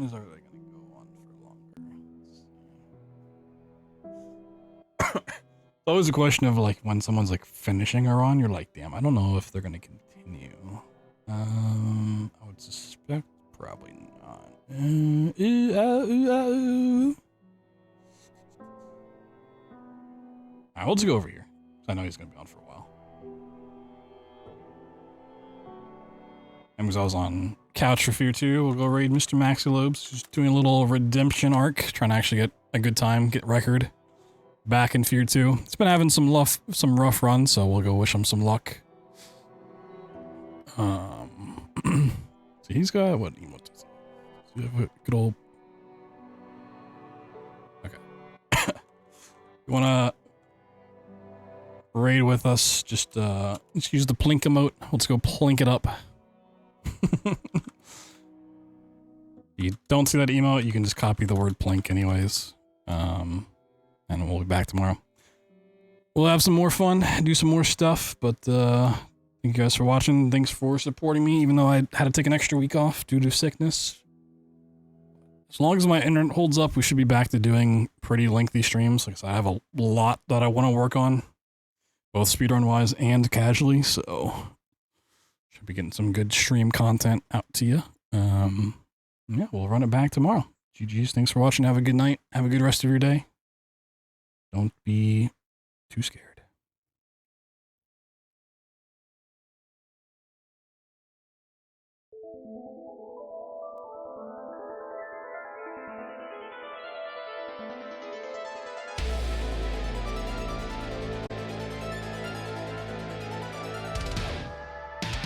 Speaker 1: Is are they gonna go on for longer? It's always a question of like when someone's like finishing a run, you're like, damn, I don't know if they're gonna continue. I would suspect probably Alright, we'll just go over here. I know he's gonna be on for a while. And because I was on couch for Fear 2, we'll go raid Mr. Maxilobes. Just doing a little redemption arc, trying to actually get a good time, get record back in Fear 2. It's been having some rough runs, so we'll go wish him some luck. So he's got what emote does he have? A good old. Okay. You wanna raid with us? Just let's use the plink emote. Let's go plink it up. You don't see that emote, you can just copy the word plink anyways. And we'll be back tomorrow. We'll have some more fun, do some more stuff, but thank you guys for watching. Thanks for supporting me, even though I had to take an extra week off due to sickness. As long as my internet holds up, we should be back to doing pretty lengthy streams. Like I said, I have a lot that I want to work on, both speedrun-wise and casually, so should be getting some good stream content out to you. Yeah, we'll run it back tomorrow. GG's, thanks for watching. Have a good night. Have a good rest of your day. Don't be too scared.